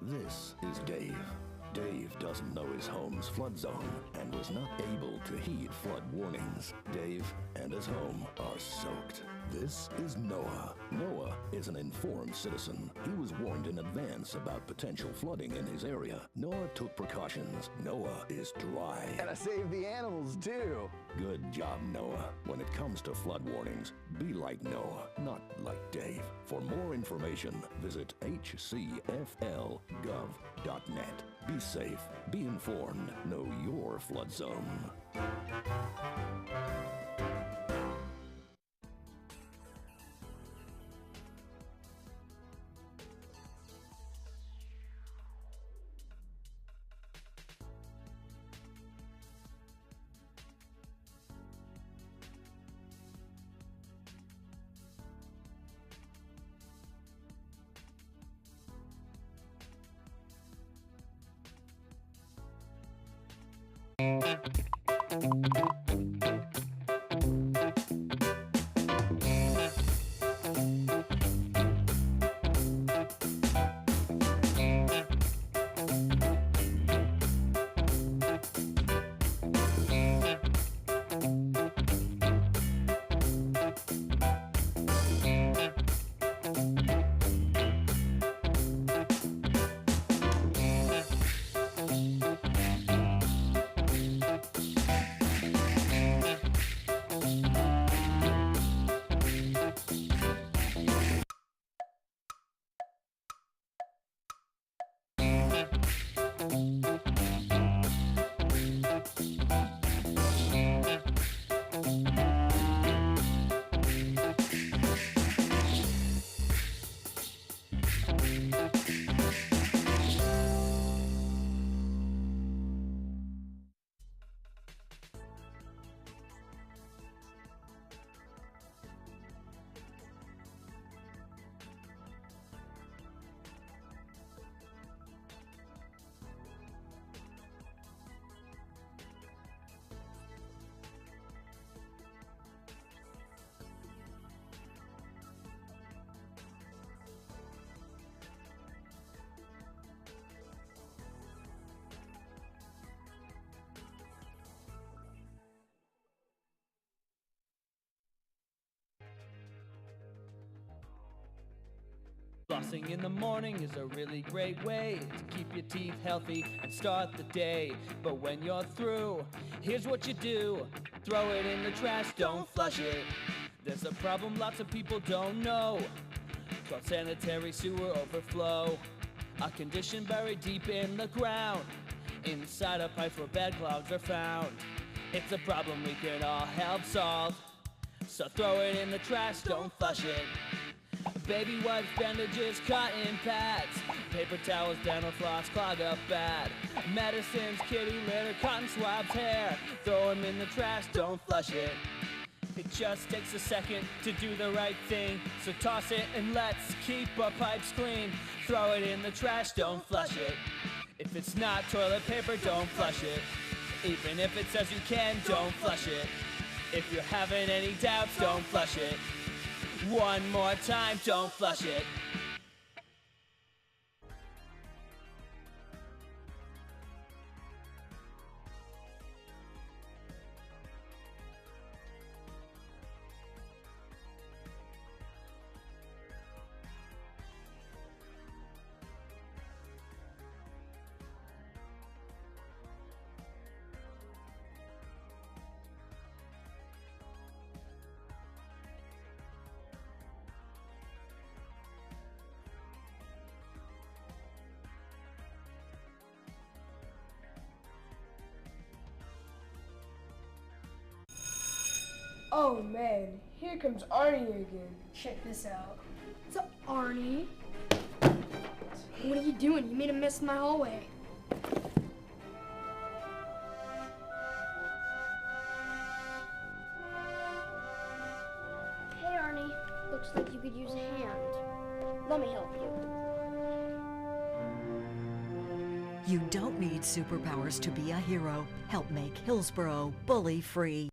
This is Dave. Dave doesn't know his home's flood zone and was not able to heed flood warnings. Dave and his home are soaked. This is Noah. Noah is an informed citizen. He was warned in advance about potential flooding in his area. Noah took precautions. Noah is dry. And I saved the animals too. Good job, Noah. When it comes to flood warnings, be like Noah, not like Dave. For more information, visit hcfl.gov.net. Be safe, be informed, know your flood zone. Flossing in the morning is a really great way to keep your teeth healthy and start the day. But when you're through, here's what you do. Throw it in the trash, don't flush it. There's a problem lots of people don't know, called sanitary sewer overflow. A condition buried deep in the ground, inside of pipes where bad clogs are found. It's a problem we can all help solve, so throw it in the trash, don't flush it. Baby wipes, bandages, cotton pads, paper towels, dental floss, clog up bad. Medicines, kitty litter, cotton swabs, hair. Throw them in the trash, don't flush it. It just takes a second to do the right thing, so toss it and let's keep our pipes clean. Throw it in the trash, don't flush it. If it's not toilet paper, don't flush it. Even if it says you can, don't flush it. If you're having any doubts, don't flush it. One more time, don't flush it. Oh man, here comes Arnie again. Check this out. What's up, Arnie? What are you doing? You made a mess in my hallway. Hey, Arnie. Looks like you could use a hand. Let me help you. You don't need superpowers to be a hero. Help make Hillsborough bully-free.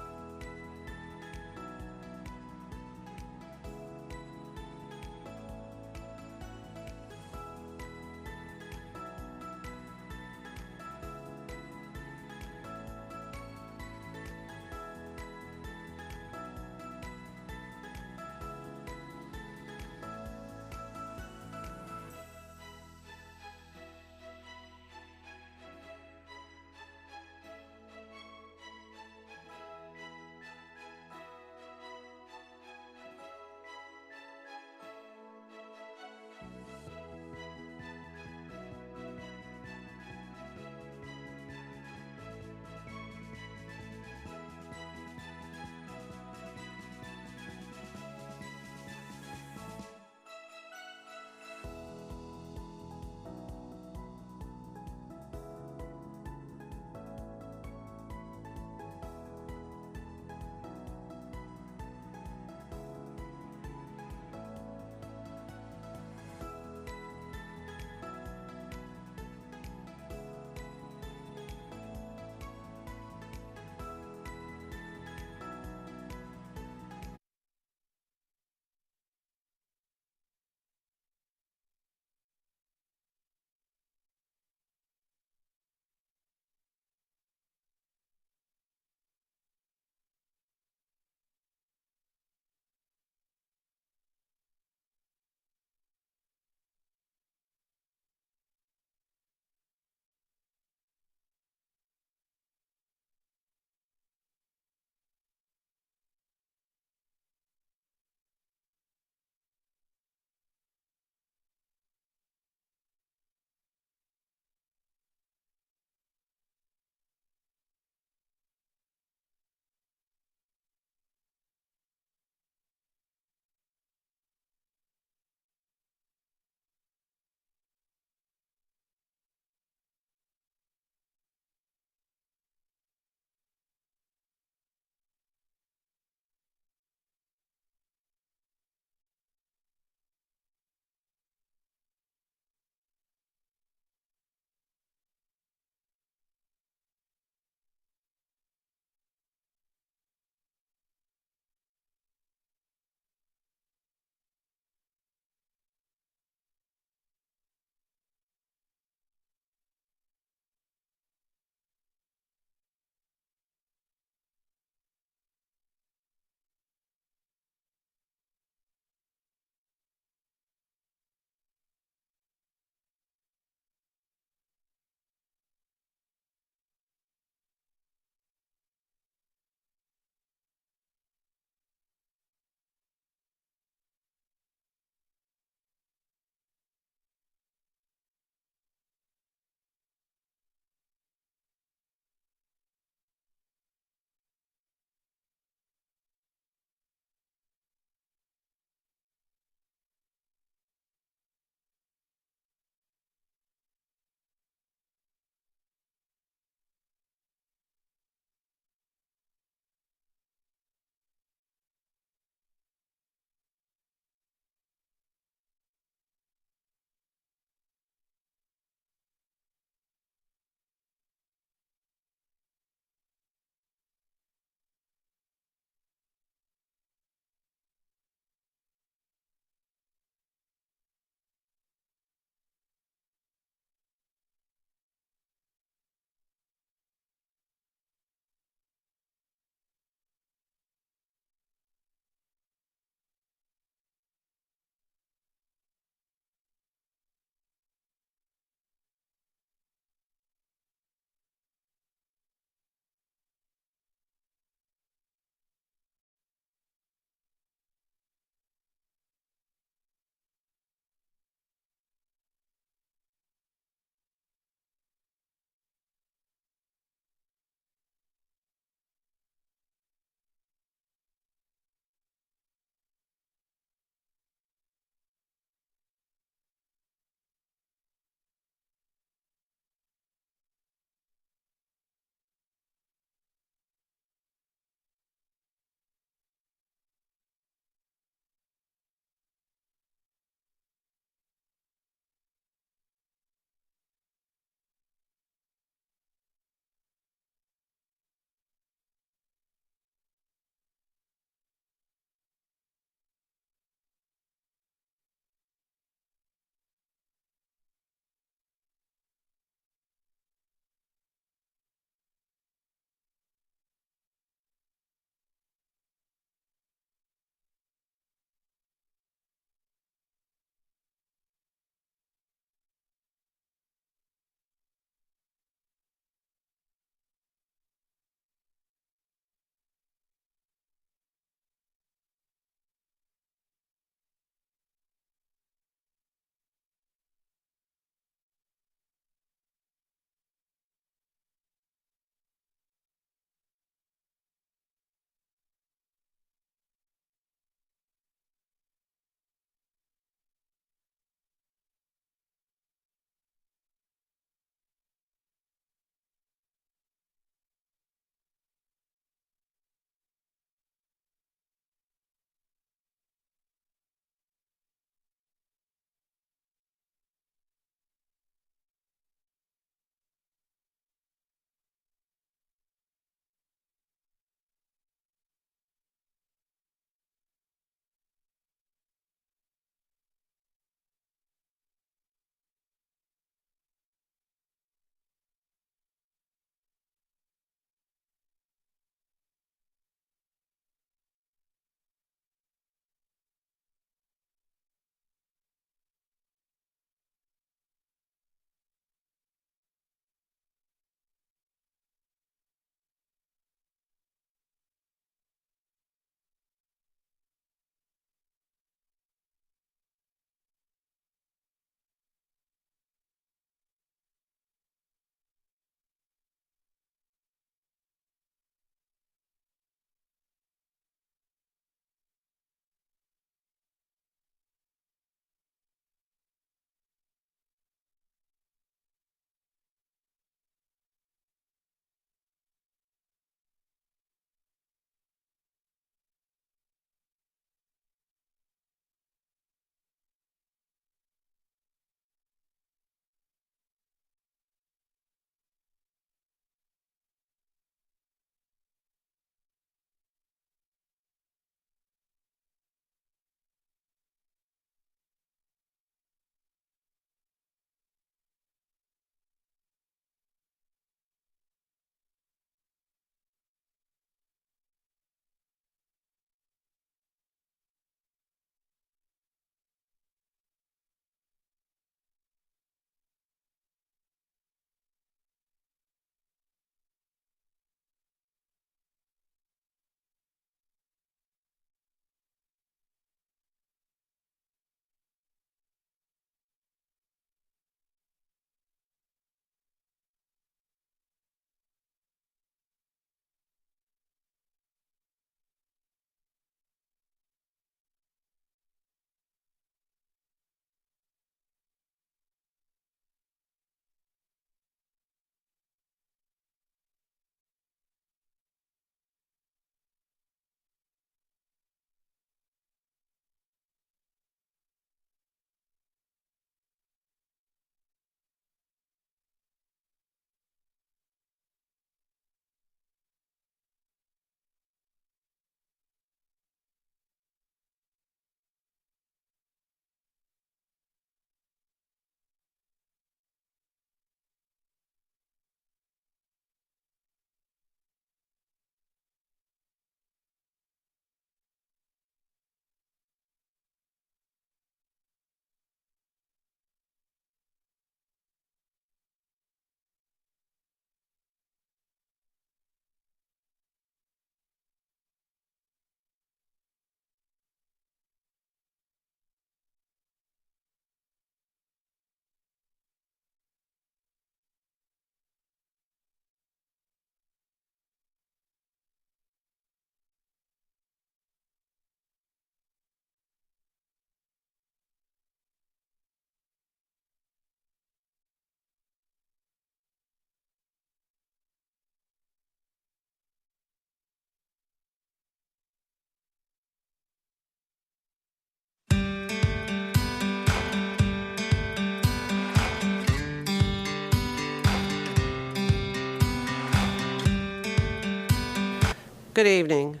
Good evening.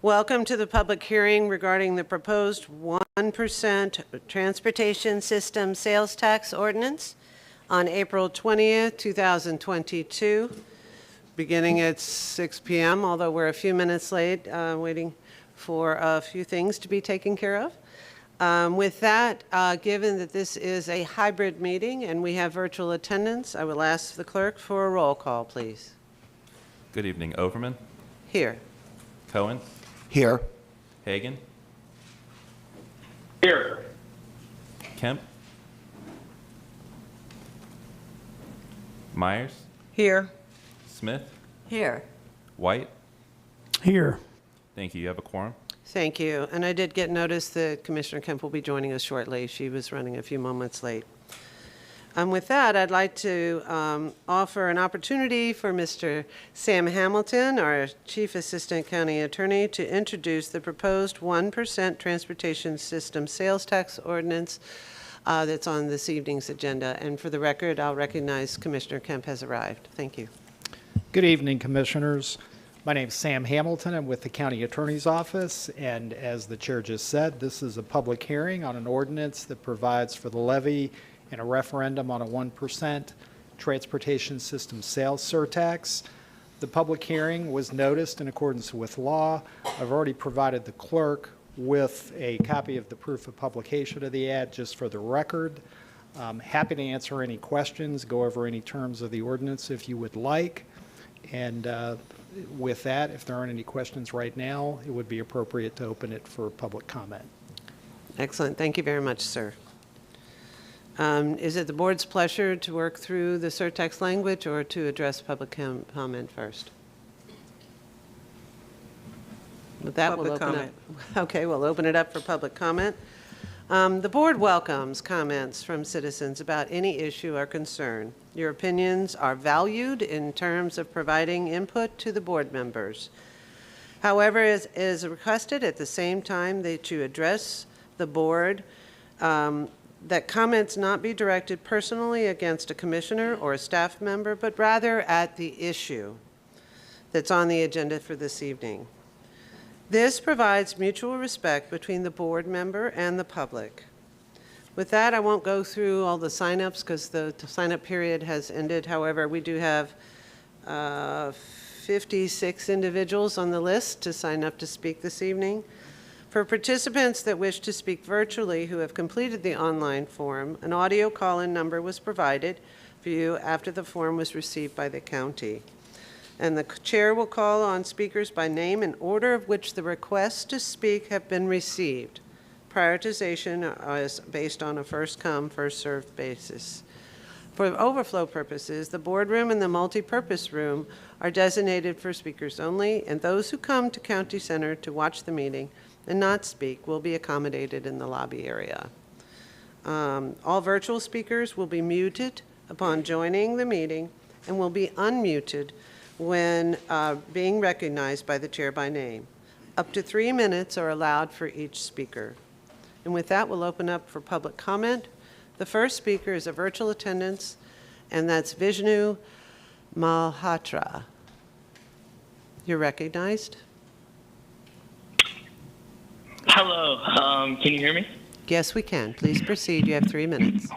Welcome to the public hearing regarding the proposed 1% transportation system sales tax ordinance on April 20th, 2022, beginning at 6 p.m., although we're a few minutes late, waiting for a few things to be taken care of. With that, given that this is a hybrid meeting and we have virtual attendance, I will ask the clerk for a roll call, please. Good evening. Overman? Here. Cohen? Here. Hagan? Here. Kemp? Myers? Here. Smith? Here. White? Here. Thank you. You have a quorum? Thank you. And I did get notice that Commissioner Kemp will be joining us shortly. She was running a few moments late. With that, I'd like to offer an opportunity for Mr. Sam Hamilton, our Chief Assistant County Attorney, to introduce the proposed 1% transportation system sales tax ordinance that's on this evening's agenda. And for the record, I'll recognize Commissioner Kemp has arrived. Thank you. Good evening, Commissioners. My name is Sam Hamilton. I'm with the County Attorney's Office, and as the Chair just said, this is a public hearing on an ordinance that provides for the levy and a referendum on a 1% transportation system sales surtax. The public hearing was noticed in accordance with law. I've already provided the clerk with a copy of the proof of publication of the ad just for the record. I'm happy to answer any questions, go over any terms of the ordinance if you would like. And with that, if there aren't any questions right now, it would be appropriate to open it for public comment. Excellent. Thank you very much, sir. Is it the board's pleasure to work through the surtax language or to address public comment first? With that, we'll open it. Okay, we'll open it up for public comment. The board welcomes comments from citizens about any issue or concern. Your opinions are valued in terms of providing input to the board members. However, as is requested at the same time that you address the board, that comments not be directed personally against a commissioner or a staff member, but rather at the issue that's on the agenda for this evening. This provides mutual respect between the board member and the public. With that, I won't go through all the sign-ups because the sign-up period has ended. However, we do have 56 individuals on the list to sign up to speak this evening. For participants that wish to speak virtually who have completed the online form, an audio call-in number was provided for you after the form was received by the county. And the chair will call on speakers by name in order of which the requests to speak have been received. Prioritization is based on a first-come, first-served basis. For overflow purposes, the boardroom and the multi-purpose room are designated for speakers only, and those who come to County Center to watch the meeting and not speak will be accommodated in the lobby area. All virtual speakers will be muted upon joining the meeting and will be unmuted when being recognized by the chair by name. Up to 3 minutes are allowed for each speaker. And with that, we'll open up for public comment. The first speaker is a virtual attendance, and that's Vishnu Malhotra. You're recognized. Hello, can you hear me? Yes, we can. Please proceed. You have 3 minutes.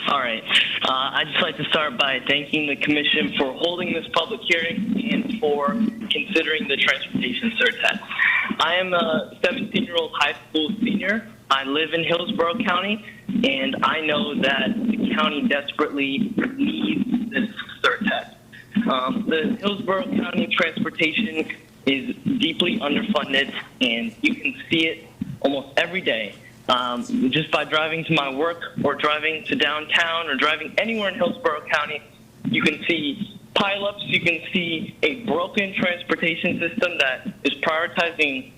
All right. I'd just like to start by thanking the Commission for holding this public hearing and for considering the transportation surtax. I am a 17-year-old high school senior. I live in Hillsborough County, and I know that the county desperately needs this surtax. The Hillsborough County transportation is deeply underfunded, and you can see it almost every day. Just by driving to my work or driving to downtown or driving anywhere in Hillsborough County, you can see pileups, you can see a broken transportation system that is prioritizing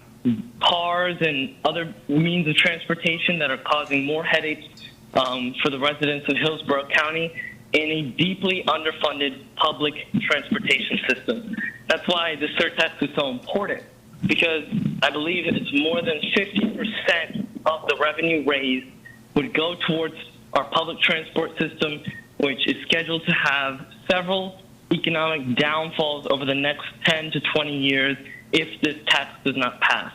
cars and other means of transportation that are causing more headaches for the residents of Hillsborough County, and a deeply underfunded public transportation system. That's why the surtax is so important, because I believe it's more than 50% of the revenue raised would go towards our public transport system, which is scheduled to have several economic downfalls over the next 10 to 20 years if this tax does not pass.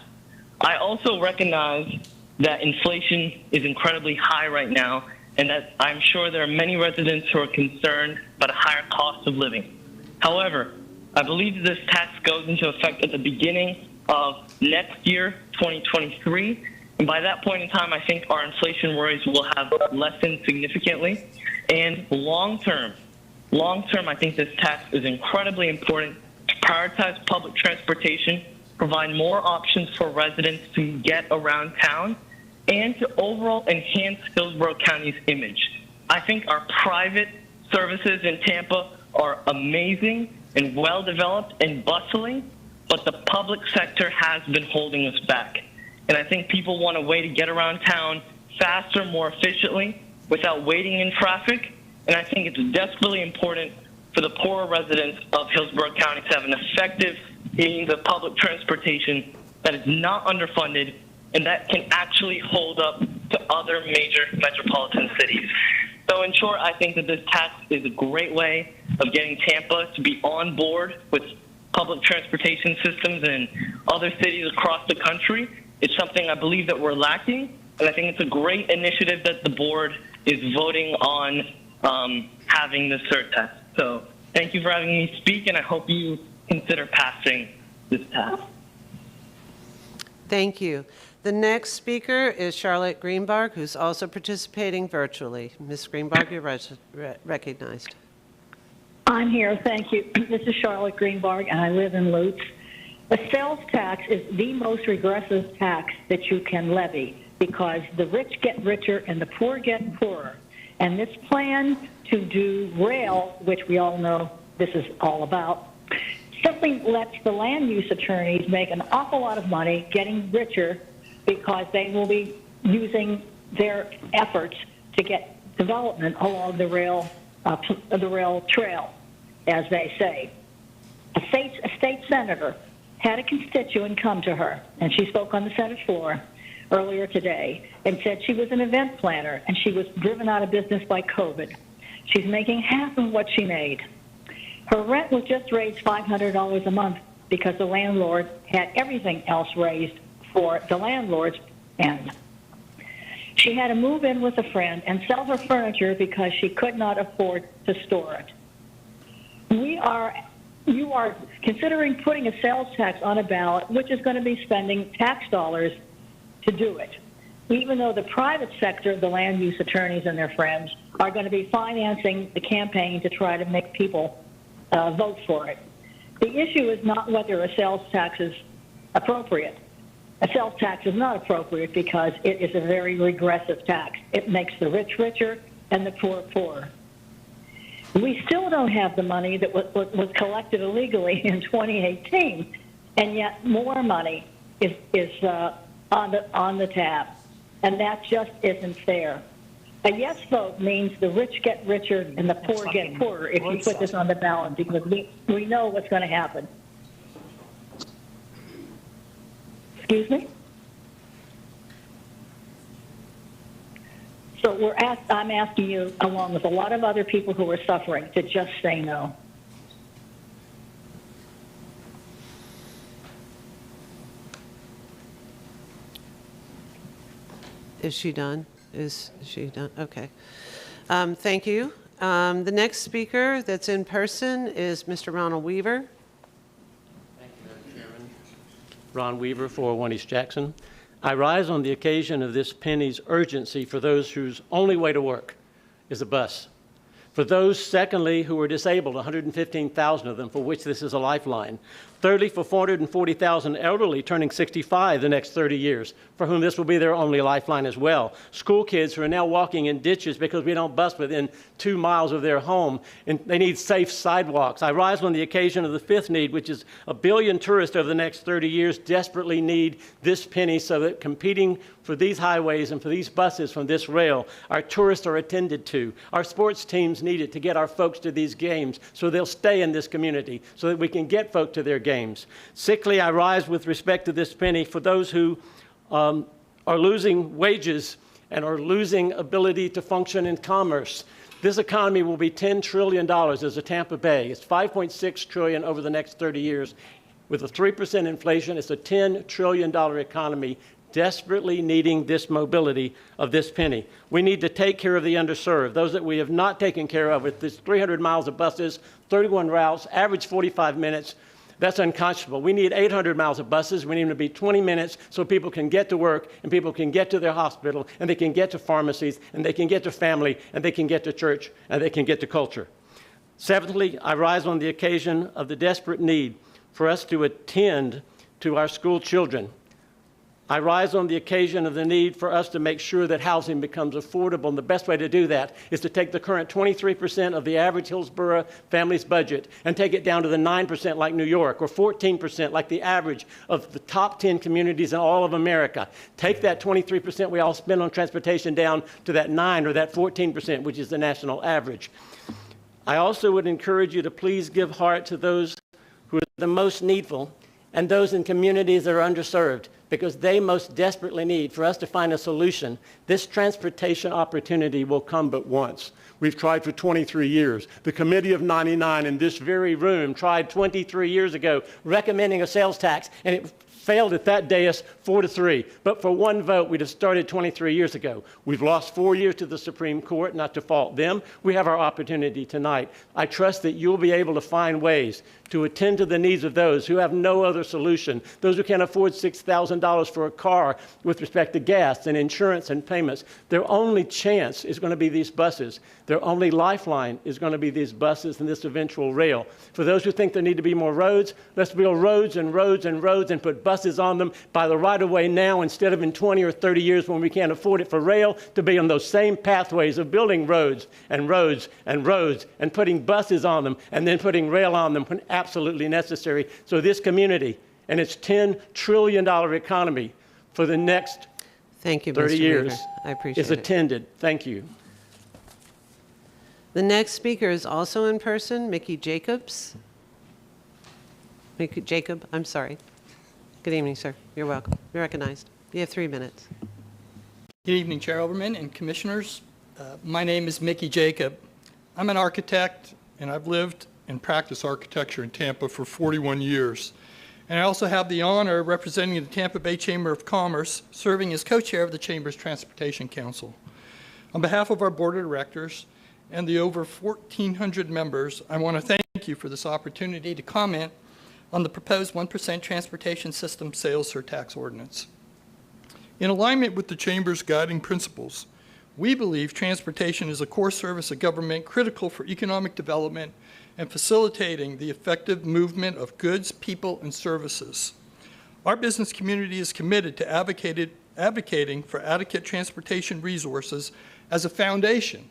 I also recognize that inflation is incredibly high right now, and that I'm sure there are many residents who are concerned about a higher cost of living. However, I believe this tax goes into effect at the beginning of next year, 2023, and by that point in time, I think our inflation worries will have lessened significantly. And long term, I think this tax is incredibly important to prioritize public transportation, provide more options for residents to get around town, and to overall enhance Hillsborough County's image. I think our private services in Tampa are amazing and well-developed and bustling, but the public sector has been holding us back. And I think people want a way to get around town faster, more efficiently, without waiting in traffic. And I think it's desperately important for the poorer residents of Hillsborough County to have an effective means of public transportation that is not underfunded and that can actually hold up to other major metropolitan cities. So in short, I think that this tax is a great way of getting Tampa to be on board with public transportation systems in other cities across the country. It's something I believe that we're lacking, and I think it's a great initiative that the board is voting on having the surtax. So thank you for having me speak, and I hope you consider passing this tax. Thank you. The next speaker is Charlotte Greenberg, who's also participating virtually. Ms. Greenberg, you're recognized. I'm here, thank you. This is Charlotte Greenberg, and I live in Lutz. A sales tax is the most regressive tax that you can levy because the rich get richer and the poor get poorer. And this plan to do rail, which we all know this is all about, simply lets the land use attorneys make an awful lot of money getting richer because they will be using their efforts to get development along the rail trail, as they say. A state senator had a constituent come to her, and she spoke on the Senate floor earlier today and said she was an event planner and she was driven out of business by COVID. She's making half of what she made. Her rent was just raised $500 a month because the landlord had everything else raised for the landlord's end. She had to move in with a friend and sell her furniture because she could not afford to store it. You are considering putting a sales tax on a ballot, which is going to be spending tax dollars to do it, even though the private sector, the land use attorneys and their friends, are going to be financing the campaign to try to make people vote for it. The issue is not whether a sales tax is appropriate. A sales tax is not appropriate because it is a very regressive tax. It makes the rich richer and the poor poorer. We still don't have the money that was collected illegally in 2018, and yet more money is on the tab, and that just isn't fair. A yes vote means the rich get richer and the poor get poorer if you put this on the ballot, because we know what's going to happen. Excuse me? So I'm asking you, along with a lot of other people who are suffering, to just say no. Is she done? Is she done? Okay. Thank you. The next speaker that's in person is Mr. Ronald Weaver. Thank you, Madam Chairman. Ron Weaver, 401 East Jackson. I rise on the occasion of this penny's urgency for those whose only way to work is a bus. For those, secondly, who are disabled, 115,000 of them, for which this is a lifeline. Thirdly, for 440,000 elderly turning 65 the next 30 years, for whom this will be their only lifeline as well. School kids who are now walking in ditches because we don't bus within 2 miles of their home, and they need safe sidewalks. I rise on the occasion of the fifth need, which is 1 billion tourists over the next 30 years desperately need this penny so that competing for these highways and for these buses from this rail, our tourists are attended to. Our sports teams need it to get our folks to these games so they'll stay in this community, so that we can get folk to their games. Sixthly, I rise with respect to this penny for those who are losing wages and are losing ability to function in commerce. This economy will be $10 trillion as a Tampa Bay. It's $5.6 trillion over the next 30 years. With a 3% inflation, it's a $10 trillion economy desperately needing this mobility of this penny. We need to take care of the underserved, those that we have not taken care of with this 300 miles of buses, 31 routes, average 45 minutes. That's unconscionable. We need 800 miles of buses. We need them to be 20 minutes so people can get to work and people can get to their hospital and they can get to pharmacies and they can get to family and they can get to church and they can get to culture. Seventhly, I rise on the occasion of the desperate need for us to attend to our school children. I rise on the occasion of the need for us to make sure that housing becomes affordable, and the best way to do that is to take the current 23% of the average Hillsborough family's budget and take it down to the 9% like New York, or 14% like the average of the top 10 communities in all of America. Take that 23% we all spend on transportation down to that 9 or that 14%, which is the national average. I also would encourage you to please give heart to those who are the most needful and those in communities that are underserved, because they most desperately need for us to find a solution. This transportation opportunity will come but once. We've tried for 23 years. The Committee of 99 in this very room tried 23 years ago recommending a sales tax, and it failed at that dais 4-3. But for one vote, we'd have started 23 years ago. We've lost 4 years to the Supreme Court, not to fault them. We have our opportunity tonight. I trust that you'll be able to find ways to attend to the needs of those who have no other solution, those who can't afford $6,000 for a car with respect to gas and insurance and payments. Their only chance is going to be these buses. Their only lifeline is going to be these buses and this eventual rail. For those who think there need to be more roads, let's build roads and roads and roads and put buses on them by the right-of-way now instead of in 20 or 30 years when we can't afford it for rail to be on those same pathways of building roads and roads and roads and putting buses on them and then putting rail on them when absolutely necessary. So this community and its $10 trillion economy for the next 30 years I appreciate is attended. Thank you. The next speaker is also in person, Mickey Jacobs. Mickey Jacob, I'm sorry. Good evening, sir. You're welcome. You're recognized. You have 3 minutes. Good evening, Chair Oberman and Commissioners. My name is Mickey Jacob. I'm an architect, and I've lived and practiced architecture in Tampa for 41 years. And I also have the honor of representing the Tampa Bay Chamber of Commerce, serving as co-chair of the Chamber's Transportation Council. On behalf of our board of directors and the over 1,400 members, I want to thank you for this opportunity to comment on the proposed 1% transportation system sales surtax ordinance. In alignment with the Chamber's guiding principles, we believe transportation is a core service of government critical for economic development and facilitating the effective movement of goods, people, and services. Our business community is committed to advocating for adequate transportation resources as a foundation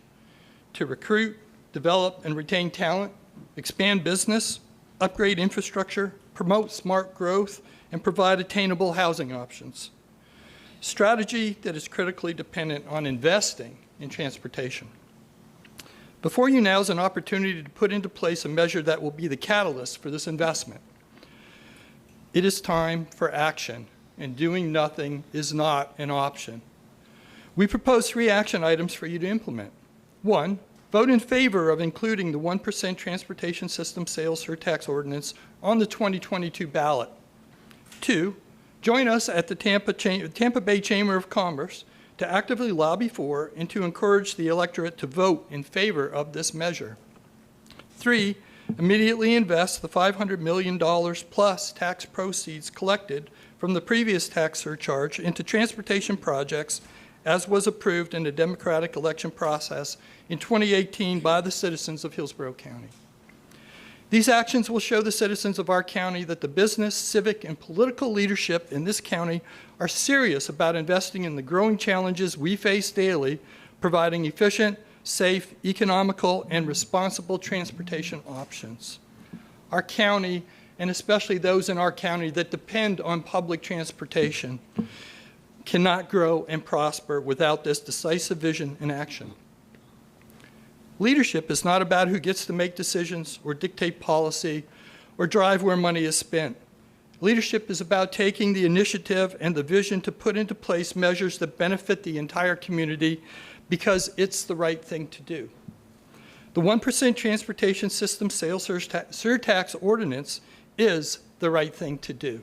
to recruit, develop, and retain talent, expand business, upgrade infrastructure, promote smart growth, and provide attainable housing options. Strategy that is critically dependent on investing in transportation. Before you now is an opportunity to put into place a measure that will be the catalyst for this investment. It is time for action, and doing nothing is not an option. We propose 3 action items for you to implement. 1, vote in favor of including the 1% transportation system sales surtax ordinance on the 2022 ballot. 2, join us at the Tampa Bay Chamber of Commerce to actively lobby for and to encourage the electorate to vote in favor of this measure. 3, immediately invest the $500 million plus tax proceeds collected from the previous tax surcharge into transportation projects as was approved in the democratic election process in 2018 by the citizens of Hillsborough County. These actions will show the citizens of our county that the business, civic, and political leadership in this county are serious about investing in the growing challenges we face daily, providing efficient, safe, economical, and responsible transportation options. Our county, and especially those in our county that depend on public transportation, cannot grow and prosper without this decisive vision and action. Leadership is not about who gets to make decisions or dictate policy or drive where money is spent. Leadership is about taking the initiative and the vision to put into place measures that benefit the entire community because it's the right thing to do. The 1% transportation system sales surtax ordinance is the right thing to do.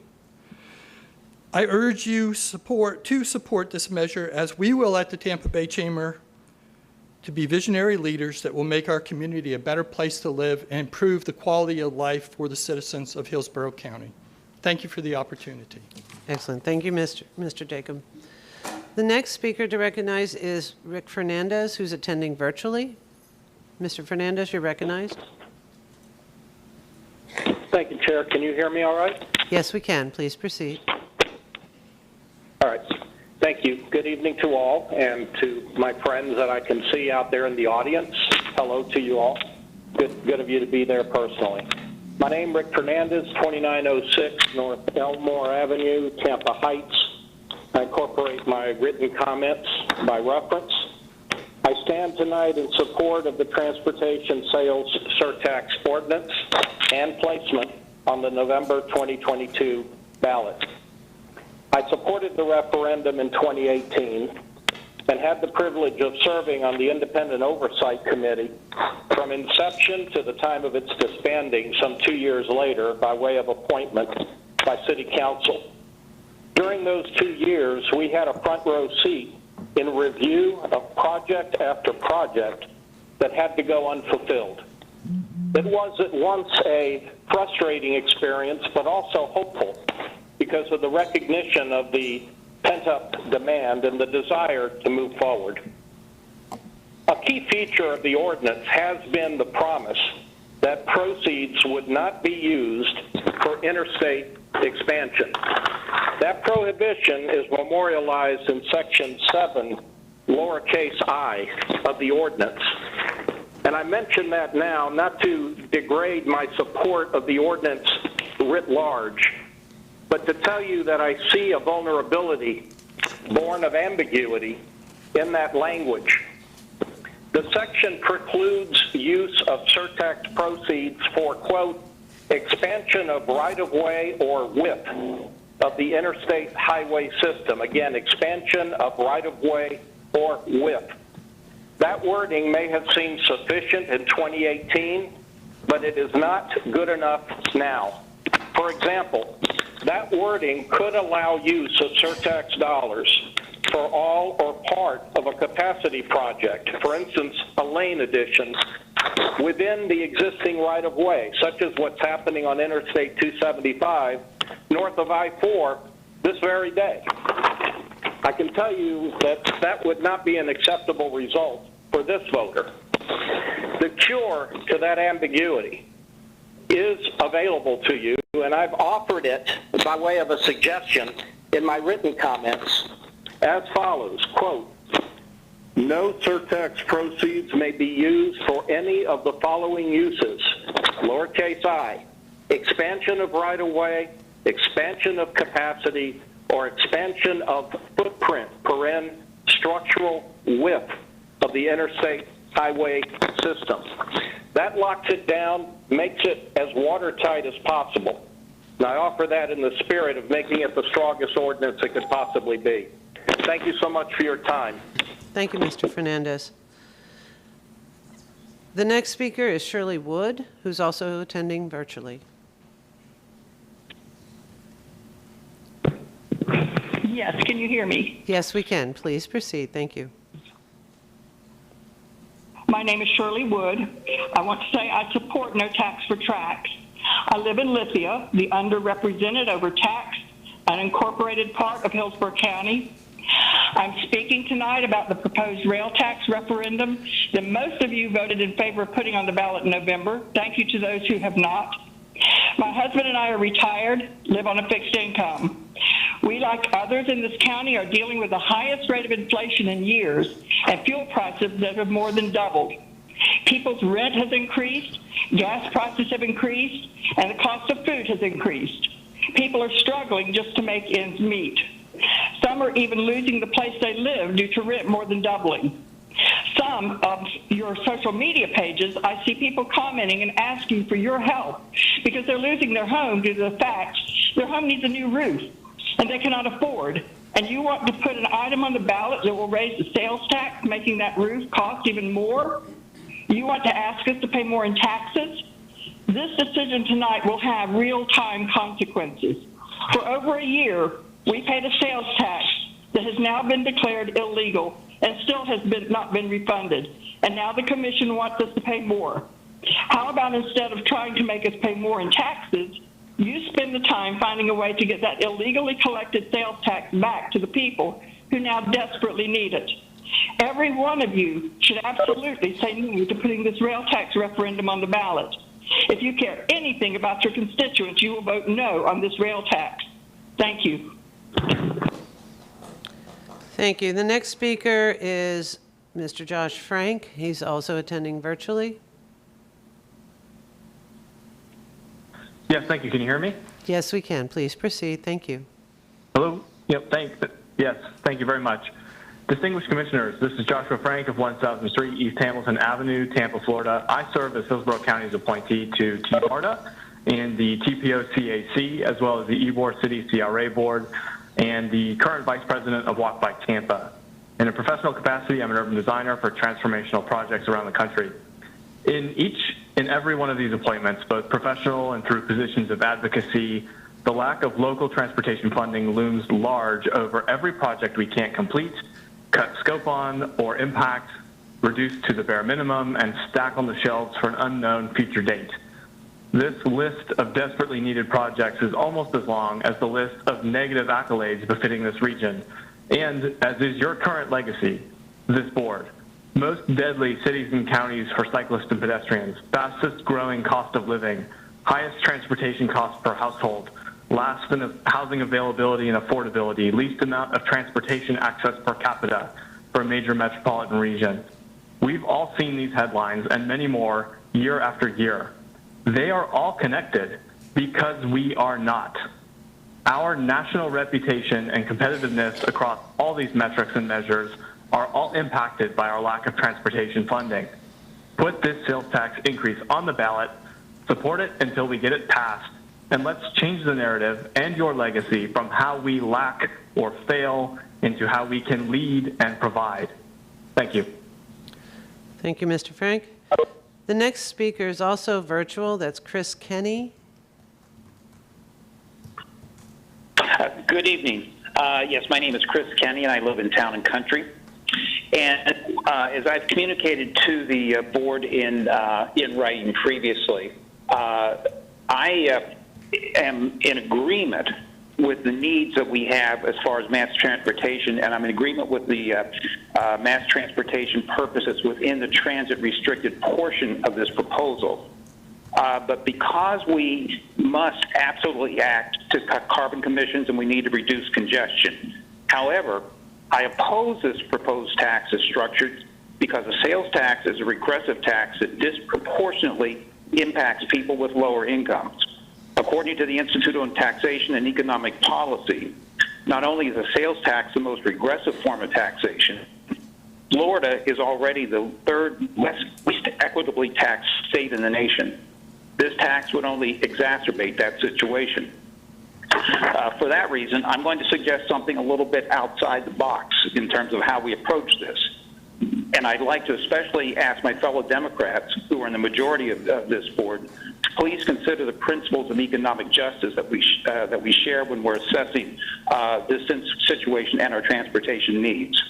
I urge you to support this measure, as we will at the Tampa Bay Chamber, to be visionary leaders that will make our community a better place to live and improve the quality of life for the citizens of Hillsborough County. Thank you for the opportunity. Excellent. Thank you, Mr. Jacob. The next speaker to recognize is Rick Fernandez, who's attending virtually. Mr. Fernandez, you're recognized. Thank you, Chair. Can you hear me all right? Yes, we can. Please proceed. All right. Thank you. Good evening to all, and to my friends that I can see out there in the audience. Hello to you all. Good of you to be there personally. My name, Rick Fernandez, 2906 North Elmore Avenue, Tampa Heights. I incorporate my written comments by reference. I stand tonight in support of the Transportation Sales Surtax Ordinance and placement on the November 2022 ballot. I supported the referendum in 2018 and had the privilege of serving on the Independent Oversight Committee from inception to the time of its disbanding some 2 years later by way of appointment by City Council. During those 2 years, we had a front row seat in review of project after project that had to go unfulfilled. It was at once a frustrating experience, but also hopeful, because of the recognition of the pent-up demand and the desire to move forward. A key feature of the ordinance has been the promise that proceeds would not be used for interstate expansion. That prohibition is memorialized in Section 7, lowercase I, of the ordinance. And I mention that now not to degrade my support of the ordinance writ large, but to tell you that I see a vulnerability born of ambiguity in that language. The section precludes use of surtax proceeds for, quote, expansion of right-of-way or width of the interstate highway system. Again, expansion of right-of-way or width. That wording may have seemed sufficient in 2018, but it is not good enough now. For example, that wording could allow use of surtax dollars for all or part of a capacity project, for instance, a lane addition within the existing right-of-way, such as what's happening on Interstate 275 north of I-4 this very day. I can tell you that that would not be an acceptable result for this voter. The cure to that ambiguity is available to you, and I've offered it by way of a suggestion in my written comments as follows, quote, no surtax proceeds may be used for any of the following uses, lowercase I, expansion of right-of-way, expansion of capacity, or expansion of footprint, structural width of the interstate highway system. That locks it down, makes it as watertight as possible. And I offer that in the spirit of making it the strongest ordinance it could possibly be. Thank you so much for your time. Thank you, Mr. Fernandez. The next speaker is Shirley Wood, who's also attending virtually. Yes, can you hear me? Yes, we can. Please proceed. Thank you. My name is Shirley Wood. I want to say I support no tax for tracks. I live in Lithia, the underrepresented, overtaxed, unincorporated part of Hillsborough County. I'm speaking tonight about the proposed rail tax referendum that most of you voted in favor of putting on the ballot in November. Thank you to those who have not. My husband and I are retired, live on a fixed income. We, like others in this county, are dealing with the highest rate of inflation in years and fuel prices that have more than doubled. People's rent has increased, gas prices have increased, and the cost of food has increased. People are struggling just to make ends meet. Some are even losing the place they live due to rent more than doubling. Some of your social media pages, I see people commenting and asking for your help because they're losing their home due to the fact their home needs a new roof and they cannot afford. And you want to put an item on the ballot that will raise the sales tax, making that roof cost even more? You want to ask us to pay more in taxes? This decision tonight will have real-time consequences. For over a year, we paid a sales tax that has now been declared illegal and still has not been refunded. And now the commission wants us to pay more. How about instead of trying to make us pay more in taxes, you spend the time finding a way to get that illegally collected sales tax back to the people who now desperately need it? Every one of you should absolutely say no to putting this rail tax referendum on the ballot. If you care anything about your constituents, you will vote no on this rail tax. Thank you. Thank you. The next speaker is Mr. Josh Frank. He's also attending virtually. Yes, thank you. Can you hear me? Yes, we can. Please proceed. Thank you. Hello? Yep, thanks. Yes, thank you very much. Distinguished Commissioners, this is Joshua Frank of 1000 Street, East Hamilton Avenue, Tampa, Florida. I serve as Hillsborough County's appointee to TMARTA and the TPO-CAC, as well as the Ybor City CRA Board, and the current Vice President of Walk by Tampa. In a professional capacity, I'm an urban designer for transformational projects around the country. In each and every one of these appointments, both professional and through positions of advocacy, the lack of local transportation funding looms large over every project we can't complete, cut scope on, or impact, reduce to the bare minimum, and stack on the shelves for an unknown future date. This list of desperately needed projects is almost as long as the list of negative accolades befitting this region, and as is your current legacy, this board. Most deadly cities and counties for cyclists and pedestrians, fastest growing cost of living, highest transportation costs per household, last in housing availability and affordability, least amount of transportation access per capita for a major metropolitan region. We've all seen these headlines and many more year after year. They are all connected because we are not. Our national reputation and competitiveness across all these metrics and measures are all impacted by our lack of transportation funding. Put this sales tax increase on the ballot, support it until we get it passed, and let's change the narrative and your legacy from how we lack or fail into how we can lead and provide. Thank you. Thank you, Mr. Frank. The next speaker is also virtual. That's Chris Kenny. Good evening. Yes, my name is Chris Kenny, and I live in Town and Country. And as I've communicated to the board in writing previously, I am in agreement with the needs that we have as far as mass transportation, and I'm in agreement with the mass transportation purposes within the transit restricted portion of this proposal. But because we must absolutely act to cut carbon emissions and we need to reduce congestion. However, I oppose this proposed tax as structured because a sales tax is a regressive tax that disproportionately impacts people with lower incomes. According to the Institute on Taxation and Economic Policy, not only is a sales tax the most regressive form of taxation, Florida is already the third least equitably taxed state in the nation. This tax would only exacerbate that situation. For that reason, I'm going to suggest something a little bit outside the box in terms of how we approach this. And I'd like to especially ask my fellow Democrats, who are in the majority of this board, to please consider the principles of economic justice that we share when we're assessing this situation and our transportation needs.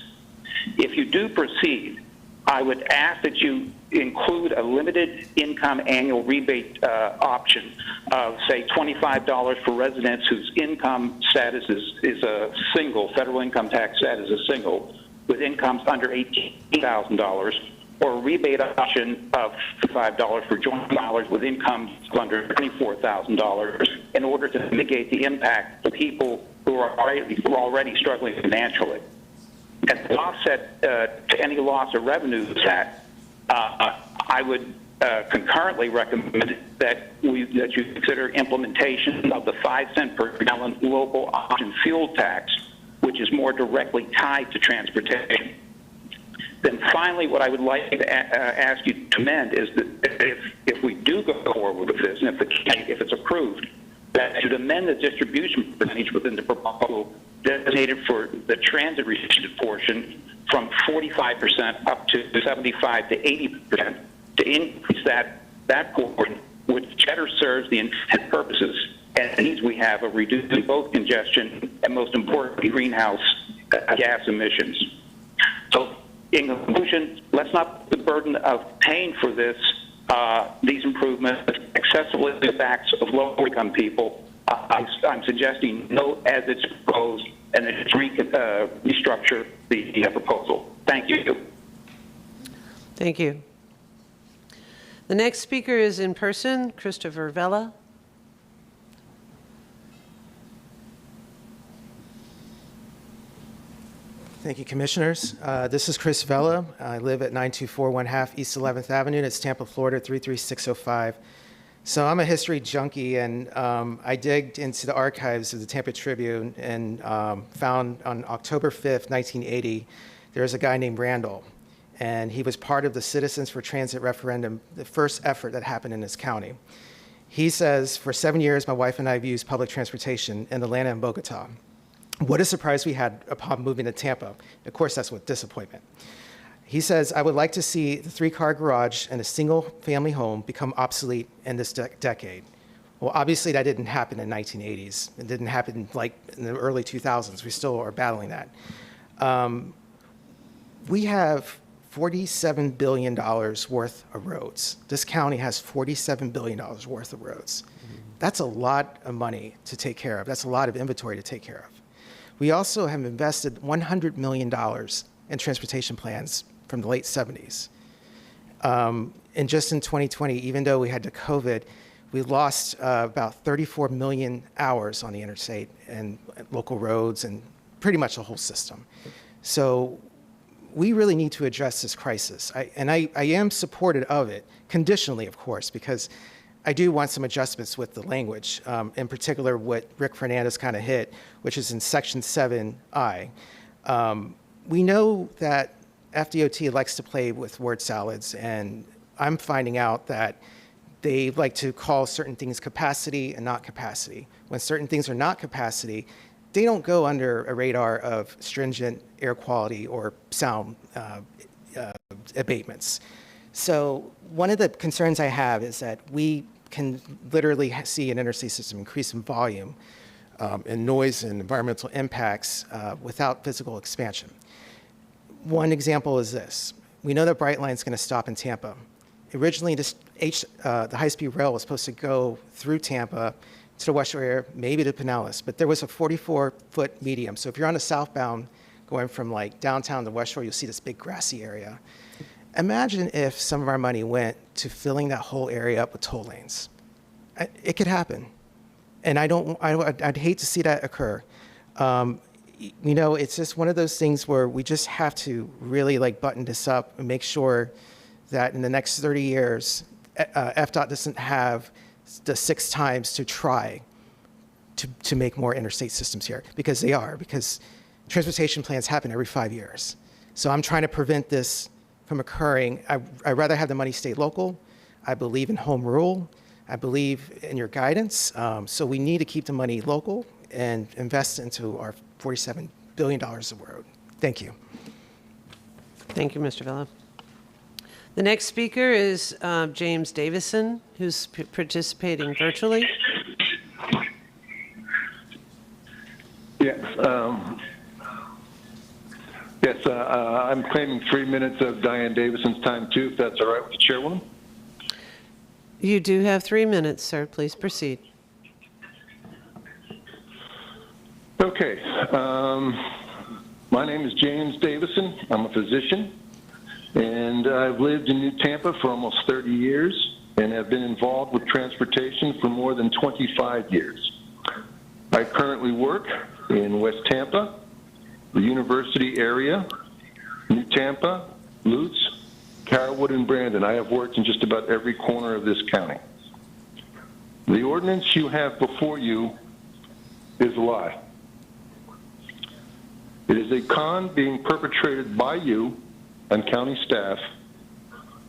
If you do proceed, I would ask that you include a limited income annual rebate option of, say, $25 for residents whose income status is a single, federal income tax status is a single, with incomes under $18,000, or a rebate option of $5 for joint filers with incomes under $24,000 in order to mitigate the impact of people who are already struggling financially. As an offset to any loss of revenue tax, I would concurrently recommend that you consider implementation of the 5-cent per gallon local option fuel tax, which is more directly tied to transportation. Then finally, what I would like to ask you to amend is that if we do go forward with this, and if it's approved, that should amend the distribution percentage within the proposal designated for the transit restricted portion from 45% up to 75 to 80%, to increase that portion, which better serves the intended purposes and needs we have of reducing both congestion and, most importantly, greenhouse gas emissions. So, in conclusion, let's not put the burden of paying for these improvements excessively to the backs of low-income people. I'm suggesting no as it's proposed, and then restructure the proposal. Thank you. Thank you. The next speaker is in person, Christopher Vella. Thank you, Commissioners. This is Chris Vella. I live at 9241 East 11th Avenue. It's Tampa, Florida, 33605. So I'm a history junkie, and I digged into the archives of the Tampa Tribune and found on October 5th, 1980, there was a guy named Randall, and he was part of the Citizens for Transit referendum, the first effort that happened in this county. He says, for 7 years, my wife and I have used public transportation in Atlanta and Bogota. What a surprise we had upon moving to Tampa. Of course, that's with disappointment. He says, I would like to see the 3-car garage and a single-family home become obsolete in this decade. Well, obviously, that didn't happen in the 1980s. It didn't happen like in the early 2000s. We still are battling that. We have $47 billion worth of roads. This county has $47 billion worth of roads. That's a lot of money to take care of. That's a lot of inventory to take care of. We also have invested $100 million in transportation plans from the late 70s. And just in 2020, even though we had the COVID, we lost about 34 million hours on the interstate and local roads and pretty much the whole system. So we really need to address this crisis. I am supportive of it, conditionally, of course, because I do want some adjustments with the language, in particular what Rick Fernandez kind of hit, which is in Section 7I. We know that FDOT likes to play with word salads, and I'm finding out that they like to call certain things capacity and not capacity. When certain things are not capacity, they don't go under a radar of stringent air quality or sound abatements. So one of the concerns I have is that we can literally see an interstate system increase in volume and noise and environmental impacts without physical expansion. One example is this. We know that Brightline is going to stop in Tampa. Originally, the high-speed rail was supposed to go through Tampa to the West Shore area, maybe to Pinellas, but there was a 44-foot medium. So if you're on a southbound going from like downtown to West Shore, you'll see this big grassy area. Imagine if some of our money went to filling that whole area up with toll lanes. It could happen. And I'd hate to see that occur. You know, it's just one of those things where we just have to really like button this up and make sure that in the next 30 years, FDOT doesn't have the 6 times to try to make more interstate systems here, because transportation plans happen every 5 years. So I'm trying to prevent this from occurring. I'd rather have the money stay local. I believe in home rule. I believe in your guidance. So we need to keep the money local and invest into our $47 billion of road. Thank you. Thank you, Mr. Vella. The next speaker is James Davison, who's participating virtually. Yes. I'm claiming 3 minutes of Diane Davison's time, too, if that's all right with the Chairwoman. You do have 3 minutes, sir. Please proceed. Okay. My name is James Davison. I'm a physician, and I've lived in New Tampa for almost 30 years and have been involved with transportation for more than 25 years. I currently work in West Tampa, the University area, New Tampa, Lutz, Carrollwood, and Brandon. I have worked in just about every corner of this county. The ordinance you have before you is a lie. It is a con being perpetrated by you and county staff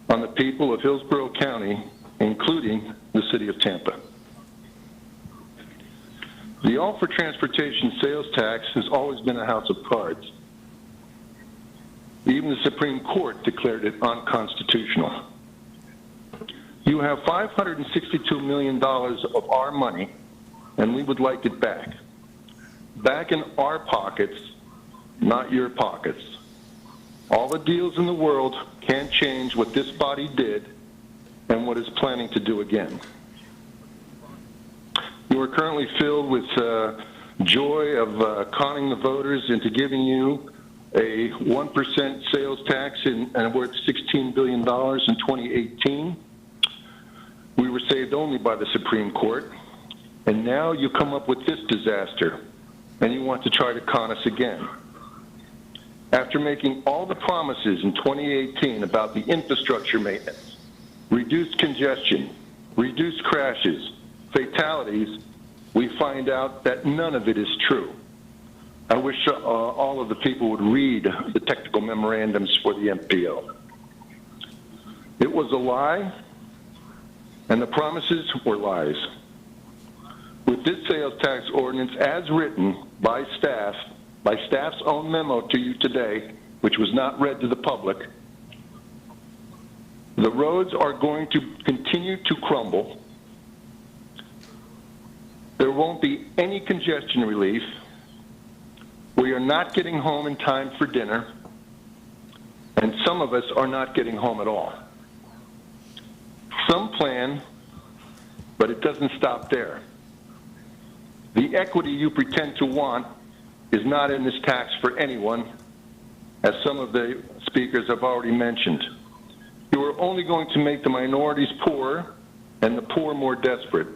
on the people of Hillsborough County, including the city of Tampa. The All for Transportation sales tax has always been a house of cards. Even the Supreme Court declared it unconstitutional. You have $562 million of our money, and we would like it back. Back in our pockets, not your pockets. All the deals in the world can't change what this body did and what it's planning to do again. You are currently filled with joy of conning the voters into giving you a 1% sales tax and worth $16 billion in 2018. We were saved only by the Supreme Court. And now you come up with this disaster, and you want to try to con us again. After making all the promises in 2018 about the infrastructure maintenance, reduced congestion, reduced crashes, fatalities, we find out that none of it is true. I wish all of the people would read the technical memorandums for the MPO. It was a lie, and the promises were lies. With this sales tax ordinance as written by staff's own memo to you today, which was not read to the public, the roads are going to continue to crumble. There won't be any congestion relief. We are not getting home in time for dinner, and some of us are not getting home at all. Some plan, but it doesn't stop there. The equity you pretend to want is not in this tax for anyone, as some of the speakers have already mentioned. You are only going to make the minorities poorer and the poor more desperate.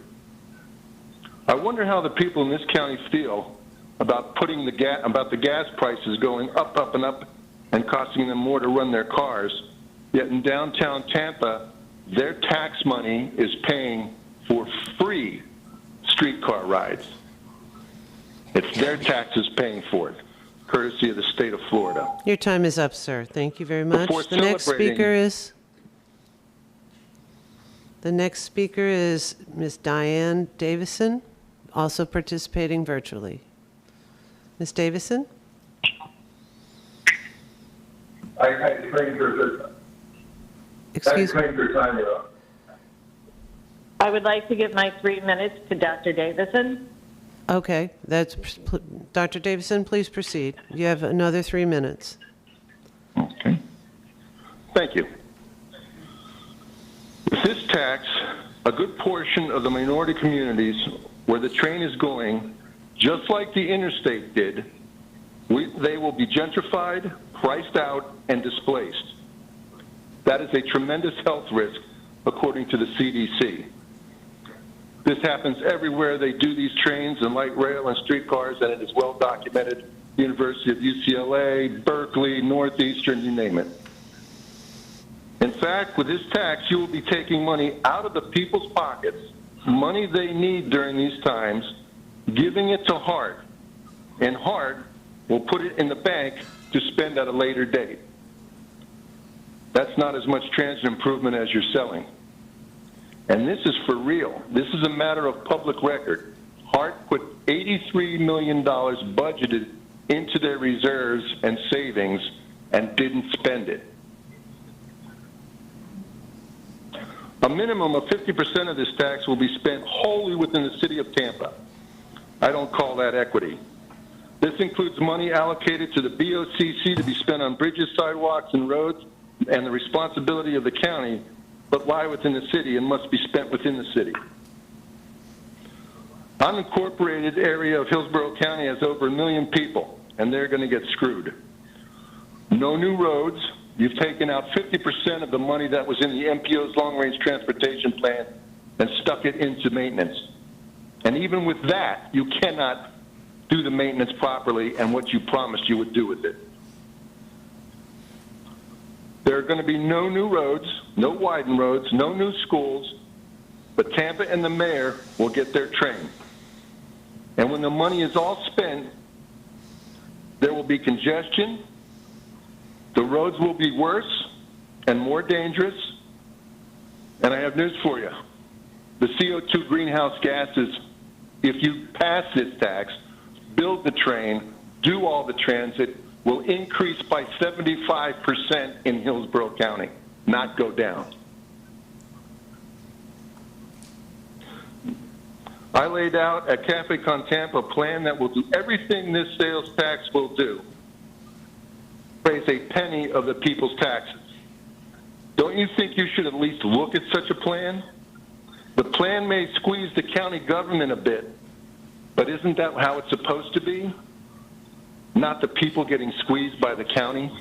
I wonder how the people in this county feel about the gas prices going up and up and costing them more to run their cars. Yet in downtown Tampa, their tax money is paying for free streetcar rides. It's their taxes paying for it, courtesy of the state of Florida. Your time is up, sir. Thank you very much. Before The next speaker is Ms. Diane Davison, also participating virtually. Ms. Davison? Excuse me. I would like to give my 3 minutes to Dr. Davison. Okay, Dr. Davison, please proceed. You have another 3 minutes. Okay. Thank you. With this tax, a good portion of the minority communities where the train is going, just like the interstate did, they will be gentrified, priced out, and displaced. That is a tremendous health risk, according to the CDC. This happens everywhere they do these trains and light rail and streetcars, and it is well documented. University of UCLA, Berkeley, Northeastern, you name it. In fact, with this tax, you will be taking money out of the people's pockets, money they need during these times, giving it to Hart, and Hart will put it in the bank to spend at a later date. That's not as much transit improvement as you're selling. And this is for real. This is a matter of public record. Hart put $83 million budgeted into their reserves and savings and didn't spend it. A minimum of 50% of this tax will be spent wholly within the city of Tampa. I don't call that equity. This includes money allocated to the BOCC to be spent on bridges, sidewalks, and roads, and the responsibility of the county, but lie within the city and must be spent within the city. Unincorporated area of Hillsborough County has over 1 million people, and they're going to get screwed. No new roads. You've taken out 50% of the money that was in the MPO's long-range transportation plan and stuck it into maintenance. And even with that, you cannot do the maintenance properly and what you promised you would do with it. There are going to be no new roads, no widened roads, no new schools, but Tampa and the mayor will get their train. And when the money is all spent, there will be congestion, the roads will be worse and more dangerous, and I have news for you. The CO2 greenhouse gases, if you pass this tax, build the train, do all the transit, will increase by 75% in Hillsborough County, not go down. I laid out at Cafe Con Tampa a plan that will do everything this sales tax will do. Raise a penny of the people's taxes. Don't you think you should at least look at such a plan? The plan may squeeze the county government a bit, but isn't that how it's supposed to be? Not the people getting squeezed by the county?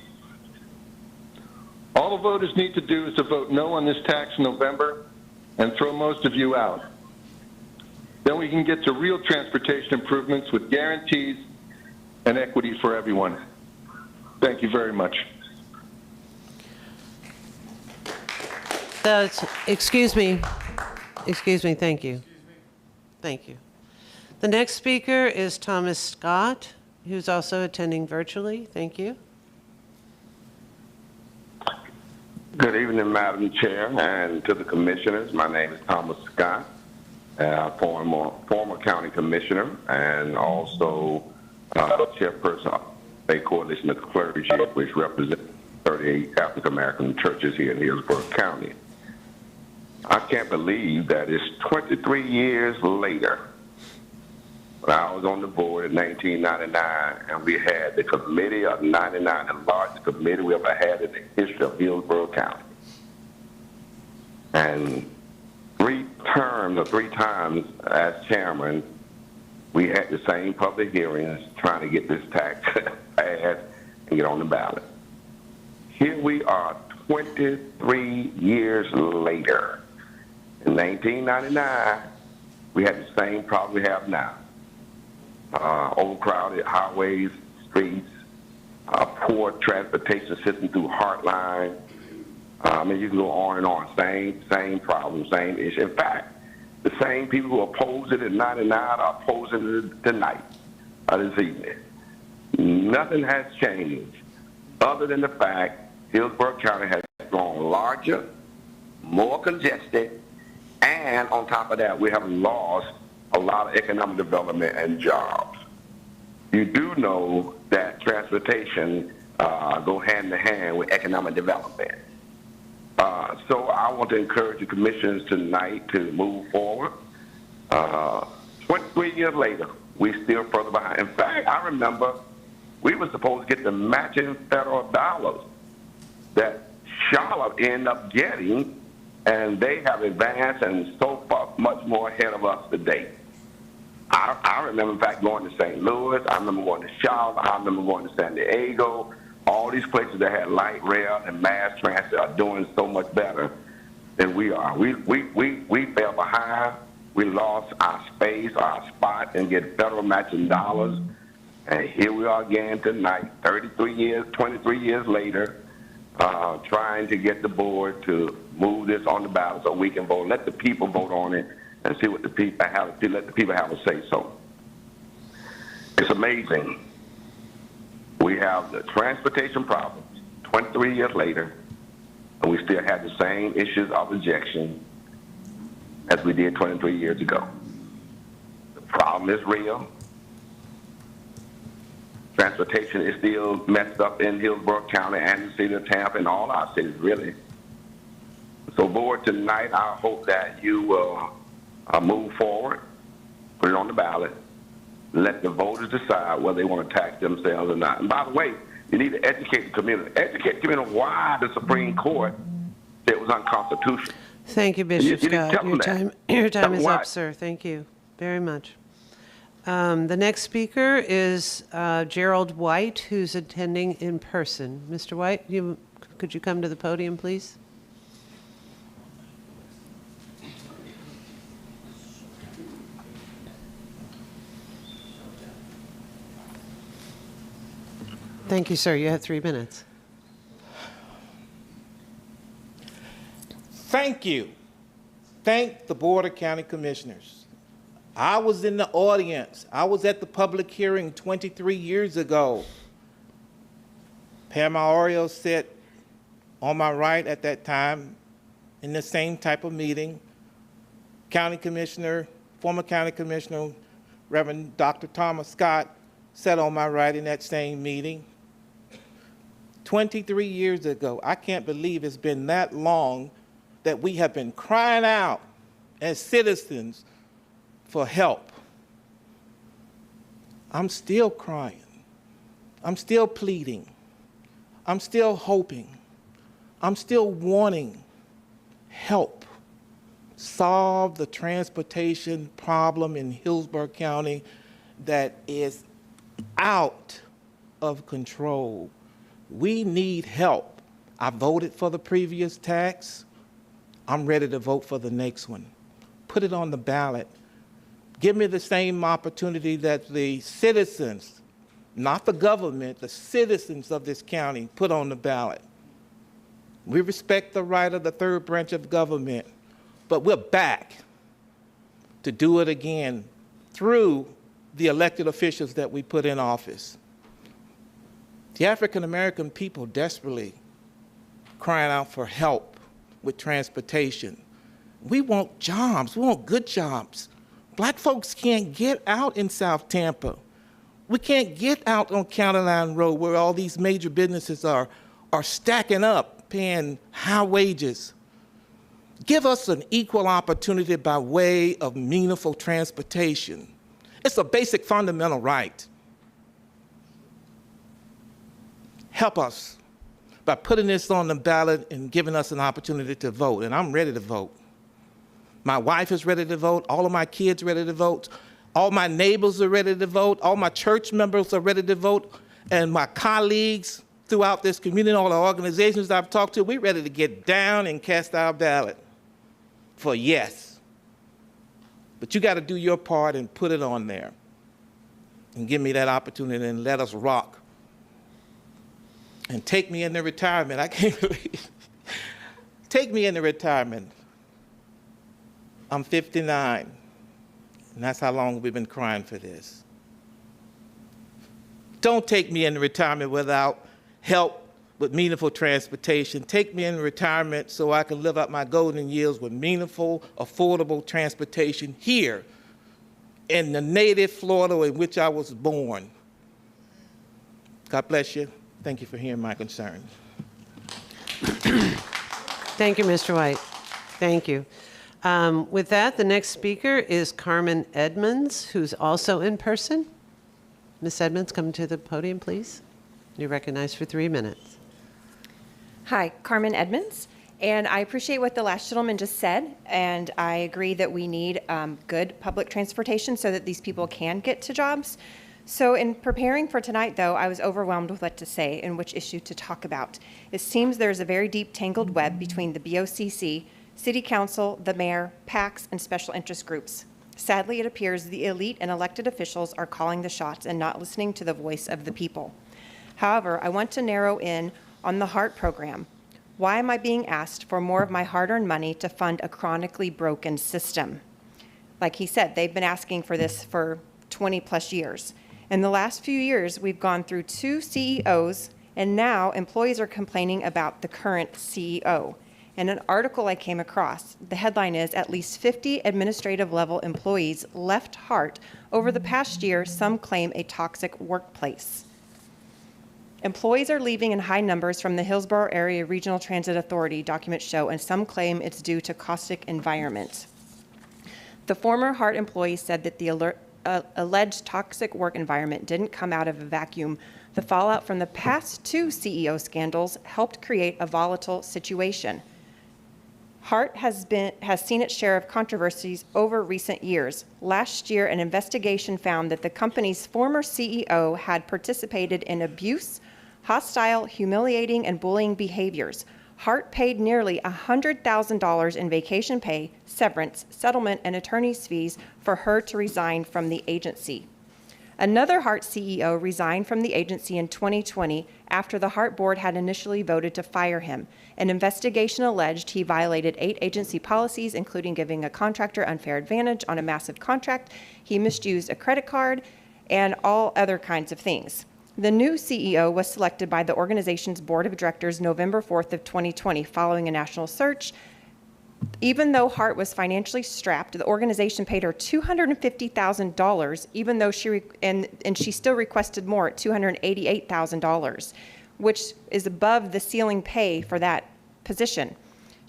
All the voters need to do is to vote no on this tax in November and throw most of you out. Then we can get to real transportation improvements with guarantees and equity for everyone. Thank you very much. Excuse me, thank you. Thank you. The next speaker is Thomas Scott, who's also attending virtually. Thank you. Good evening, Madam Chair, and to the commissioners. My name is Thomas Scott, former county commissioner, and also chairperson of a coalition of clergy, which represents 38 African-American churches here in Hillsborough County. I can't believe that it's 23 years later. When I was on the board in 1999, and we had the Committee of 99, the largest committee we ever had in the history of Hillsborough County. And three times as chairman, we had the same public hearings trying to get this tax passed and get on the ballot. Here we are 23 years later. In 1999, we had the same problem we have now. Overcrowded highways, streets, poor transportation system through Heartline. You can go on and on. Same problem, same issue. In fact, the same people who opposed it in 99 are opposing it tonight, this evening. Nothing has changed other than the fact Hillsborough County has grown larger, more congested, and on top of that, we have lost a lot of economic development and jobs. You do know that transportation go hand in hand with economic development. So I want to encourage the commissioners tonight to move forward. 23 years later, we're still further behind. In fact, I remember we were supposed to get the matching federal dollars that Charlotte ended up getting, and they have advanced and so far much more ahead of us today. I remember, in fact, going to St. Louis. I remember going to Charlotte. I remember going to San Diego. All these places that had light rail and mass transit are doing so much better than we are. We fell behind. We lost our space, our spot, and get federal matching dollars. And here we are again tonight, 23 years later, trying to get the board to move this on the ballot so we can vote. Let the people vote on it and see what the people have. Let the people have a say so. It's amazing. We have the transportation problems 23 years later, and we still have the same issues of rejection as we did 23 years ago. The problem is real. Transportation is still messed up in Hillsborough County and the city of Tampa and all our cities, really. So, board, tonight, I hope that you will move forward, put it on the ballot, let the voters decide whether they want to tax themselves or not. And by the way, you need to educate the community. Educate the community why the Supreme Court said it was unconstitutional. Thank you, Bishop Scott. Your time is up, sir. Thank you very much. The next speaker is Gerald White, who's attending in person. Mr. White, could you come to the podium, please? Thank you, sir. You have 3 minutes. Thank you. Thank the Board of County Commissioners. I was in the audience. I was at the public hearing 23 years ago. Pam Arroyo sat on my right at that time in the same type of meeting. County Commissioner, former County Commissioner, Reverend Dr. Thomas Scott sat on my right in that same meeting. 23 years ago. I can't believe it's been that long that we have been crying out as citizens for help. I'm still crying. I'm still pleading. I'm still hoping. I'm still wanting help. Solve the transportation problem in Hillsborough County that is out of control. We need help. I voted for the previous tax. I'm ready to vote for the next one. Put it on the ballot. Give me the same opportunity that the citizens, not the government, the citizens of this county put on the ballot. We respect the right of the third branch of government, but we're back to do it again through the elected officials that we put in office. The African American people desperately crying out for help with transportation. We want jobs, we want good jobs. Black folks can't get out in South Tampa. We can't get out on County Line Road where all these major businesses are stacking up, paying high wages. Give us an equal opportunity by way of meaningful transportation. It's a basic fundamental right. Help us by putting this on the ballot and giving us an opportunity to vote, and I'm ready to vote. My wife is ready to vote, all of my kids are ready to vote, all my neighbors are ready to vote, all my church members are ready to vote, and my colleagues throughout this community, all the organizations I've talked to, we're ready to get down and cast our ballot for yes. But you got to do your part and put it on there and give me that opportunity and let us rock. And take me into retirement. I can't believe. Take me into retirement. I'm 59, and that's how long we've been crying for this. Don't take me into retirement without help with meaningful transportation. Take me into retirement so I can live out my golden years with meaningful, affordable transportation here in the native Florida in which I was born. God bless you. Thank you for hearing my concerns. Thank you, Mr. White. Thank you. With that, the next speaker is Carmen Edmonds, who's also in person. Ms. Edmonds, come to the podium, please. You're recognized for 3 minutes. Hi, Carmen Edmonds, and I appreciate what the last gentleman just said, and I agree that we need good public transportation so that these people can get to jobs. So in preparing for tonight, though, I was overwhelmed with what to say and which issue to talk about. It seems there's a very deep tangled web between the BOCC, City Council, the Mayor, PACs, and special interest groups. Sadly, it appears the elite and elected officials are calling the shots and not listening to the voice of the people. However, I want to narrow in on the HEART program. Why am I being asked for more of my hard-earned money to fund a chronically broken system? Like he said, they've been asking for this for 20 plus years. In the last few years, we've gone through 2 CEOs, and now employees are complaining about the current CEO. In an article I came across, the headline is, at least 50 administrative level employees left HEART over the past year, some claim a toxic workplace. Employees are leaving in high numbers from the Hillsborough Area Regional Transit Authority, documents show, and some claim it's due to caustic environment. The former HEART employee said that the alleged toxic work environment didn't come out of a vacuum. The fallout from the past 2 CEO scandals helped create a volatile situation. HEART has seen its share of controversies over recent years. Last year, an investigation found that the company's former CEO had participated in abuse, hostile, humiliating, and bullying behaviors. HEART paid nearly $100,000 in vacation pay, severance, settlement, and attorney's fees for her to resign from the agency. Another HEART CEO resigned from the agency in 2020 after the HEART board had initially voted to fire him. An investigation alleged he violated 8 agency policies, including giving a contractor unfair advantage on a massive contract. He misused a credit card and all other kinds of things. The new CEO was selected by the organization's board of directors November 4th of 2020 following a national search. Even though HEART was financially strapped, the organization paid her $250,000, even though she still requested more at $288,000, which is above the ceiling pay for that position.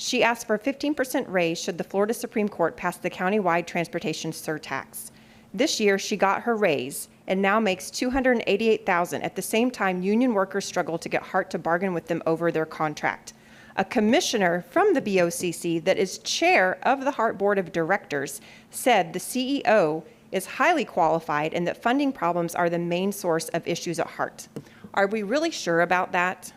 She asked for a 15% raise should the Florida Supreme Court pass the countywide transportation surtax. This year, she got her raise and now makes $288,000. At the same time, union workers struggle to get HART to bargain with them over their contract. A commissioner from the BOCC that is chair of the HART Board of Directors said the CEO is highly qualified and that funding problems are the main source of issues at HART. Are we really sure about that?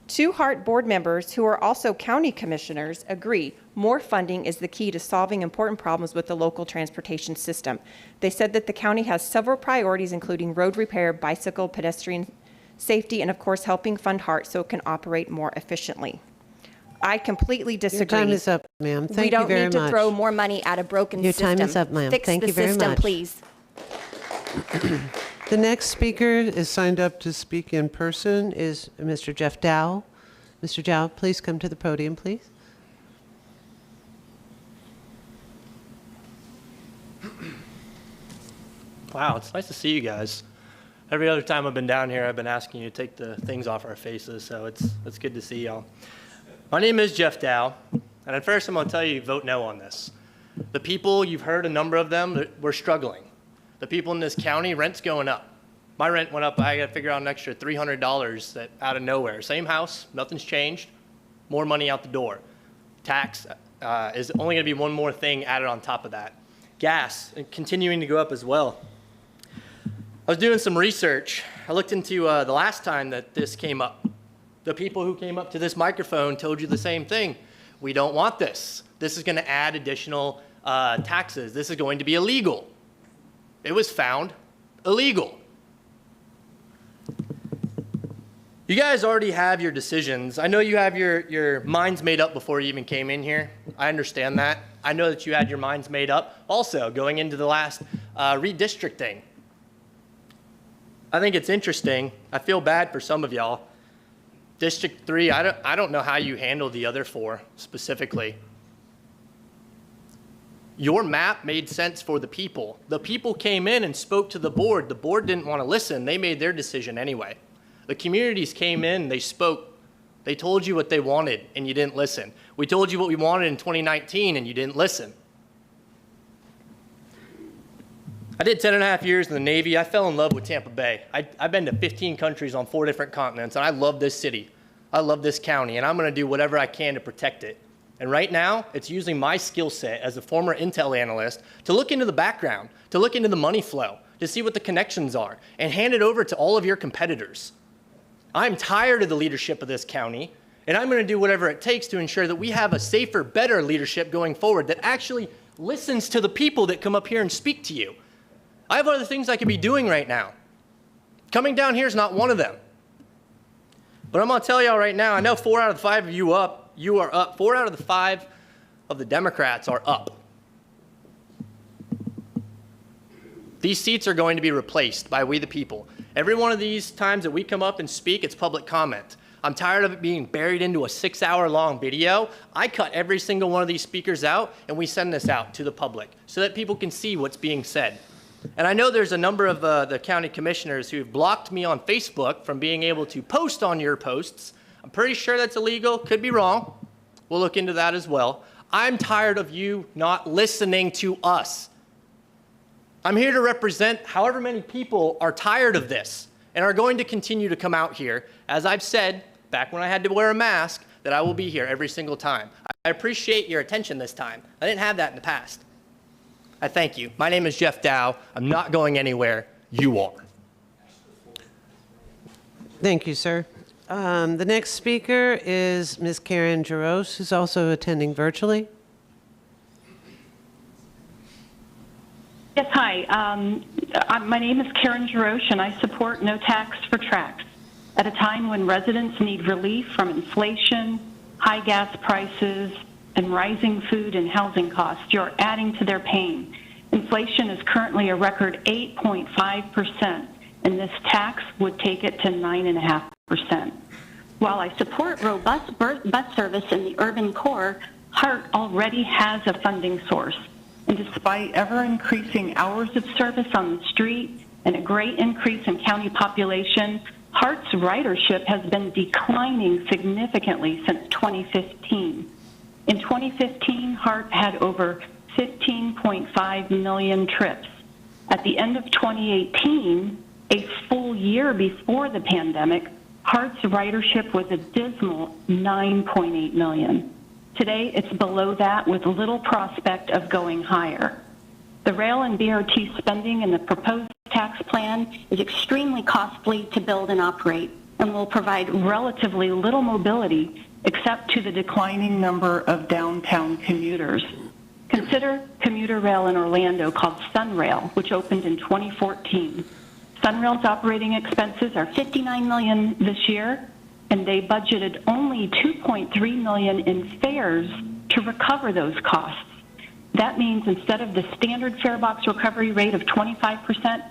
2 HART board members who are also county commissioners agree more funding is the key to solving important problems with the local transportation system. They said that the county has several priorities, including road repair, bicycle, pedestrian safety, and of course helping fund HART so it can operate more efficiently. I completely disagree. Your time is up, ma'am. Thank you very much. We don't need to throw more money at a broken system. Your time is up, ma'am. Thank you very Fix the system, much. please. The next speaker is signed up to speak in person is Mr. Jeff Dow. Mr. Dow, please come to the podium, please. Wow, it's nice to see you guys. Every other time I've been down here, I've been asking you to take the things off our faces, so it's good to see y'all. My name is Jeff Dow, and at first I'm going to tell you, vote no on this. The people, you've heard a number of them, we're struggling. The people in this county, rent's going up. My rent went up, I got to figure out an extra $300 that out of nowhere. Same house, nothing's changed, more money out the door. Tax is only going to be one more thing added on top of that. Gas, continuing to go up as well. I was doing some research. I looked into the last time that this came up. The people who came up to this microphone told you the same thing. We don't want this. This is going to add additional taxes. This is going to be illegal. It was found illegal. You guys already have your decisions. I know you have your minds made up before you even came in here. I understand that. I know that you had your minds made up also going into the last redistricting. I think it's interesting. I feel bad for some of y'all. District 3, I don't know how you handle the other 4 specifically. Your map made sense for the people. The people came in and spoke to the board. The board didn't want to listen. They made their decision anyway. The communities came in, they spoke. They told you what they wanted, and you didn't listen. We told you what we wanted in 2019, and you didn't listen. I did 10.5 years in the Navy. I fell in love with Tampa Bay. I've been to 15 countries on 4 different continents, and I love this city. I love this county, and I'm going to do whatever I can to protect it. And right now, it's using my skill set as a former Intel analyst to look into the background, to look into the money flow, to see what the connections are, and hand it over to all of your competitors. I'm tired of the leadership of this county, and I'm going to do whatever it takes to ensure that we have a safer, better leadership going forward that actually listens to the people that come up here and speak to you. I have other things I could be doing right now. Coming down here is not one of them. But I'm going to tell y'all right now, I know 4 out of the 5 of you are up. 4 out of the 5 of the Democrats are up. These seats are going to be replaced by we the people. Every one of these times that we come up and speak, it's public comment. I'm tired of it being buried into a 6-hour-long video. I cut every single one of these speakers out, and we send this out to the public so that people can see what's being said. And I know there's a number of the county commissioners who've blocked me on Facebook from being able to post on your posts. I'm pretty sure that's illegal. Could be wrong. We'll look into that as well. I'm tired of you not listening to us. I'm here to represent however many people are tired of this and are going to continue to come out here. As I've said, back when I had to wear a mask, that I will be here every single time. I appreciate your attention this time. I didn't have that in the past. I thank you. My name is Jeff Dow. I'm not going anywhere. You are. Thank you, sir. The next speaker is Ms. Karen Jarosz, who's also attending virtually. Yes, hi. My name is Karen Jarosz, and I support no tax for tracks. At a time when residents need relief from inflation, high gas prices, and rising food and housing costs, you're adding to their pain. Inflation is currently a record 8.5%, and this tax would take it to 9.5%. While I support robust bus service in the urban core, HART already has a funding source. And despite ever-increasing hours of service on the street and a great increase in county population, HART's ridership has been declining significantly since 2015. In 2015, HART had over 15.5 million trips. At the end of 2018, a full year before the pandemic, HART's ridership was a dismal 9.8 million. Today, it's below that with little prospect of going higher. The rail and BRT spending in the proposed tax plan is extremely costly to build and operate and will provide relatively little mobility except to the declining number of downtown commuters. Consider commuter rail in Orlando called SunRail, which opened in 2014. SunRail's operating expenses are $59 million this year, and they budgeted only $2.3 million in fares to recover those costs. That means instead of the standard fare box recovery rate of 25%,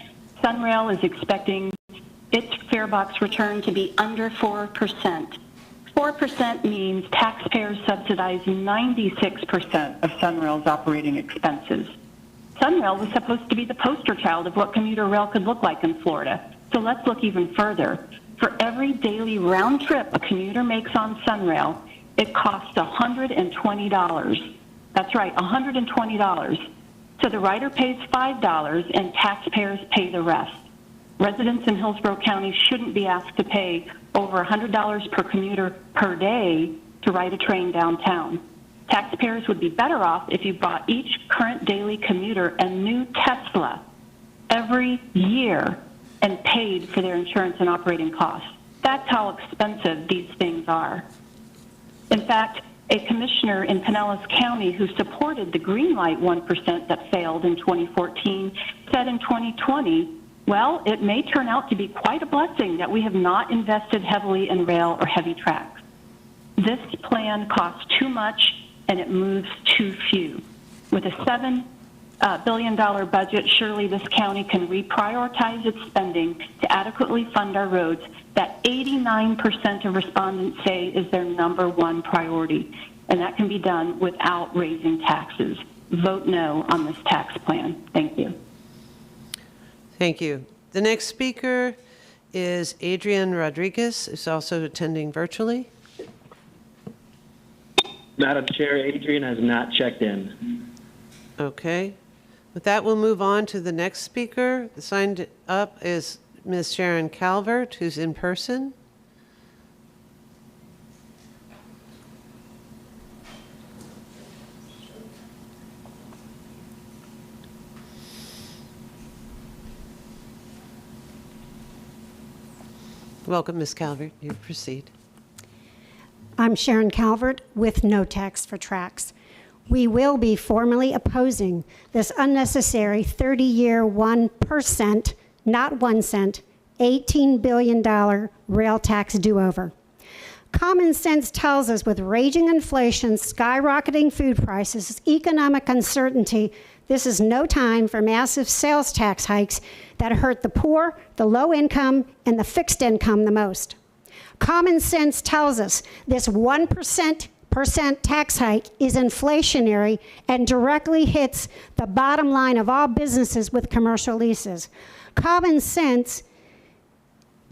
SunRail is expecting its fare box return to be under 4%. 4% means taxpayers subsidize 96% of SunRail's operating expenses. SunRail was supposed to be the poster child of what commuter rail could look like in Florida. So let's look even further. For every daily round trip a commuter makes on SunRail, it costs $120. That's right, $120. So the rider pays $5 and taxpayers pay the rest. Residents in Hillsborough County shouldn't be asked to pay over $100 per commuter per day to ride a train downtown. Taxpayers would be better off if you bought each current daily commuter a new Tesla every year and paid for their insurance and operating costs. That's how expensive these things are. In fact, a commissioner in Pinellas County who supported the Greenlight 1% that failed in 2014 said in 2020, well, it may turn out to be quite a blessing that we have not invested heavily in rail or heavy tracks. This plan costs too much and it moves too few. With a $7 billion budget, surely this county can reprioritize its spending to adequately fund our roads that 89% of respondents say is their #1 priority. And that can be done without raising taxes. Vote no on this tax plan. Thank you. Thank you. The next speaker is Adrian Rodriguez, who's also attending virtually. Madam Chair, Adrian has not checked in. Okay. With that, we'll move on to the next speaker. Signed up is Ms. Sharon Calvert, who's in person. Welcome, Ms. Calvert. You proceed. I'm Sharon Calvert with No Tax for Tracks. We will be formally opposing this unnecessary 30-year 1%, not 1 cent, $18 billion rail tax do-over. Common sense tells us with raging inflation, skyrocketing food prices, economic uncertainty, this is no time for massive sales tax hikes that hurt the poor, the low income, and the fixed income the most. Common sense tells us this 1% tax hike is inflationary and directly hits the bottom line of all businesses with commercial leases. Common sense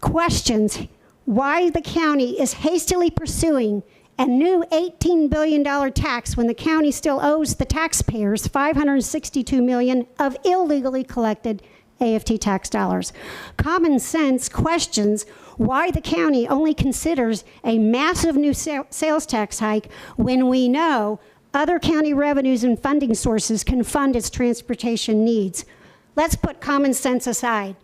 questions why the county is hastily pursuing a new $18 billion tax when the county still owes the taxpayers $562 million of illegally collected AFT tax dollars. Common sense questions why the county only considers a massive new sales tax hike when we know other county revenues and funding sources can fund its transportation needs. Let's put common sense aside.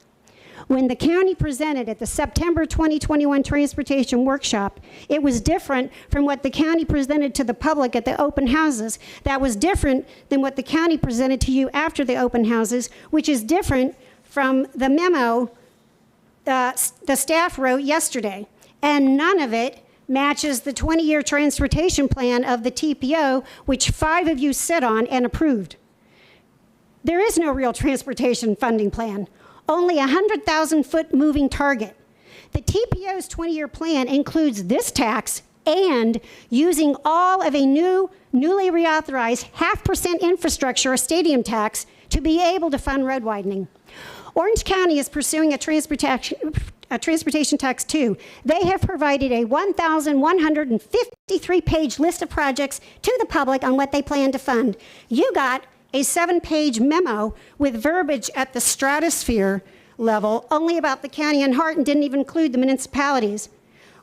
When the county presented at the September 2021 Transportation Workshop, it was different from what the county presented to the public at the open houses. That was different than what the county presented to you after the open houses, which is different from the memo the staff wrote yesterday. And none of it matches the 20-year transportation plan of the TPO, which 5 of you sit on and approved. There is no real transportation funding plan. Only a 100,000-foot moving target. The TPO's 20-year plan includes this tax and using all of a newly reauthorized 0.5% infrastructure or stadium tax to be able to fund road widening. Orange County is pursuing a transportation tax 2. They have provided a 1,153-page list of projects to the public on what they plan to fund. You got a 7-page memo with verbiage at the stratosphere level only about the county and Hart and didn't even include the municipalities.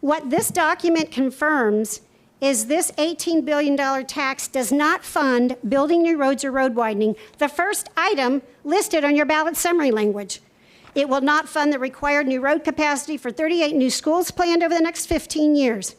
What this document confirms is this $18 billion tax does not fund building new roads or road widening, the first item listed on your ballot summary language. It will not fund the required new road capacity for 38 new schools planned over the next 15 years.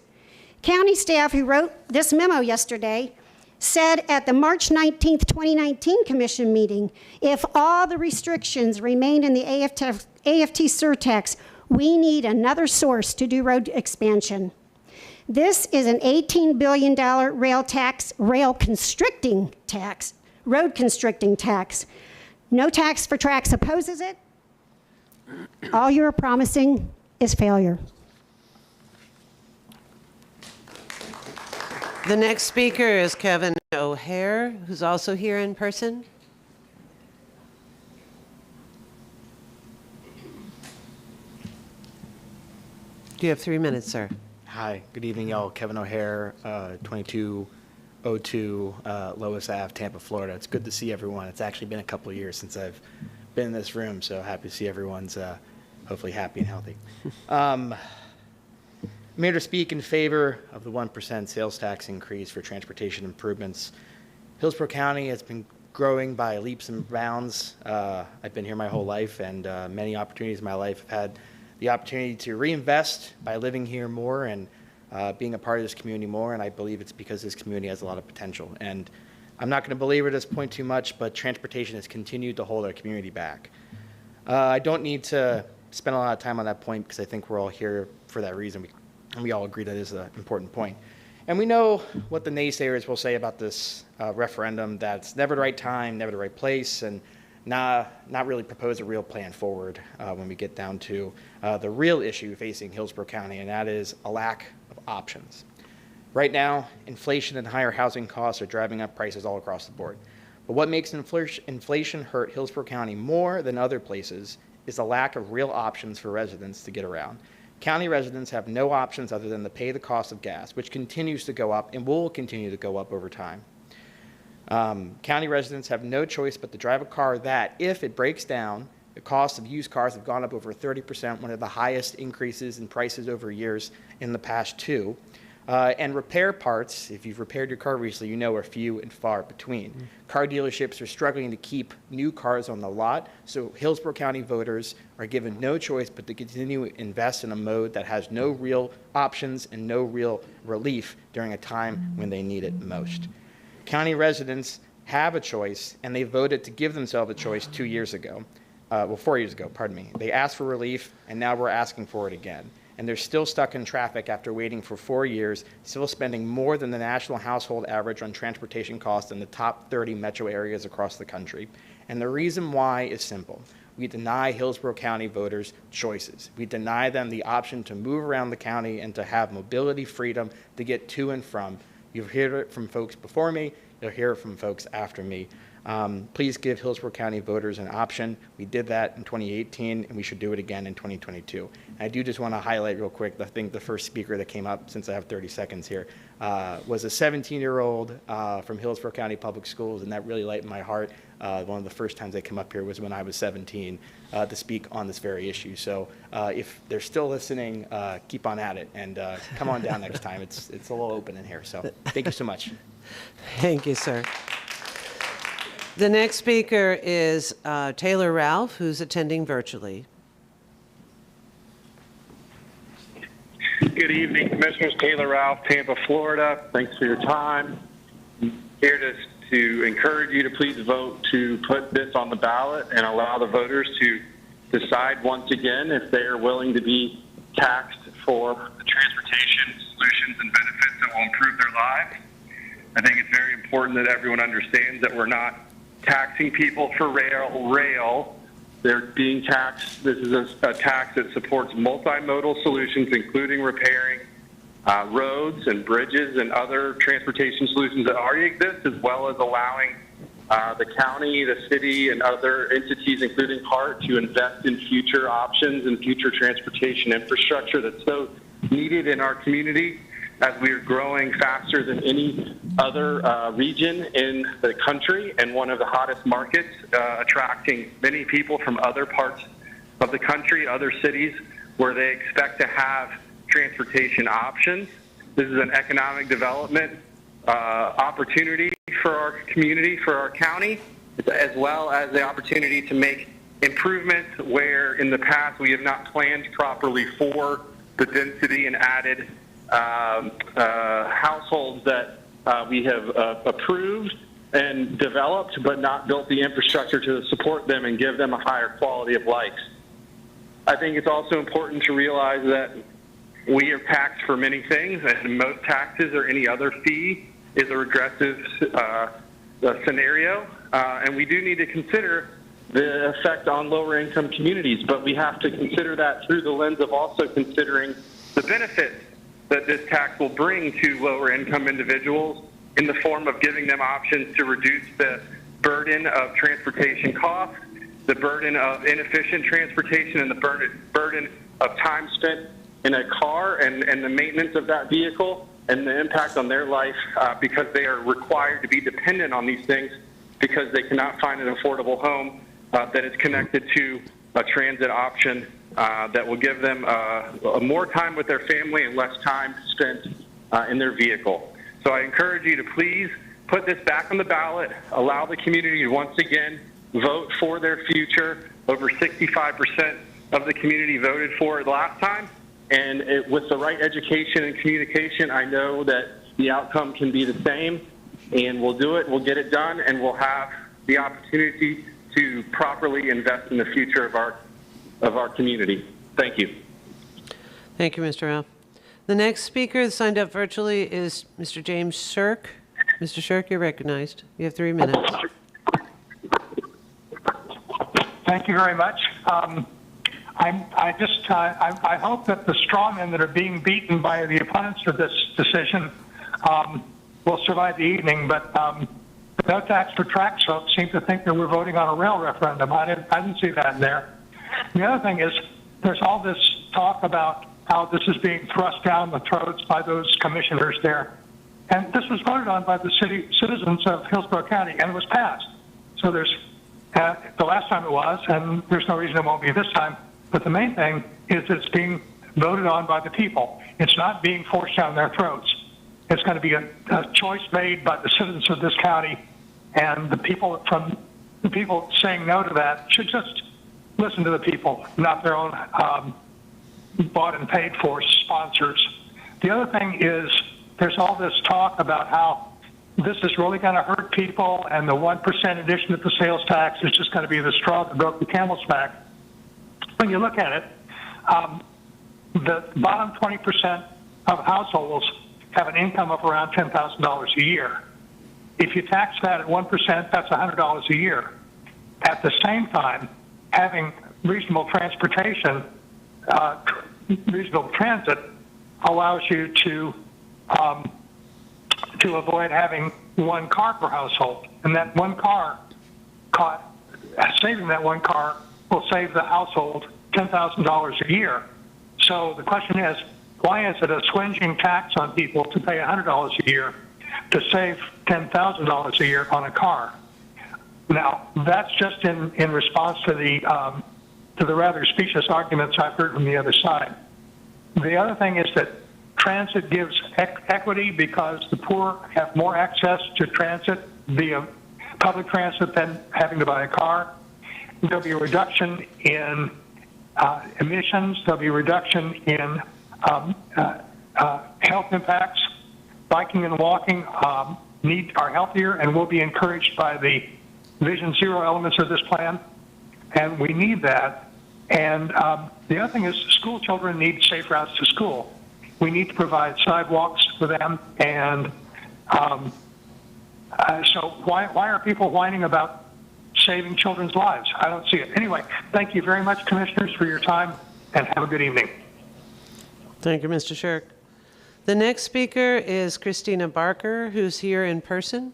County staff who wrote this memo yesterday said at the March 19th, 2019 commission meeting, if all the restrictions remain in the AFT surtax, we need another source to do road expansion. This is an $18 billion road constricting tax. No Tax for Tracks opposes it. All you're promising is failure. The next speaker is Kevin O'Hare, who's also here in person. You have 3 minutes, sir. Hi, good evening, y'all. Kevin O'Hare, 2202 Lois Ave, Tampa, Florida. It's good to see everyone. It's actually been a couple of years since I've been in this room, so happy to see everyone's hopefully happy and healthy. I'm here to speak in favor of the 1% sales tax increase for transportation improvements. Hillsborough County has been growing by leaps and bounds. I've been here my whole life, and many opportunities in my life. I've had the opportunity to reinvest by living here more and being a part of this community more, and I believe it's because this community has a lot of potential. And I'm not going to belabor this point too much, but transportation has continued to hold our community back. I don't need to spend a lot of time on that point because I think we're all here for that reason, and we all agree that is an important point. And we know what the naysayers will say about this referendum, that it's never the right time, never the right place, and not really propose a real plan forward when we get down to the real issue facing Hillsborough County, and that is a lack of options. Right now, inflation and higher housing costs are driving up prices all across the board. But what makes inflation hurt Hillsborough County more than other places is the lack of real options for residents to get around. County residents have no options other than to pay the cost of gas, which continues to go up and will continue to go up over time. County residents have no choice but to drive a car that, if it breaks down, the cost of used cars have gone up over 30%, one of the highest increases in prices over years in the past 2. And repair parts, if you've repaired your car recently, you know are few and far between. Car dealerships are struggling to keep new cars on the lot, so Hillsborough County voters are given no choice but to continue to invest in a mode that has no real options and no real relief during a time when they need it most. County residents have a choice, and they voted to give themselves a choice 4 years ago, pardon me. They asked for relief, and now we're asking for it again. And they're still stuck in traffic after waiting for 4 years, still spending more than the national household average on transportation costs in the top 30 metro areas across the country. And the reason why is simple. We deny Hillsborough County voters choices. We deny them the option to move around the county and to have mobility freedom to get to and from. You've heard it from folks before me. You'll hear it from folks after me. Please give Hillsborough County voters an option. We did that in 2018, and we should do it again in 2022. And I do just want to highlight real quick, I think the first speaker that came up, since I have 30 seconds here, was a 17-year-old from Hillsborough County Public Schools, and that really lightened my heart. One of the first times I came up here was when I was 17 to speak on this very issue. So if they're still listening, keep on at it, and come on down next time. It's a little open in here, so thank you so much. Thank you, sir. The next speaker is Taylor Ralph, who's attending virtually. Good evening, Commissioners. Taylor Ralph, Tampa, Florida. Thanks for your time. I'm here to encourage you to please vote to put this on the ballot and allow the voters to decide once again if they are willing to be taxed for the transportation solutions and benefits that will improve their lives. I think it's very important that everyone understands that we're not taxing people for rail. They're being taxed. This is a tax that supports multimodal solutions, including repairing roads and bridges and other transportation solutions that already exist, as well as allowing the county, the city, and other entities, including HART, to invest in future options and future transportation infrastructure that's so needed in our community as we are growing faster than any other region in the country and one of the hottest markets, attracting many people from other parts of the country, other cities, where they expect to have transportation options. This is an economic development opportunity for our community, for our county, as well as the opportunity to make improvements where in the past we have not planned properly for the density and added households that we have approved and developed, but not built the infrastructure to support them and give them a higher quality of life. I think it's also important to realize that we are taxed for many things, and most taxes or any other fee is a regressive scenario, and we do need to consider the effect on lower income communities, but we have to consider that through the lens of also considering the benefits that this tax will bring to lower income individuals in the form of giving them options to reduce the burden of transportation costs, the burden of inefficient transportation, and the burden of time spent in a car and the maintenance of that vehicle and the impact on their life because they are required to be dependent on these things because they cannot find an affordable home that is connected to a transit option that will give them more time with their family and less time spent in their vehicle. So I encourage you to please put this back on the ballot, allow the community to once again vote for their future. Over 65% of the community voted for it last time, and with the right education and communication, I know that the outcome can be the same, and we'll do it, we'll get it done, and we'll have the opportunity to properly invest in the future of our community. Thank you. Thank you, Mr. Ralph. The next speaker signed up virtually is Mr. James Shirk. Mr. Shirk, you're recognized. You have 3 minutes. Thank you very much. I hope that the strawmen that are being beaten by the opponents of this decision will survive the evening. But no tax for tracks folks seem to think that we're voting on a rail referendum. I didn't see that in there. The other thing is there's all this talk about how this is being thrust down the throats by those commissioners there. And this was voted on by the citizens of Hillsborough County, and it was passed. So there's the last time it was, and there's no reason it won't be this time. But the main thing is it's being voted on by the people. It's not being forced down their throats. It's going to be a choice made by the citizens of this county, and the people saying no to that should just listen to the people, not their own bought and paid for sponsors. The other thing is there's all this talk about how this is really going to hurt people, and the 1% addition to the sales tax is just going to be the straw that broke the camel's back. When you look at it, the bottom 20% of households have an income of around $10,000 a year. If you tax that at 1%, that's $100 a year. At the same time, having reasonable transportation, reasonable transit allows you to avoid having one car per household. And that one car, saving that one car will save the household $10,000 a year. So the question is, why is it a swinging tax on people to pay $100 a year to save $10,000 a year on a car? Now, that's just in response to the rather specious arguments I've heard from the other side. The other thing is that transit gives equity because the poor have more access to transit via public transit than having to buy a car. There'll be a reduction in emissions. There'll be a reduction in health impacts. Biking and walking are healthier and will be encouraged by the Vision Zero elements of this plan, and we need that. And the other thing is school children need safe routes to school. We need to provide sidewalks for them, and so why are people whining about saving children's lives? I don't see it. Anyway, thank you very much, commissioners, for your time, and have a good evening. Thank you, Mr. Shirk. The next speaker is Christina Barker, who's here in person.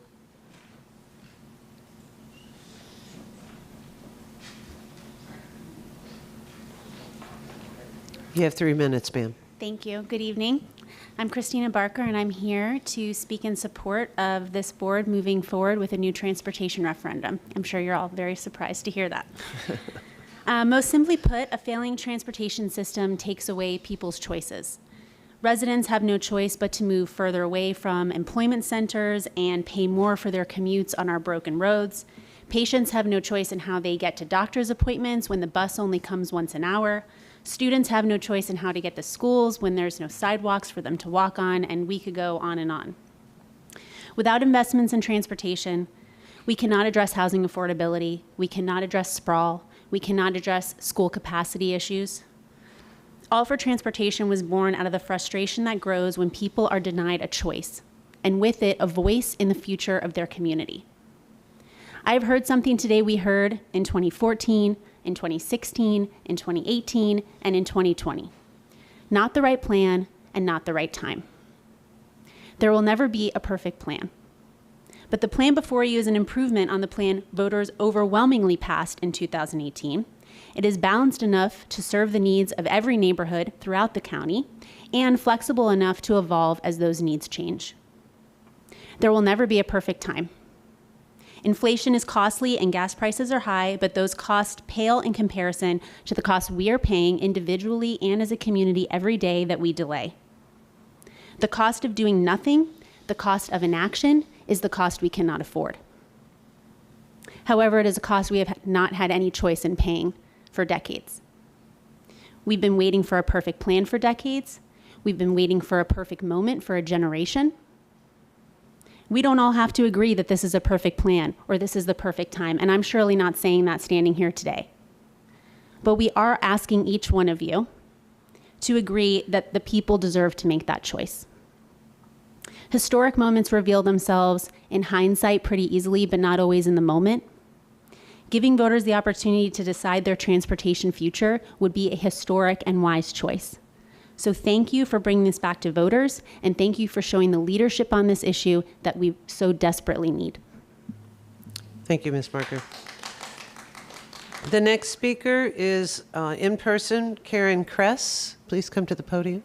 You have 3 minutes, ma'am. Thank you. Good evening. I'm Christina Barker, and I'm here to speak in support of this board moving forward with a new transportation referendum. I'm sure you're all very surprised to hear that. Most simply put, a failing transportation system takes away people's choices. Residents have no choice but to move further away from employment centers and pay more for their commutes on our broken roads. Patients have no choice in how they get to doctor's appointments when the bus only comes once an hour. Students have no choice in how to get to schools when there's no sidewalks for them to walk on, and we could go on and on. Without investments in transportation, we cannot address housing affordability, we cannot address sprawl, we cannot address school capacity issues. All for Transportation was born out of the frustration that grows when people are denied a choice, and with it, a voice in the future of their community. I've heard something today we heard in 2014, in 2016, in 2018, and in 2020. Not the right plan and not the right time. There will never be a perfect plan. But the plan before you is an improvement on the plan voters overwhelmingly passed in 2018. It is balanced enough to serve the needs of every neighborhood throughout the county and flexible enough to evolve as those needs change. There will never be a perfect time. Inflation is costly and gas prices are high, but those costs pale in comparison to the costs we are paying individually and as a community every day that we delay. The cost of doing nothing, the cost of inaction, is the cost we cannot afford. However, it is a cost we have not had any choice in paying for decades. We've been waiting for a perfect plan for decades. We've been waiting for a perfect moment for a generation. We don't all have to agree that this is a perfect plan or this is the perfect time, and I'm surely not saying that standing here today. But we are asking each one of you to agree that the people deserve to make that choice. Historic moments reveal themselves in hindsight pretty easily, but not always in the moment. Giving voters the opportunity to decide their transportation future would be a historic and wise choice. So thank you for bringing this back to voters, and thank you for showing the leadership on this issue that we so desperately need. Thank you, Ms. Barker. The next speaker is in person, Karen Kress. Please come to the podium.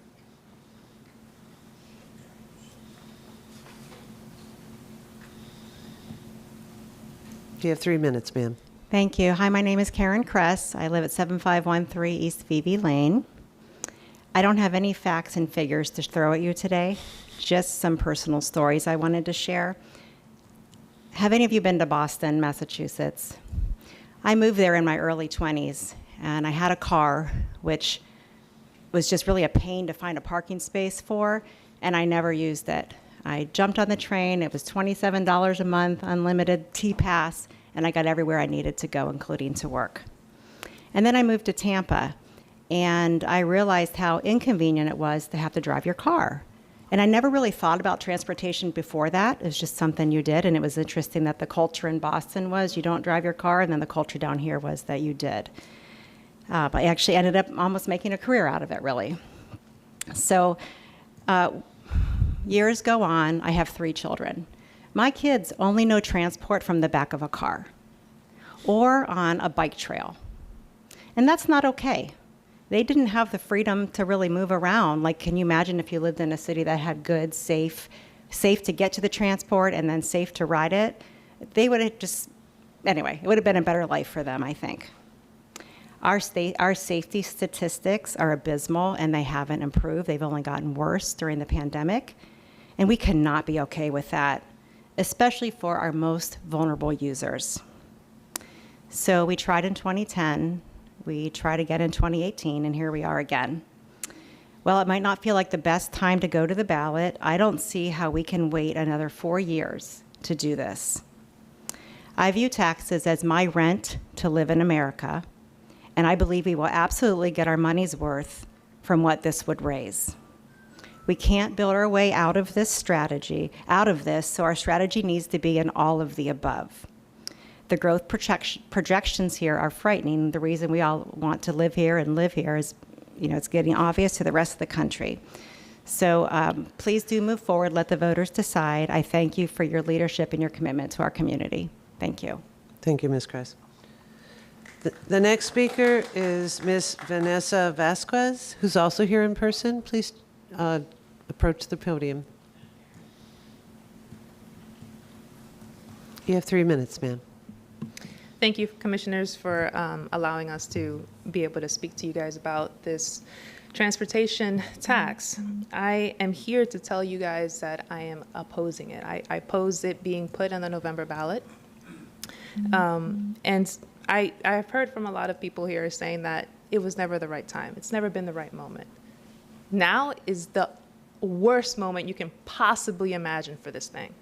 You have 3 minutes, ma'am. Thank you. Hi, my name is Karen Kress. I live at 7513 East Phoebe Lane. I don't have any facts and figures to throw at you today, just some personal stories I wanted to share. Have any of you been to Boston, Massachusetts? I moved there in my early 20s, and I had a car, which was just really a pain to find a parking space for, and I never used it. I jumped on the train. It was $27 a month, unlimited T-Pass, and I got everywhere I needed to go, including to work. And then I moved to Tampa, and I realized how inconvenient it was to have to drive your car. And I never really thought about transportation before that. It was just something you did, and it was interesting that the culture in Boston was you don't drive your car, and then the culture down here was that you did. But I actually ended up almost making a career out of it, really. So years go on. I have 3 children. My kids only know transport from the back of a car or on a bike trail. And that's not okay. They didn't have the freedom to really move around. Like, can you imagine if you lived in a city that had good, safe to get to the transport and then safe to ride it? They would have just, anyway, it would have been a better life for them, I think. Our safety statistics are abysmal, and they haven't improved. They've only gotten worse during the pandemic. And we cannot be okay with that, especially for our most vulnerable users. So we tried in 2010, we tried again in 2018, and here we are again. Well, it might not feel like the best time to go to the ballot. I don't see how we can wait another 4 years to do this. I view taxes as my rent to live in America, and I believe we will absolutely get our money's worth from what this would raise. We can't build our way out of this, so our strategy needs to be in all of the above. The growth projections here are frightening. The reason we all want to live here is, it's getting obvious to the rest of the country. So please do move forward. Let the voters decide. I thank you for your leadership and your commitment to our community. Thank you. Thank you, Ms. Kress. The next speaker is Ms. Vanessa Vasquez, who's also here in person. Please approach the podium. You have 3 minutes, ma'am. Thank you, Commissioners, for allowing us to be able to speak to you guys about this transportation tax. I am here to tell you guys that I am opposing it. I oppose it being put on the November ballot. And I've heard from a lot of people here saying that it was never the right time. It's never been the right moment. Now is the worst moment you can possibly imagine for this thing.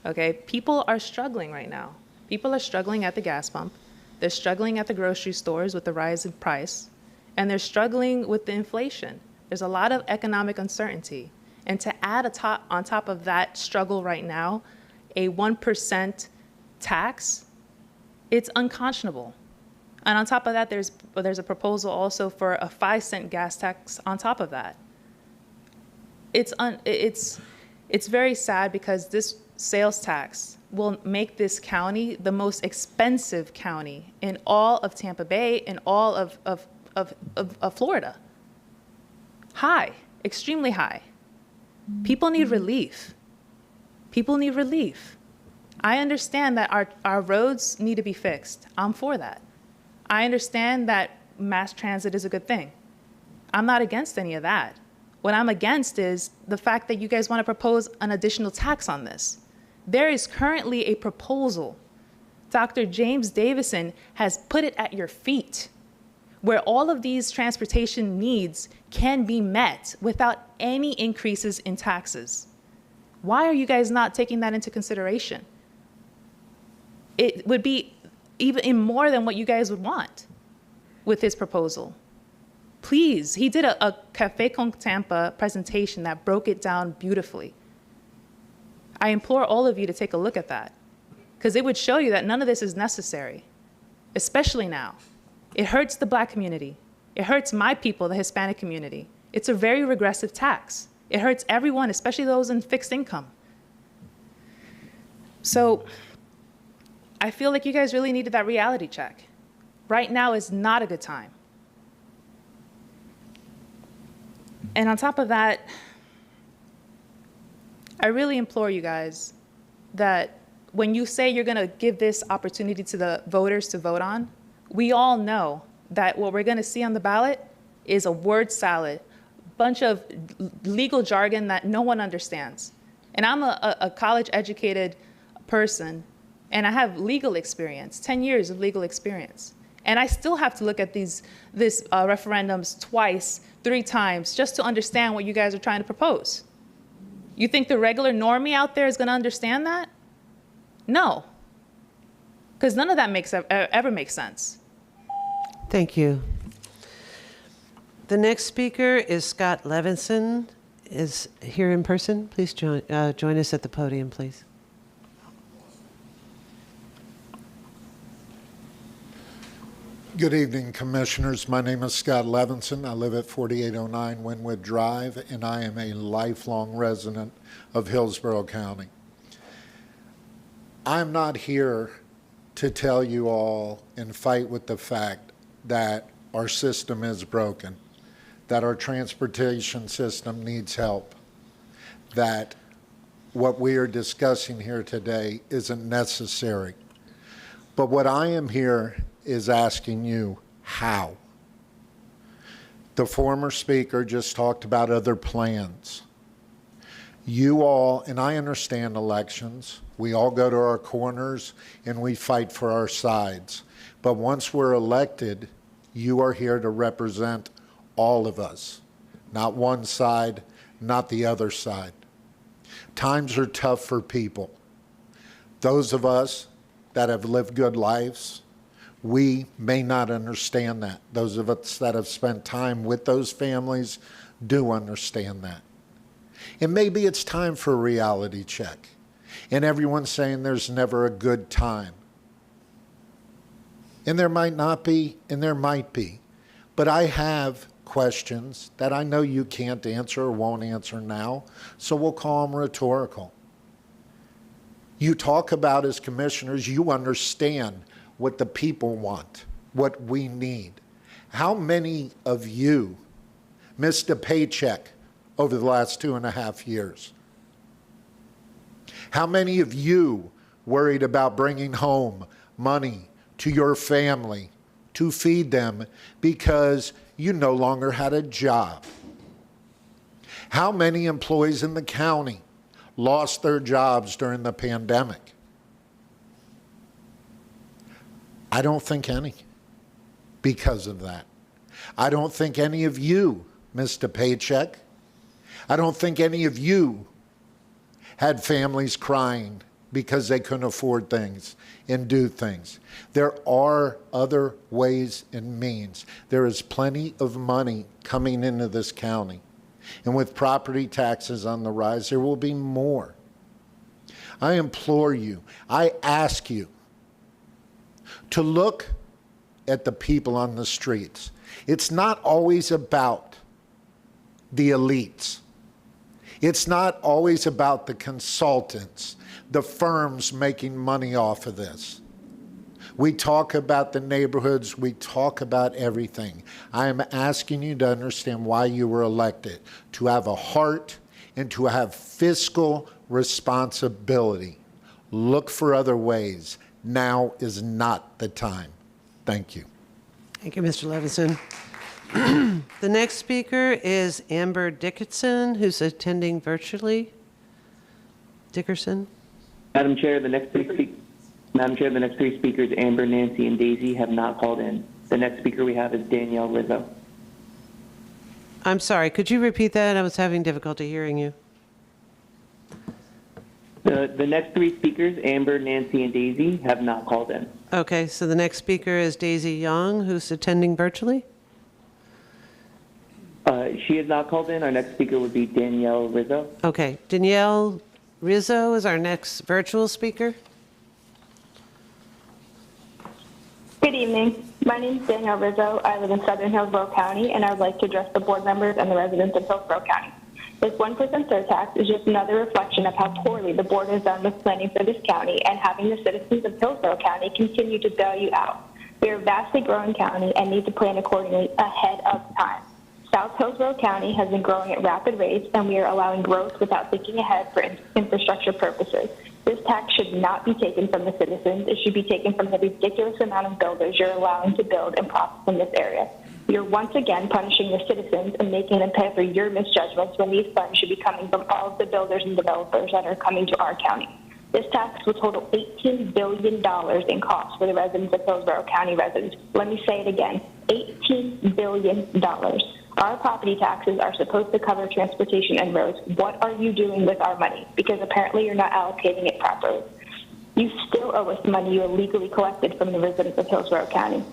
Okay, people are struggling right now. People are struggling at the gas pump. They're struggling at the grocery stores with the rise in price. And they're struggling with the inflation. There's a lot of economic uncertainty. And to add on top of that struggle right now, a 1% tax, it's unconscionable. And on top of that, there's a proposal also for a 5-cent gas tax on top of that. It's very sad because this sales tax will make this county the most expensive county in all of Tampa Bay and all of Florida. High, extremely high. People need relief. People need relief. I understand that our roads need to be fixed. I'm for that. I understand that mass transit is a good thing. I'm not against any of that. What I'm against is the fact that you guys want to propose an additional tax on this. There is currently a proposal. Dr. James Davison has put it at your feet, where all of these transportation needs can be met without any increases in taxes. Why are you guys not taking that into consideration? It would be even more than what you guys would want with his proposal. Please, he did a Café Con Tampa presentation that broke it down beautifully. I implore all of you to take a look at that, because it would show you that none of this is necessary, especially now. It hurts the Black community. It hurts my people, the Hispanic community. It's a very regressive tax. It hurts everyone, especially those in fixed income. So I feel like you guys really needed that reality check. Right now is not a good time. And on top of that, I really implore you guys that when you say you're going to give this opportunity to the voters to vote on, we all know that what we're going to see on the ballot is a word salad, bunch of legal jargon that no one understands. And I'm a college-educated person, and I have legal experience, 10 years of legal experience. And I still have to look at these referendums twice, 3 times, just to understand what you guys are trying to propose. You think the regular normie out there is going to understand that? No, because none of that ever makes sense. Thank you. The next speaker is Scott Levinson, is here in person. Please join us at the podium, please. Good evening, Commissioners. My name is Scott Levinson. I live at 4809 Wynwood Drive, and I am a lifelong resident of Hillsborough County. I'm not here to tell you all and fight with the fact that our system is broken, that our transportation system needs help, that what we are discussing here today isn't necessary. But what I am here is asking you, how? The former speaker just talked about other plans. You all, and I understand elections, we all go to our corners and we fight for our sides. But once we're elected, you are here to represent all of us, not one side, not the other side. Times are tough for people. Those of us that have lived good lives, we may not understand that. Those of us that have spent time with those families do understand that. And maybe it's time for a reality check. And everyone's saying there's never a good time. And there might not be, and there might be. But I have questions that I know you can't answer or won't answer now, so we'll call them rhetorical. You talk about, as commissioners, you understand what the people want. what we need. How many of you missed a paycheck over the last 2.5 years? How many of you worried about bringing home money to your family to feed them because you no longer had a job? How many employees in the county lost their jobs during the pandemic? I don't think any because of that. I don't think any of you missed a paycheck. I don't think any of you had families crying because they couldn't afford things and do things. There are other ways and means. There is plenty of money coming into this county. And with property taxes on the rise, there will be more. I implore you, I ask you to look at the people on the streets. It's not always about the elites. It's not always about the consultants, the firms making money off of this. We talk about the neighborhoods, we talk about everything. I am asking you to understand why you were elected, to have a heart and to have fiscal responsibility. Look for other ways. Now is not the time. Thank you. Thank you, Mr. Levinson. The next speaker is Amber Dickinson, who's attending virtually. Dickerson? Madam Chair, the next three speakers, Amber, Nancy, and Daisy, have not called in. The next speaker we have is Danielle Rizzo. I'm sorry, could you repeat that? I was having difficulty hearing you. The next three speakers, Amber, Nancy, and Daisy, have not called in. Okay, so the next speaker is Daisy Young, who's attending virtually. She has not called in. Our next speaker would be Danielle Rizzo. Okay, Danielle Rizzo is our next virtual speaker. Good evening. My name is Danielle Rizzo. I live in southern Hillsborough County, and I would like to address the board members and the residents of Hillsborough County. This 1% surtax is just another reflection of how poorly the board has done with planning for this county and having the citizens of Hillsborough County continue to bail you out. We are a vastly growing county and need to plan accordingly ahead of time. South Hillsborough County has been growing at rapid rates, and we are allowing growth without thinking ahead for infrastructure purposes. This tax should not be taken from the citizens. It should be taken from the ridiculous amount of builders you're allowing to build and process in this area. You're once again punishing the citizens and making them pay for your misjudgments when these funds should be coming from all of the builders and developers that are coming to our county. This tax will total $18 billion in costs for the residents of Hillsborough County residents. Let me say it again, $18 billion. Our property taxes are supposed to cover transportation and roads. What are you doing with our money? Because apparently you're not allocating it properly. You still owe us money you illegally collected from the residents of Hillsborough County.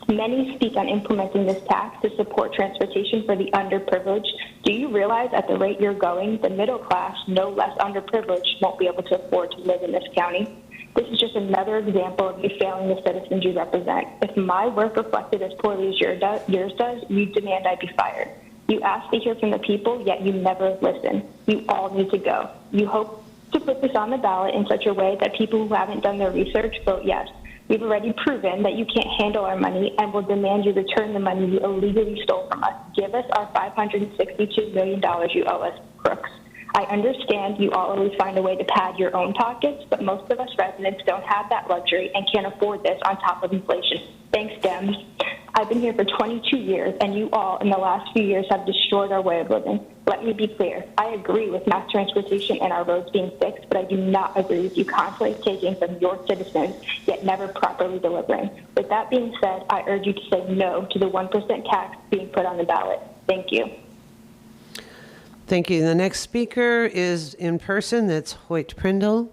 Many speak on implementing this tax to support transportation for the underprivileged. Do you realize at the rate you're going, the middle class, no less underprivileged, won't be able to afford to live in this county? This is just another example of you failing the citizens you represent. If my work reflected as poorly as yours does, you demand I be fired. You ask to hear from the people, yet you never listen. You all need to go. You hope to put this on the ballot in such a way that people who haven't done their research vote yes. We've already proven that you can't handle our money and will demand you return the money you illegally stole from us. Give us our $562 million you owe us, crooks. I understand you all always find a way to pad your own pockets, but most of us residents don't have that luxury and can't afford this on top of inflation. Thanks, Dems. I've been here for 22 years, and you all in the last few years have destroyed our way of living. Let me be clear. I agree with mass transportation and our roads being fixed, but I do not agree with you constantly taking from your citizens, yet never properly delivering. With that being said, I urge you to say no to the 1% tax being put on the ballot. Thank you. Thank you. The next speaker is in person. That's Hoyt Prindle.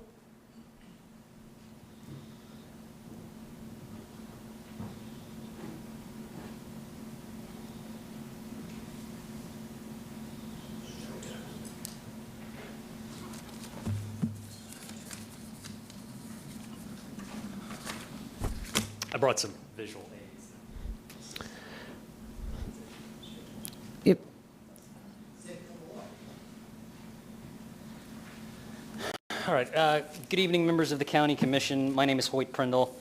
I brought some visual aids. Yep. All right. Good evening, members of the County Commission. My name is Hoyt Prindle.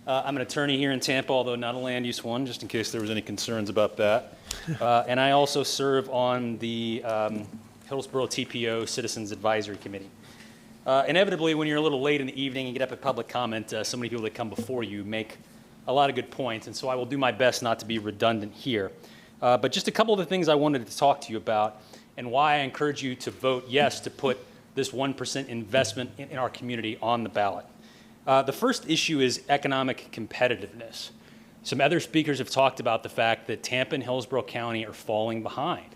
I'm an attorney here in Tampa, although not a land use one, just in case there was any concerns about that. And I also serve on the Hillsborough TPO Citizens Advisory Committee. Inevitably, when you're a little late in the evening and get up at public comment, so many people that come before you make a lot of good points, and so I will do my best not to be redundant here. But just a couple of the things I wanted to talk to you about and why I encourage you to vote yes to put this 1% investment in our community on the ballot. The first issue is economic competitiveness. Some other speakers have talked about the fact that Tampa and Hillsborough County are falling behind.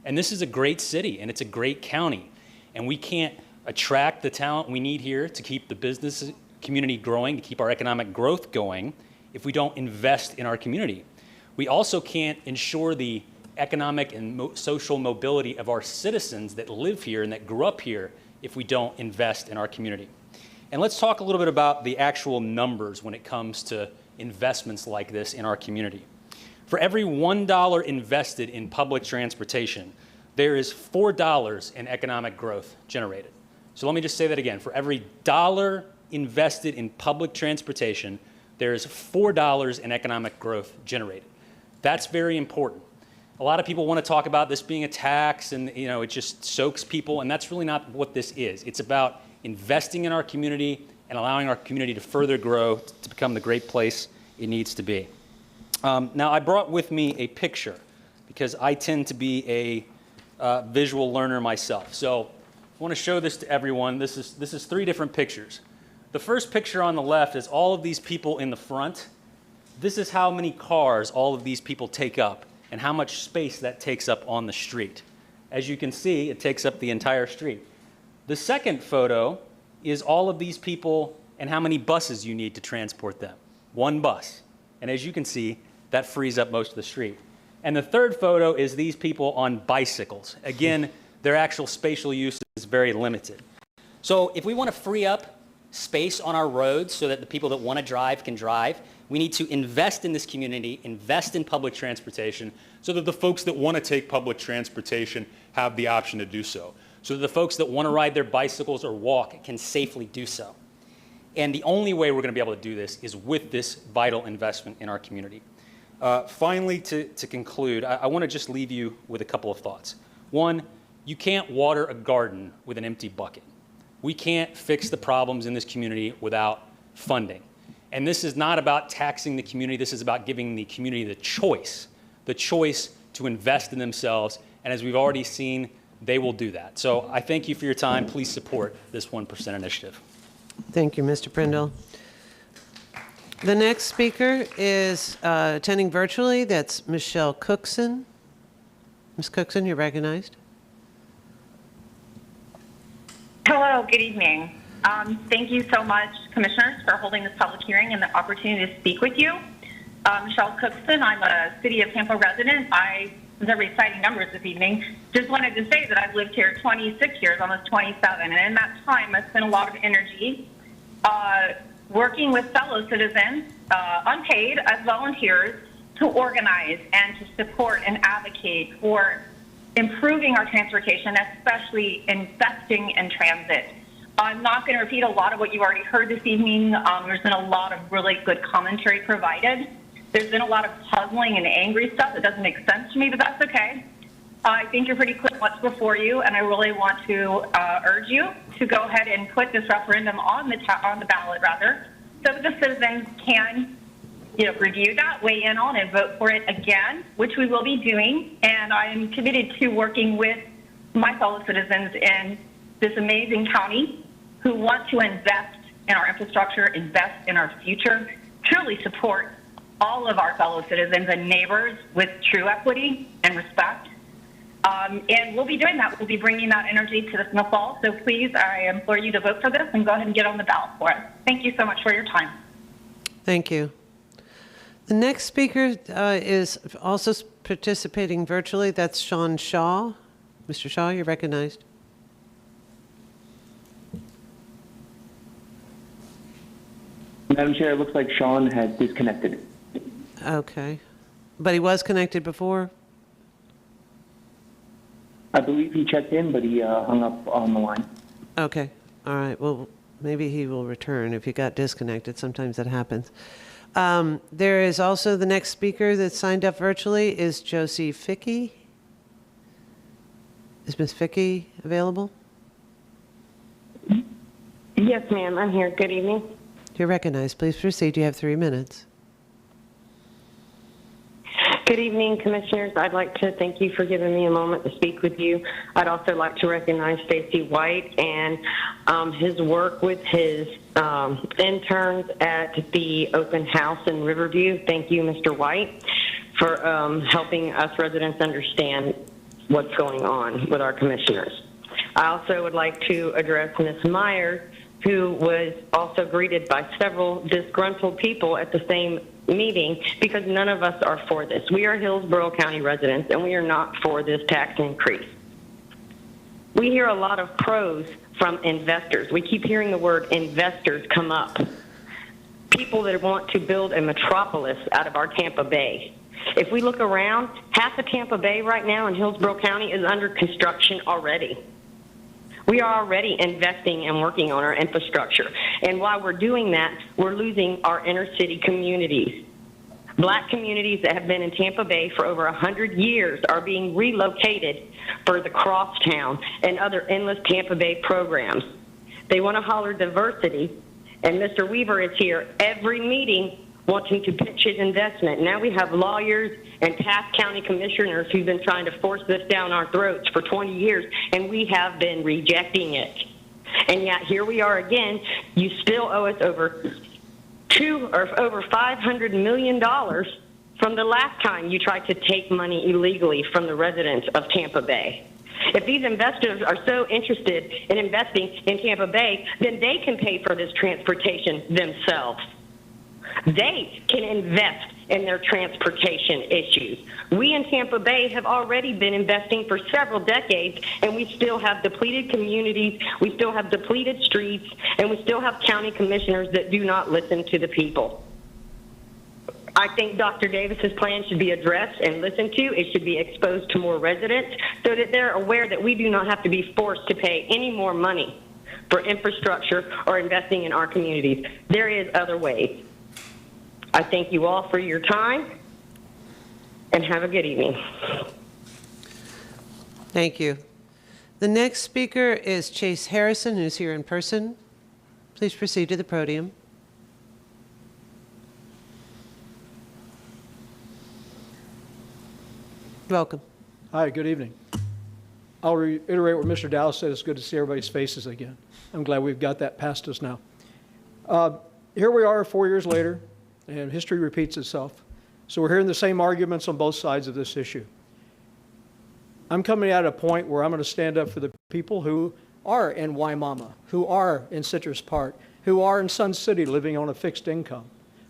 And this is a great city, and it's a great county. And we can't attract the talent we need here to keep the business community growing, to keep our economic growth going, if we don't invest in our community. We also can't ensure the economic and social mobility of our citizens that live here and that grew up here if we don't invest in our community. And let's talk a little bit about the actual numbers when it comes to investments like this in our community. For every $1 invested in public transportation, there is $4 in economic growth generated. So let me just say that again. For every dollar invested in public transportation, there is $4 in economic growth generated. That's very important. A lot of people want to talk about this being a tax and it just soaks people, and that's really not what this is. It's about investing in our community and allowing our community to further grow to become the great place it needs to be. Now, I brought with me a picture because I tend to be a visual learner myself. So I want to show this to everyone. This is 3 different pictures. The first picture on the left is all of these people in the front. This is how many cars all of these people take up and how much space that takes up on the street. As you can see, it takes up the entire street. The second photo is all of these people and how many buses you need to transport them. 1 bus. And as you can see, that frees up most of the street. And the third photo is these people on bicycles. Again, their actual spatial use is very limited. So if we want to free up space on our roads so that the people that want to drive can drive, we need to invest in this community, invest in public transportation, so that the folks that want to take public transportation have the option to do so. So that the folks that want to ride their bicycles or walk can safely do so. And the only way we're going to be able to do this is with this vital investment in our community. Finally, to conclude, I want to just leave you with a couple of thoughts. One, you can't water a garden with an empty bucket. We can't fix the problems in this community without funding. And this is not about taxing the community. This is about giving the community the choice to invest in themselves. And as we've already seen, they will do that. So I thank you for your time. Please support this 1% initiative. Thank you, Mr. Prindle. The next speaker is attending virtually. That's Michelle Cookson. Ms. Cookson, you're recognized. Hello, good evening. Thank you so much, Commissioners, for holding this public hearing and the opportunity to speak with you. Michelle Cookson, I'm a City of Tampa resident. Since I'm reciting numbers this evening, just wanted to say that I've lived here 26 years, almost 27, and in that time I've spent a lot of energy working with fellow citizens, unpaid as volunteers, to organize and to support and advocate for improving our transportation, especially investing in transit. I'm not going to repeat a lot of what you've already heard this evening. There's been a lot of really good commentary provided. There's been a lot of puzzling and angry stuff that doesn't make sense to me, but that's okay. I think you're pretty clear what's before you, and I really want to urge you to go ahead and put this referendum on the ballot, so that the citizens can review that, weigh in on, and vote for it again, which we will be doing. And I am committed to working with my fellow citizens in this amazing county who want to invest in our infrastructure, invest in our future, truly support all of our fellow citizens and neighbors with true equity and respect. And we'll be doing that. We'll be bringing that energy to this in the fall. So please, I implore you to vote for this and go ahead and get on the ballot for it. Thank you so much for your time. Thank you. The next speaker is also participating virtually. That's Sean Shaw. Mr. Shaw, you're recognized. Madam Chair, it looks like Sean had disconnected. Okay. But he was connected before? I believe he checked in, but he hung up on the line. Okay. All right. Well, maybe he will return if he got disconnected. Sometimes that happens. There is also the next speaker that signed up virtually is Josie Fickey. Is Ms. Fickey available? Yes, ma'am. I'm here. Good evening. You're recognized. Please proceed. You have 3 minutes. Good evening, Commissioners. I'd like to thank you for giving me a moment to speak with you. I'd also like to recognize Stacy White and his work with his interns at the open house in Riverview. Thank you, Mr. White, for helping us residents understand what's going on with our commissioners. I also would like to address Ms. Meyer, who was also greeted by several disgruntled people at the same meeting because none of us are for this. We are Hillsborough County residents, and we are not for this tax increase. We hear a lot of pros from investors. We keep hearing the word investors come up. People that want to build a metropolis out of our Tampa Bay. If we look around, half of Tampa Bay right now in Hillsborough County is under construction already. We are already investing and working on our infrastructure. And while we're doing that, we're losing our inner city communities. Black communities that have been in Tampa Bay for over 100 years are being relocated for the Crosstown and other endless Tampa Bay programs. They want to holler diversity, and Mr. Weaver is here every meeting wanting to pitch his investment. Now we have lawyers and past county commissioners who've been trying to force this down our throats for 20 years, and we have been rejecting it. And yet here we are again. You still owe us over $500 million from the last time you tried to take money illegally from the residents of Tampa Bay. If these investors are so interested in investing in Tampa Bay, then they can pay for this transportation themselves. They can invest in their transportation issues. We in Tampa Bay have already been investing for several decades, and we still have depleted communities, we still have depleted streets, and we still have county commissioners that do not listen to the people. I think Dr. Davis's plan should be addressed and listened to. It should be exposed to more residents so that they're aware that we do not have to be forced to pay any more money for infrastructure or investing in our communities. There is other ways. I thank you all for your time, and have a good evening. Thank you. The next speaker is Chase Harrison, who's here in person. Please proceed to the podium. Welcome. Hi, good evening. I'll reiterate what Mr. Dallas said. It's good to see everybody's faces again. I'm glad we've got that past us now. Here we are 4 years later, and history repeats itself. So we're hearing the same arguments on both sides of this issue. I'm coming at a point where I'm going to stand up for the people who are in Waimama, who are in Citrus Park, who are in Sun City living on a fixed income.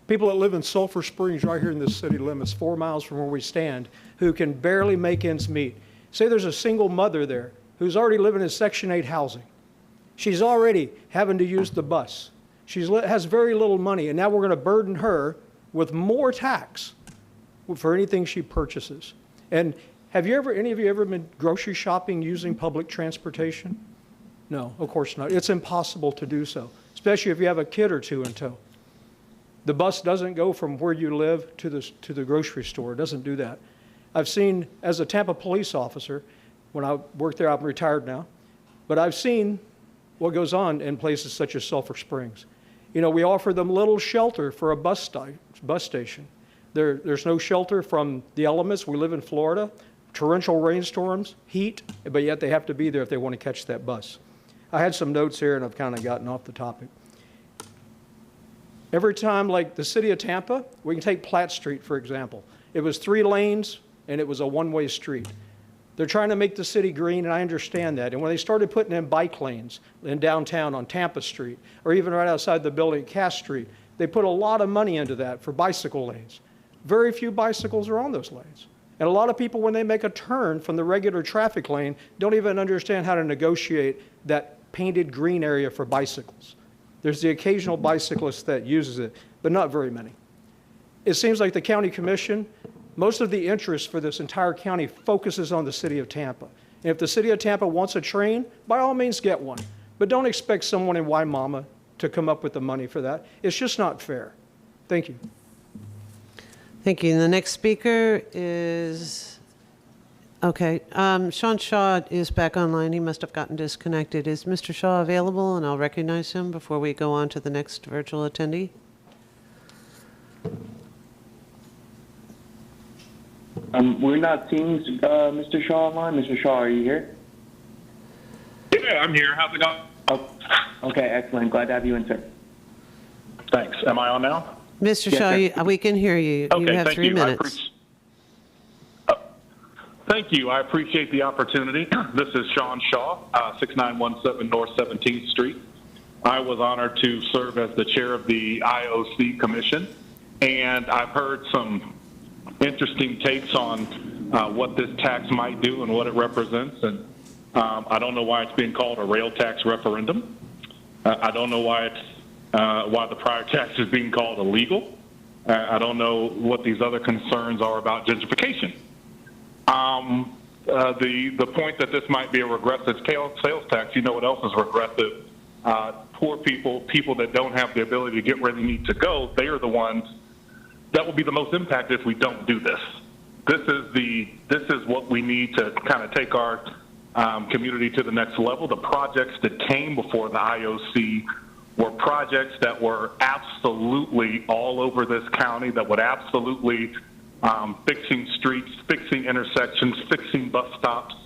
People that live in Sulphur Springs right here in the city limits, 4 miles from where we stand, who can barely make ends meet. Say there's a single mother there who's already living in Section 8 housing. She's already having to use the bus. She has very little money, and now we're going to burden her with more tax for anything she purchases. And have you ever, any of you ever been grocery shopping using public transportation? No, of course not. It's impossible to do so, especially if you have a kid or two in tow. The bus doesn't go from where you live to the grocery store. It doesn't do that. I've seen, as a Tampa police officer, when I worked there, I'm retired now, but I've seen what goes on in places such as Sulphur Springs. You know, we offer them little shelter for a bus station. There's no shelter from the elements. We live in Florida, torrential rainstorms, heat, but yet they have to be there if they want to catch that bus. I had some notes here, and I've kind of gotten off the topic. Every time, like the city of Tampa, we can take Platt Street, for example. It was 3 lanes, and it was a one-way street. They're trying to make the city green, and I understand that. And when they started putting in bike lanes in downtown on Tampa Street, or even right outside the building at Cass Street, they put a lot of money into that for bicycle lanes. Very few bicycles are on those lanes. And a lot of people, when they make a turn from the regular traffic lane, don't even understand how to negotiate that painted green area for bicycles. There's the occasional bicyclist that uses it, but not very many. It seems like the county commission, most of the interest for this entire county focuses on the city of Tampa. And if the city of Tampa wants a train, by all means get one. But don't expect someone in Waimama to come up with the money for that. It's just not fair. Thank you. Thank you. And the next speaker is, okay, Sean Shaw is back online. He must have gotten disconnected. Is Mr. Shaw available? And I'll recognize him before we go on to the next virtual attendee. We're not seeing Mr. Shaw online. Mr. Shaw, are you here? Yeah, I'm here. How's it going? Oh, okay, excellent. Glad to have you in, sir. Thanks. Am I on now? Mr. Yes, Shaw, sir. we can hear you. Okay, You have thank 3 you. minutes. Thank you. I appreciate the opportunity. This is Sean Shaw, 6917 North 17th Street. I was honored to serve as the chair of the IOC Commission, and I've heard some interesting takes on what this tax might do and what it represents. And I don't know why it's being called a rail tax referendum. I don't know why the prior tax is being called illegal. I don't know what these other concerns are about gentrification. The point that this might be a regressive sales tax, you know what else is regressive? Poor people that don't have the ability to get where they need to go, they are the ones that will be the most impacted if we don't do this. This is what we need to kind of take our community to the next level. The projects that came before the IOC were projects that were absolutely all over this county, that would absolutely fixing streets, fixing intersections, fixing bus stops.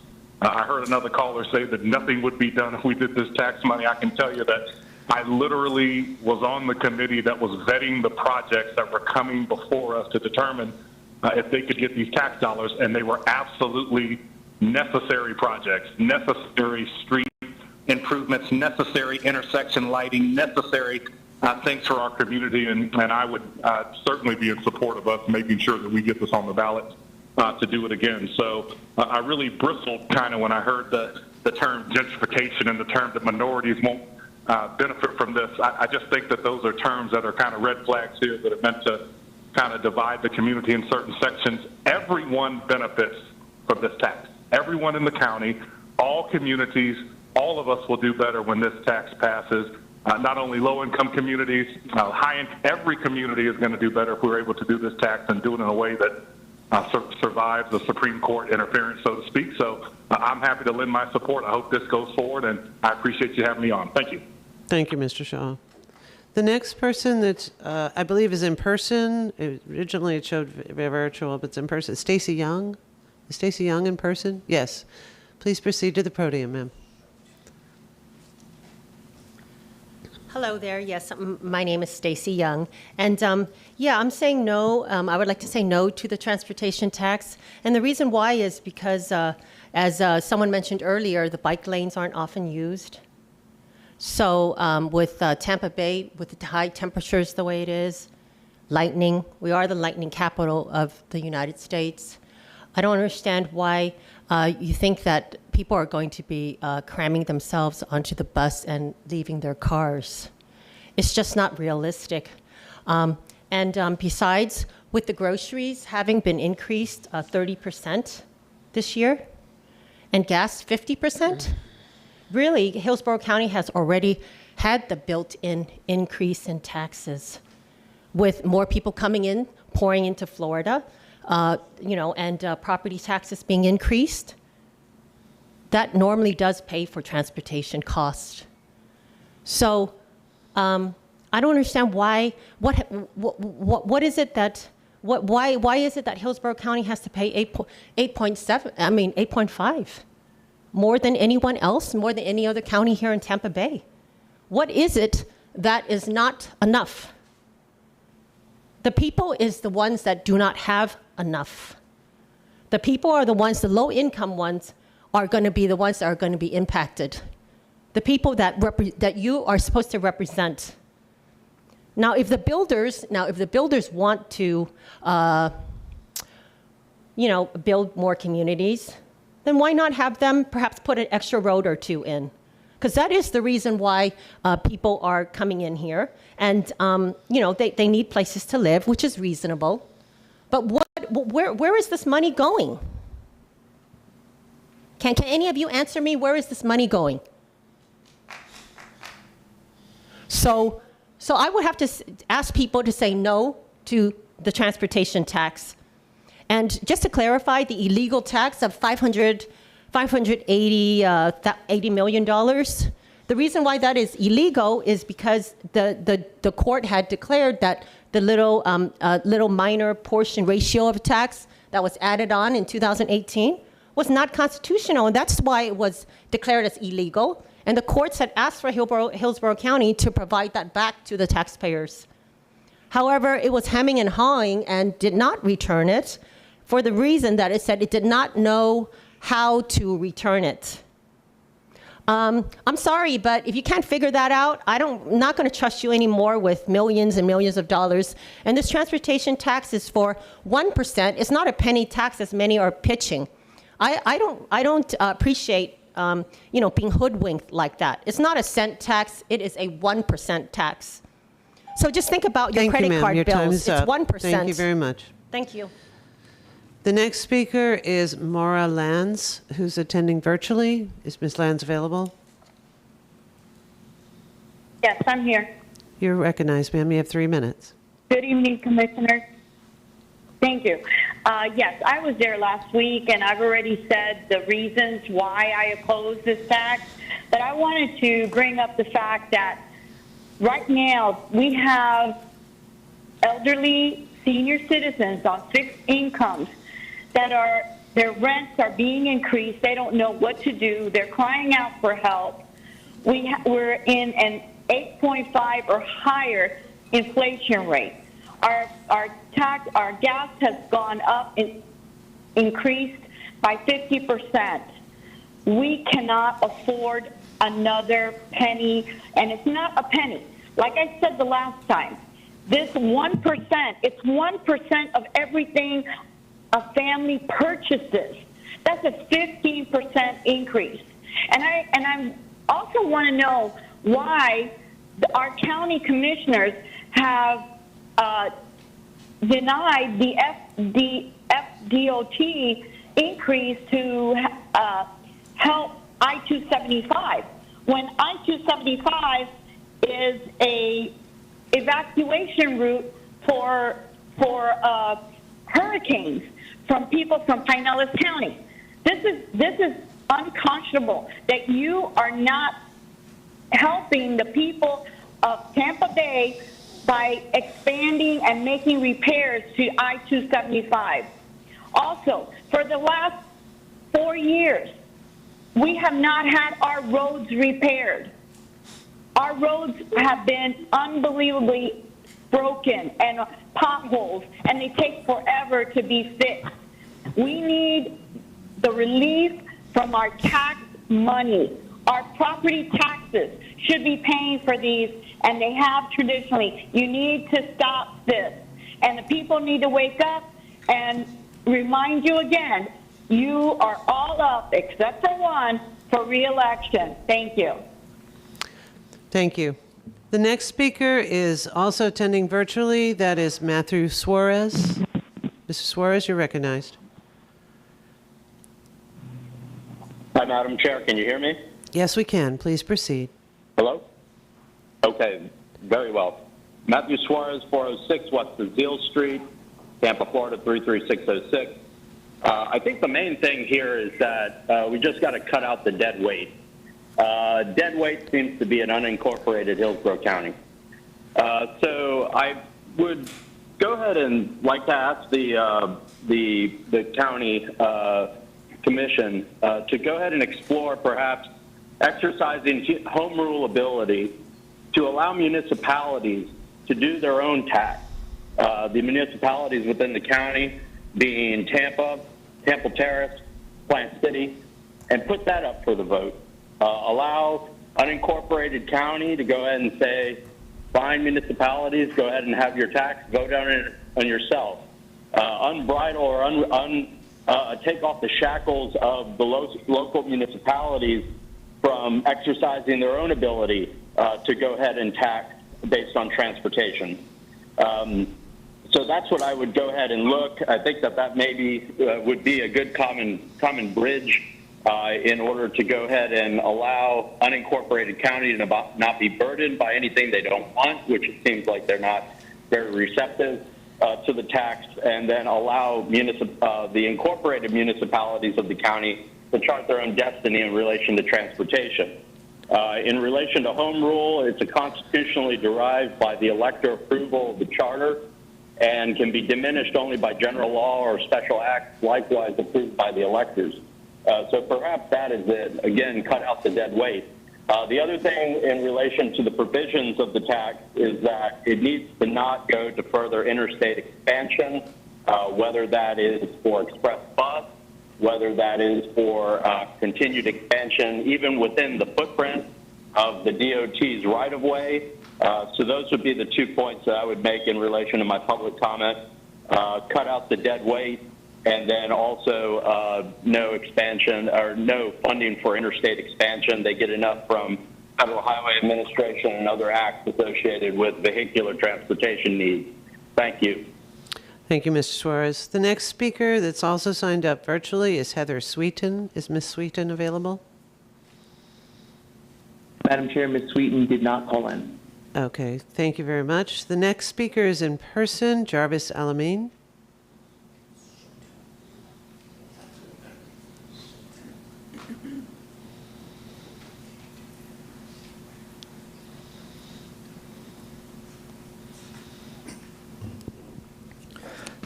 I heard another caller say that nothing would be done if we did this tax money. I can tell you that I literally was on the committee that was vetting the projects that were coming before us to determine if they could get these tax dollars, and they were absolutely necessary projects, necessary street improvements, necessary intersection lighting, necessary things for our community, and I would certainly be in support of us making sure that we get this on the ballot to do it again. So I really bristled kind of when I heard the term gentrification and the term that minorities won't benefit from this. I just think that those are terms that are kind of red flags here that are meant to kind of divide the community in certain sections. Everyone benefits from this tax. Everyone in the county, all communities, all of us will do better when this tax passes. Not only low-income communities, every community is going to do better if we're able to do this tax and do it in a way that survives the Supreme Court interference, so to speak. So I'm happy to lend my support. I hope this goes forward, and I appreciate you having me on. Thank you. Thank you, Mr. Shaw. The next person that I believe is in person, originally it showed virtual, but it's in person. Stacy Young. Is Stacy Young in person? Yes. Please proceed to the podium, ma'am. Hello there. Yes, my name is Stacy Young. And yeah, I'm saying no. I would like to say no to the transportation tax. And the reason why is because, as someone mentioned earlier, the bike lanes aren't often used. So with Tampa Bay, with the high temperatures the way it is, lightning, we are the lightning capital of the United States. I don't understand why you think that people are going to be cramming themselves onto the bus and leaving their cars. It's just not realistic. And besides, with the groceries having been increased 30% this year, and gas 50%, really, Hillsborough County has already had the built-in increase in taxes, with more people coming in, pouring into Florida, and property taxes being increased. That normally does pay for transportation costs. So I don't understand why. What is it that? Why is it that Hillsborough County has to pay 8.5, more than anyone else, more than any other county here in Tampa Bay? What is it that is not enough? The people is the ones that do not have enough. The people are the ones, the low-income ones, are going to be the ones that are going to be impacted. The people that you are supposed to represent. Now, if the builders want to, build more communities, then why not have them perhaps put an extra road or two in? Because that is the reason why people are coming in here, and they need places to live, which is reasonable. But where is this money going? Can any of you answer me? Where is this money going? So I would have to ask people to say no to the transportation tax. And just to clarify, the illegal tax of $580 million, the reason why that is illegal is because the court had declared that the little minor portion ratio of tax that was added on in 2018 was not constitutional, and that's why it was declared as illegal. And the courts had asked for Hillsborough County to provide that back to the taxpayers. However, it was hemming and hawing and did not return it for the reason that it said it did not know how to return it. I'm sorry, but if you can't figure that out, I'm not going to trust you anymore with millions and millions of dollars. And this transportation tax is for 1%. It's not a penny tax, as many are pitching. I don't appreciate being hoodwinked like that. It's not a cent tax. It is a 1% tax. So just think about your credit card bills. It's 1%. Thank you very much. Thank you. The next speaker is Maura Lanz, who's attending virtually. Is Ms. Lanz available? Yes, I'm here. You're recognized, ma'am. You have 3 minutes. Good evening, Commissioners. Thank you. Yes, I was there last week, and I've already said the reasons why I oppose this tax, but I wanted to bring up the fact that right now we have elderly senior citizens on fixed incomes that their rents are being increased. They don't know what to do. They're crying out for help. We're in an 8.5 or higher inflation rate. Our gas has gone up and increased by 50%. We cannot afford another penny, and it's not a penny. Like I said the last time, this 1%, it's 1% of everything a family purchases. That's a 15% increase. And I also want to know why our county commissioners have denied the FDOT increase to help I-275, when I-275 is a evacuation route for hurricanes from people from Pinellas County. This is unconscionable that you are not helping the people of Tampa Bay by expanding and making repairs to I-275. Also, for the last 4 years, we have not had our roads repaired. Our roads have been unbelievably broken and potholes, and they take forever to be fixed. We need the relief from our tax money. Our property taxes should be paying for these, and they have traditionally. You need to stop this. And the people need to wake up and remind you again, you are all up, except for one, for re-election. Thank you. Thank you. The next speaker is also attending virtually. That is Matthew Suarez. Mr. Suarez, you're recognized. Hi, Madam Chair. Can you hear me? Yes, we can. Please proceed. Hello? Okay, very well. Matthew Suarez, 406 West Azile Street, Tampa, Florida, 33606. I think the main thing here is that we just got to cut out the dead weight. Dead weight seems to be an unincorporated Hillsborough County. So I would go ahead and like to ask the county commission to go ahead and explore perhaps exercising home rule ability to allow municipalities to do their own tax. The municipalities within the county being Tampa, Temple Terrace, Plant City, and put that up for the vote. Allow unincorporated county to go ahead and say, fine municipalities, go ahead and have your tax, vote on it on yourself. Unbridle or take off the shackles of the local municipalities from exercising their own ability to go ahead and tax based on transportation. So that's what I would go ahead and look. I think that maybe would be a good common bridge in order to go ahead and allow unincorporated county to not be burdened by anything they don't want, which it seems like they're not very receptive, to the tax and then allow the incorporated municipalities of the county to chart their own destiny in relation to transportation. In relation to home rule, it's a constitutionally derived by the elector approval of the charter and can be diminished only by general law or special acts likewise approved by the electors. So perhaps that is it. Again, cut out the dead weight. The other thing in relation to the provisions of the tax is that it needs to not go to further interstate expansion, whether that is for express bus, whether that is for continued expansion, even within the footprint of the DOT's right-of-way. So those would be the 2 points that I would make in relation to my public comment. Cut out the dead weight, and then also no expansion or no funding for interstate expansion. They get enough from Federal Highway Administration and other acts associated with vehicular transportation needs. Thank you. Thank you, Mr. Suarez. The next speaker that's also signed up virtually is Heather Sweeten. Is Ms. Sweeten available? Madam Chair, Ms. Sweeten did not call in. Okay, thank you very much. The next speaker is in person, Jarvis Alameen.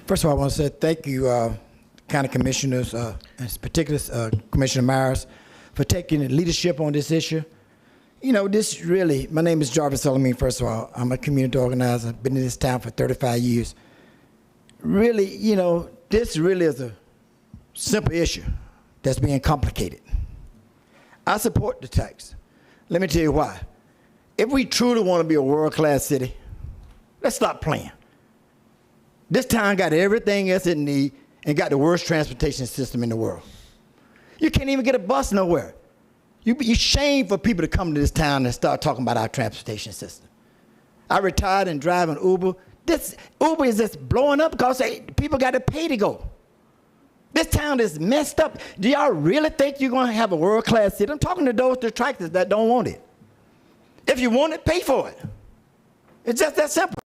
First of all, I want to say thank you, County Commissioners, and particularly Commissioner Myers, for taking the leadership on this issue. You know, this really, my name is Jarvis Alameen, first of all. I'm a community organizer. I've been in this town for 35 years. Really, you know, this really is a simple issue that's being complicated. I support the tax. Let me tell you why. If we truly want to be a world-class city, let's stop playing. This town got everything else it needs and got the worst transportation system in the world. You can't even get a bus nowhere. You shame for people to come to this town and start talking about our transportation system. I retired and driving Uber. This Uber is just blowing up because people got to pay to go. This town is messed up. Do y'all really think you're going to have a world-class city? I'm talking to those detractors that don't want it. If you want it, pay for it. It's just that simple.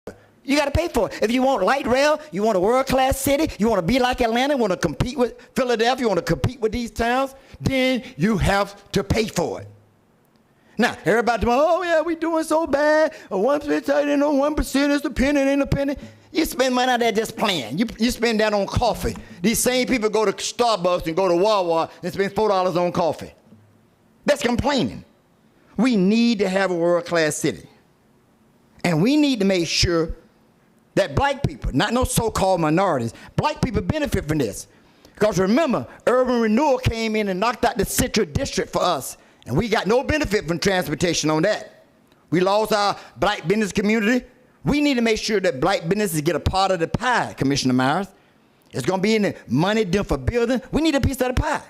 You got to pay for it. If you want light rail, you want a world-class city, you want to be like Atlanta, you want to compete with Philadelphia, you want to compete with these towns, then you have to pay for it. Now, everybody, oh yeah, we doing so bad. 1%, you know, 1% is a penny, ain't a penny. You spend money out there just playing. You spend that on coffee. These same people go to Starbucks and go to Wawa and spend $4 on coffee. That's complaining. We need to have a world-class city. And we need to make sure that black people, not no so-called minorities, black people benefit from this. Because remember, urban renewal came in and knocked out the Central District for us, and we got no benefit from transportation on that. We lost our black business community. We need to make sure that black businesses get a part of the pie, Commissioner Myers. It's going to be in the money done for building. We need a piece of the pie.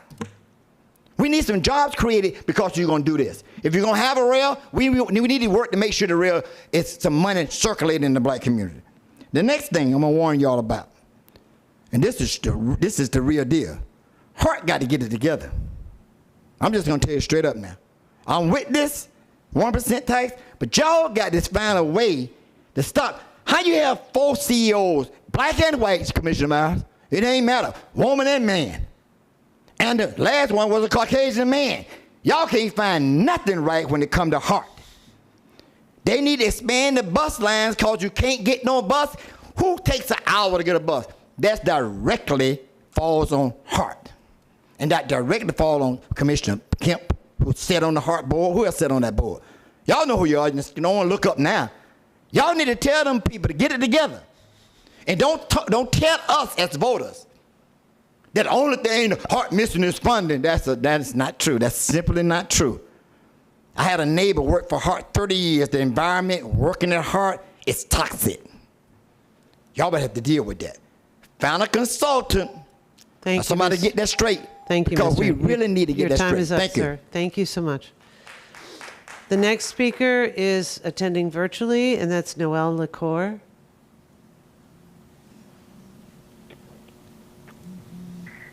We need some jobs created because you're going to do this. If you're going to have a rail, we need to work to make sure the rail is some money circulating in the black community. The next thing I'm going to warn y'all about, and this is the real deal. Hart got to get it together. I'm just going to tell you straight up now. I'm with this 1% tax, but y'all got to find a way to stop. How you have 4 CEOs, black and white, Commissioner Myers? It ain't matter, woman and man. And the last one was a Caucasian man. Y'all can't find nothing right when it come to Hart. They need to expand the bus lines because you can't get no bus. Who takes an hour to get a bus? That directly falls on Hart. And that directly falls on Commissioner Kemp, who sat on the Hart board. Who else sat on that board? Y'all know who you are. You don't want to look up now. Y'all need to tell them people to get it together. And don't tell us as voters that the only thing the Hart missing is funding. That is not true. That's simply not true. I had a neighbor work for Hart 30 years. The environment working at Hart is toxic. Y'all better have to deal with that. Found a consultant. Thank you, somebody get that straight. Thank you, because Mr. we really need to get that straight. Your time is up, Thank you. sir. Thank you so much. The next speaker is attending virtually, and that's Noelle LaCour.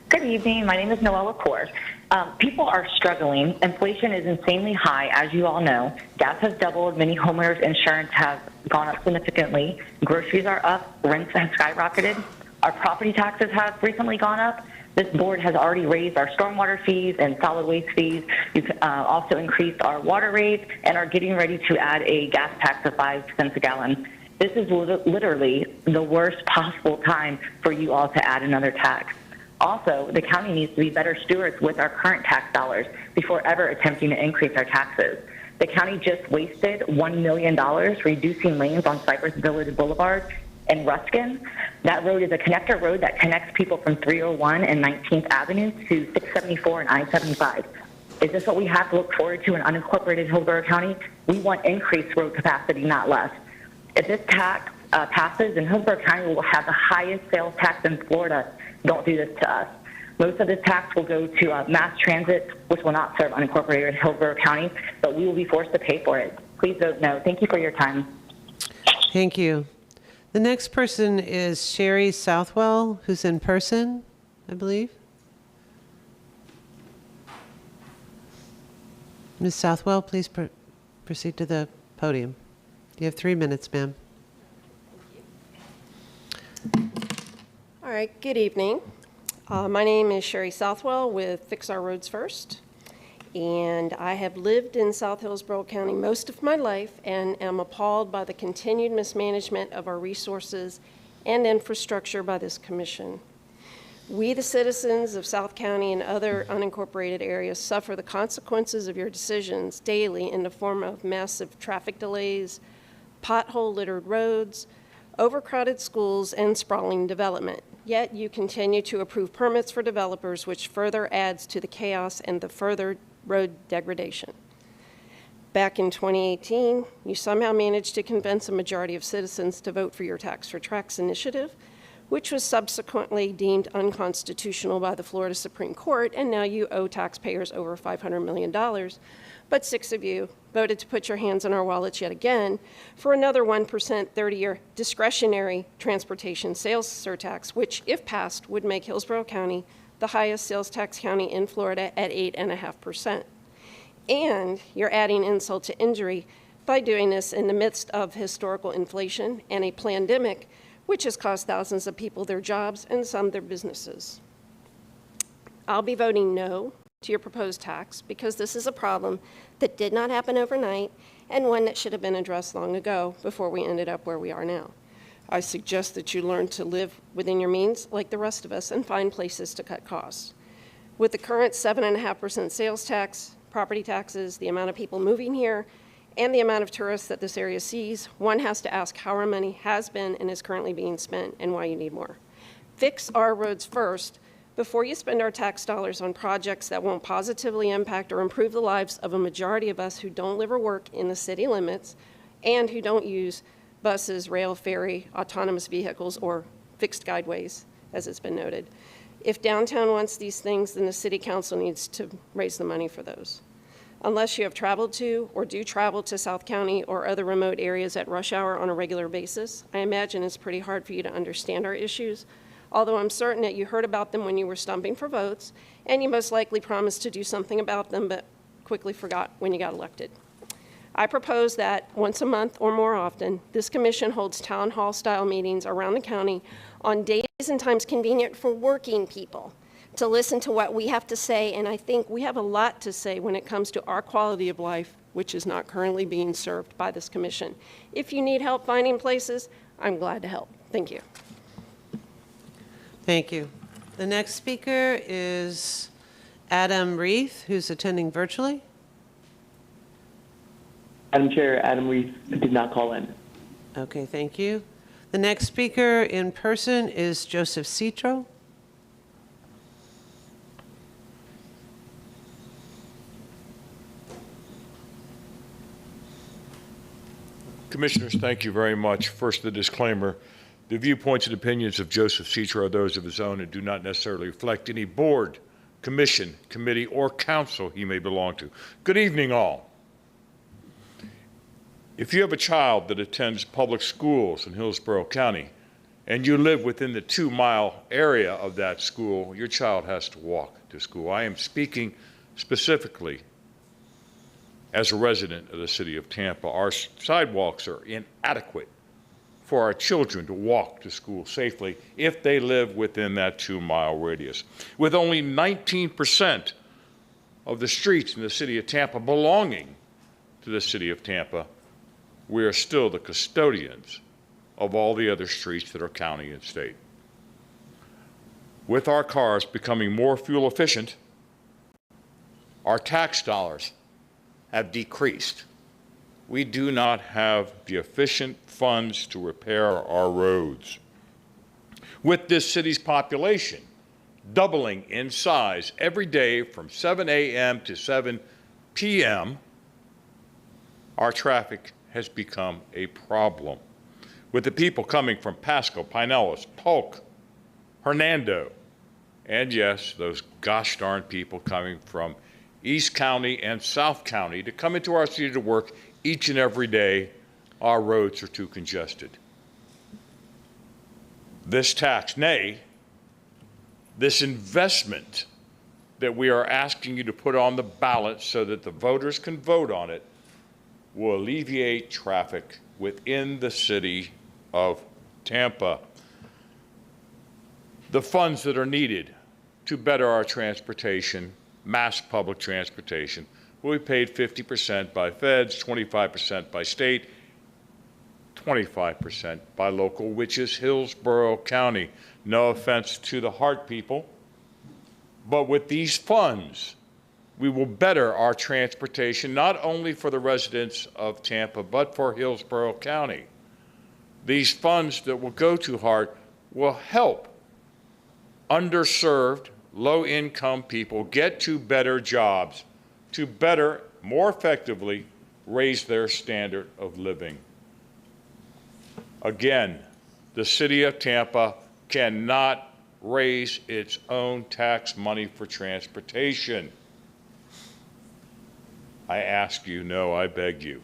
Good evening. My name is Noelle LaCour. People are struggling. Inflation is insanely high, as you all know. Gas has doubled. Many homeowners' insurance has gone up significantly. Groceries are up. Rents have skyrocketed. Our property taxes have recently gone up. This board has already raised our stormwater fees and solid waste fees. We've also increased our water rates and are getting ready to add a gas tax of 5 cents a gallon. This is literally the worst possible time for you all to add another tax. Also, the county needs to be better stewards with our current tax dollars before ever attempting to increase our taxes. The county just wasted $1 million reducing lanes on Cypress Village Boulevard in Ruskin. That road is a connector road that connects people from 301 and 19th Avenue to 674 and I-75. Is this what we have to look forward to in unincorporated Hillsborough County? We want increased road capacity, not less. If this tax passes, then Hillsborough County will have the highest sales tax in Florida. Don't do this to us. Most of this tax will go to mass transit, which will not serve unincorporated Hillsborough County, but we will be forced to pay for it. Please vote no. Thank you for your time. Thank you. The next person is Sherry Southwell, who's in person, I believe. Ms. Southwell, please proceed to the podium. You have 3 minutes, ma'am. All right, good evening. My name is Sherry Southwell with Fix Our Roads First, and I have lived in South Hillsborough County most of my life and am appalled by the continued mismanagement of our resources and infrastructure by this commission. We, the citizens of South County and other unincorporated areas, suffer the consequences of your decisions daily in the form of massive traffic delays, pothole-littered roads, overcrowded schools, and sprawling development. Yet you continue to approve permits for developers, which further adds to the chaos and the further road degradation. Back in 2018, you somehow managed to convince a majority of citizens to vote for your Tax for Tracks initiative, which was subsequently deemed unconstitutional by the Florida Supreme Court, and now you owe taxpayers over $500 million. But 6 of you voted to put your hands on our wallets yet again for another 1% 30-year discretionary transportation sales surtax, which, if passed, would make Hillsborough County the highest sales tax county in Florida at 8.5%. And you're adding insult to injury by doing this in the midst of historical inflation and a pandemic, which has cost thousands of people their jobs and some their businesses. I'll be voting no to your proposed tax because this is a problem that did not happen overnight and one that should have been addressed long ago before we ended up where we are now. I suggest that you learn to live within your means like the rest of us and find places to cut costs. With the current 7.5% sales tax, property taxes, the amount of people moving here, and the amount of tourists that this area sees, one has to ask how our money has been and is currently being spent and why you need more. Fix our roads first before you spend our tax dollars on projects that won't positively impact or improve the lives of a majority of us who don't live or work in the city limits and who don't use buses, rail, ferry, autonomous vehicles, or fixed guideways, as it's been noted. If downtown wants these things, then the city council needs to raise the money for those. Unless you have traveled to or do travel to South County or other remote areas at rush hour on a regular basis, I imagine it's pretty hard for you to understand our issues, although I'm certain that you heard about them when you were stumping for votes, and you most likely promised to do something about them, but quickly forgot when you got elected. I propose that once a month or more often, this commission holds town hall style meetings around the county on days and times convenient for working people to listen to what we have to say, and I think we have a lot to say when it comes to our quality of life, which is not currently being served by this commission. If you need help finding places, I'm glad to help. Thank you. Thank you. The next speaker is Adam Reith, who's attending virtually. Madam Chair, Adam Reith did not call in. Okay, thank you. The next speaker in person is Joseph Citro. Commissioners, thank you very much. First, the disclaimer. The viewpoints and opinions of Joseph Citro are those of his own and do not necessarily reflect any board, commission, committee, or council he may belong to. Good evening, all. If you have a child that attends public schools in Hillsborough County, and you live within the 2-mile area of that school, your child has to walk to school. I am speaking specifically as a resident of the city of Tampa. Our sidewalks are inadequate for our children to walk to school safely if they live within that 2-mile radius. With only 19% of the streets in the city of Tampa belonging to the city of Tampa, we are still the custodians of all the other streets that are county and state. With our cars becoming more fuel efficient, our tax dollars have decreased. We do not have the efficient funds to repair our roads. With this city's population doubling in size every day from 7 a.m. to 7 p.m., our traffic has become a problem. With the people coming from Pasco, Pinellas, Polk, Hernando, and yes, those gosh darn people coming from East County and South County to come into our city to work each and every day, our roads are too congested. This tax, nay, this investment that we are asking you to put on the ballot so that the voters can vote on it, will alleviate traffic within the city of Tampa. The funds that are needed to better our transportation, mass public transportation, will be paid 50% by feds, 25% by state, 25% by local, which is Hillsborough County. No offense to the Hart people, but with these funds, we will better our transportation, not only for the residents of Tampa, but for Hillsborough County. These funds that will go to Hart will help underserved, low-income people get to better jobs, to better, more effectively, raise their standard of living. Again, the city of Tampa cannot raise its own tax money for transportation. I ask you, no, I beg you,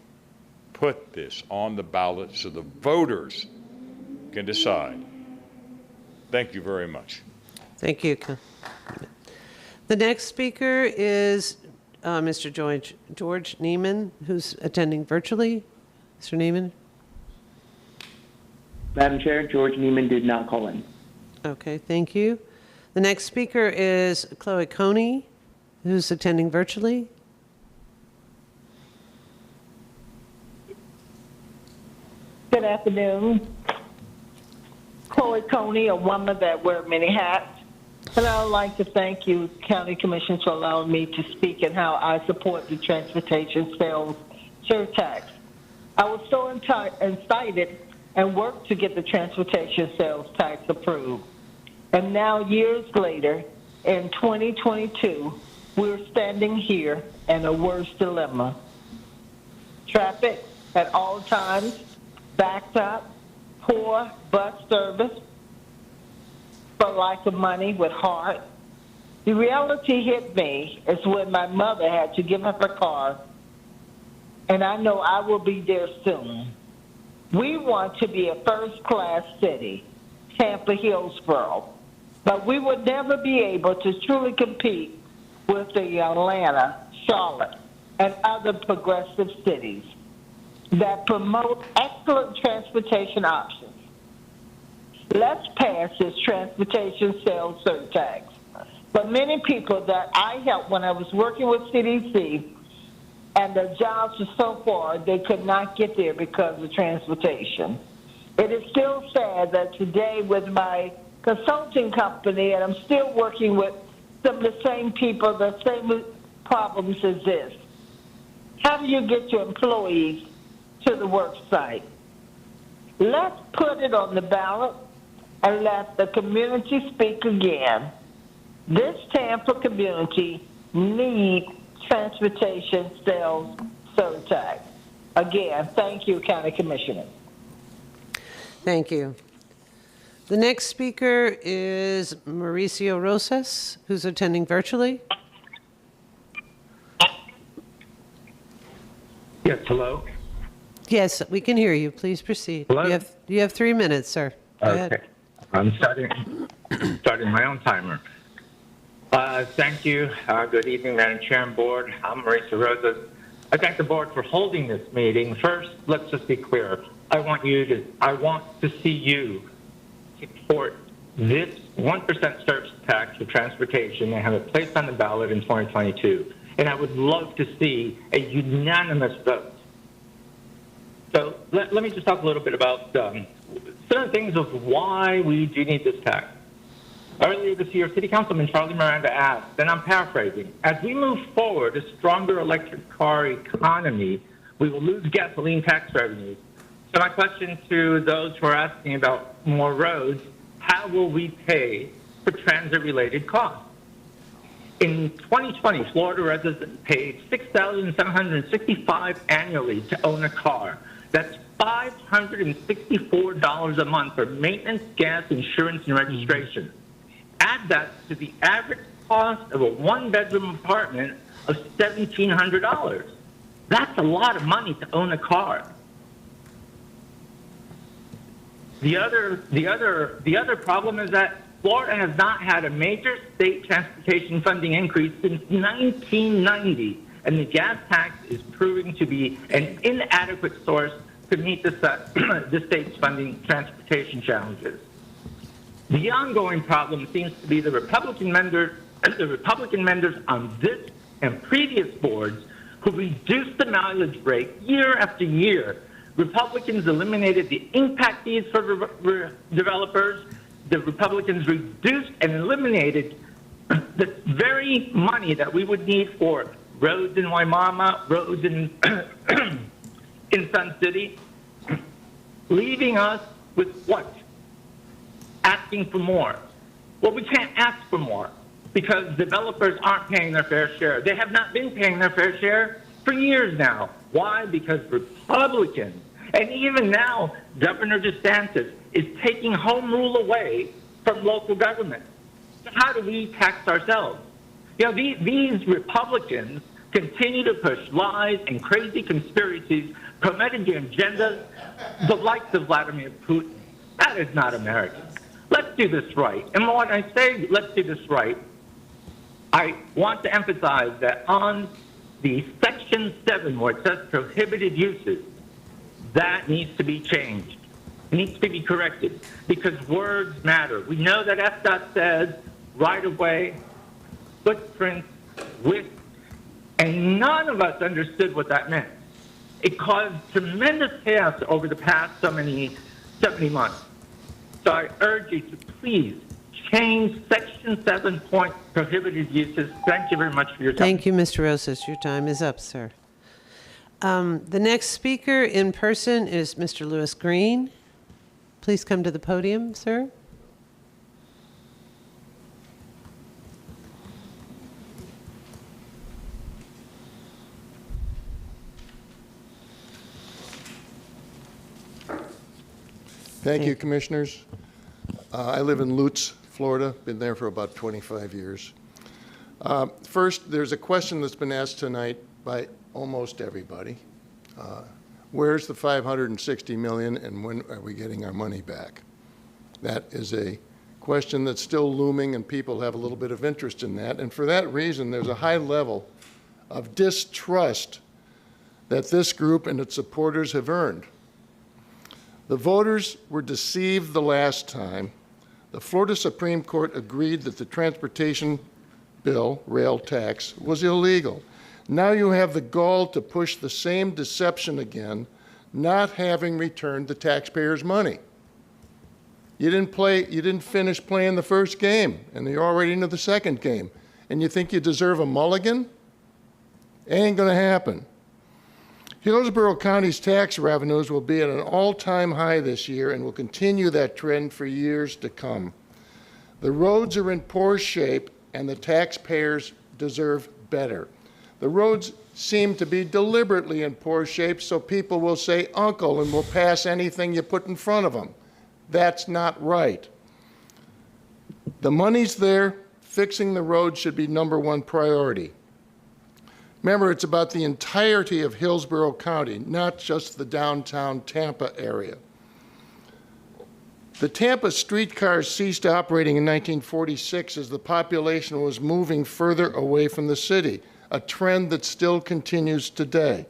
put this on the ballot so the voters can decide. Thank you very much. Thank you. The next speaker is Mr. George Neiman, who's attending virtually. Mr. Neiman? Madam Chair, George Neiman did not call in. Okay, thank you. The next speaker is Chloe Coney, who's attending virtually. Good afternoon. Chloe Coney, a woman that wears many hats. And I would like to thank you, County Commission, for allowing me to speak and how I support the transportation sales surtax. I was so excited and worked to get the transportation sales tax approved. And now, years later, in 2022, we're standing here in a worse dilemma. Traffic at all times, backed up, poor bus service, for lack of money with Hart. The reality hit me is when my mother had to give up her car, and I know I will be there soon. We want to be a first-class city, Tampa, Hillsborough, but we would never be able to truly compete with the Atlanta, Charlotte, and other progressive cities that promote excellent transportation options. Let's pass this transportation sales surtax. But many people that I helped when I was working with CDC, and the jobs were so far, they could not get there because of transportation. It is still sad that today with my consulting company, and I'm still working with some of the same people, the same problems exist. How do you get your employees to the work site? Let's put it on the ballot and let the community speak again. This Tampa community needs transportation sales surtax. Again, thank you, County Commissioner. Thank you. The next speaker is Mauricio Rosas, who's attending virtually. Yes, hello. Yes, we can hear you. Please proceed. Hello? You have 3 minutes, sir. Okay. I'm starting my own timer. Thank you. Good evening, Madam Chair and Board. I'm Marisa Rosas. I thank the Board for holding this meeting. First, let's just be clear. I want to see you support this 1% surge tax for transportation and have it placed on the ballot in 2022. And I would love to see a unanimous vote. So let me just talk a little bit about certain things of why we do need this tax. Earlier this year, City Councilman Charlie Miranda asked, and I'm paraphrasing, as we move forward a stronger electric car economy, we will lose gasoline tax revenues. So my question to those who are asking about more roads, how will we pay for transit-related costs? In 2020, Florida residents paid $6,765 annually to own a car. That's $564 a month for maintenance, gas, insurance, and registration. Add that to the average cost of a one-bedroom apartment of $1,700. That's a lot of money to own a car. The other problem is that Florida has not had a major state transportation funding increase since 1990, and the gas tax is proving to be an inadequate source to meet the state's funding transportation challenges. The ongoing problem seems to be the Republican members on this and previous boards who reduced the mileage rate year after year. Republicans eliminated the impact fees for developers. The Republicans reduced and eliminated the very money that we would need for roads in Waimama, roads in Sun City, leaving us with what? Asking for more. Well, we can't ask for more because developers aren't paying their fair share. They have not been paying their fair share for years now. Why? Because Republicans, and even now Governor DeSantis, is taking home rule away from local government. So how do we tax ourselves? You know, these Republicans continue to push lies and crazy conspiracies, promoting the agendas, the likes of Vladimir Putin. That is not American. Let's do this right. And when I say let's do this right, I want to emphasize that on the Section 7, where it says prohibited uses, that needs to be changed. It needs to be corrected because words matter. We know that FDOT says right-of-way, footprint, width, and none of us understood what that meant. It caused tremendous chaos over the past so many months. So I urge you to please change Section 7 point prohibited uses. Thank you very much for your time. Thank you, Mr. Rosas. Your time is up, sir. The next speaker in person is Mr. Lewis Green. Please come to the podium, sir. Thank you, Commissioners. I live in Lutz, Florida. Been there for about 25 years. First, there's a question that's been asked tonight by almost everybody. Where's the $560 million and when are we getting our money back? That is a question that's still looming and people have a little bit of interest in that. And for that reason, there's a high level of distrust that this group and its supporters have earned. The voters were deceived the last time. The Florida Supreme Court agreed that the transportation bill, rail tax, was illegal. Now you have the gall to push the same deception again, not having returned the taxpayers' money. You didn't finish playing the first game, and you're already into the second game. And you think you deserve a mulligan? Ain't gonna happen. Hillsborough County's tax revenues will be at an all-time high this year and will continue that trend for years to come. The roads are in poor shape and the taxpayers deserve better. The roads seem to be deliberately in poor shape so people will say uncle and will pass anything you put in front of them. That's not right. The money's there. Fixing the roads should be #1 priority. Remember, it's about the entirety of Hillsborough County, not just the downtown Tampa area. The Tampa streetcars ceased operating in 1946 as the population was moving further away from the city, a trend that still continues today.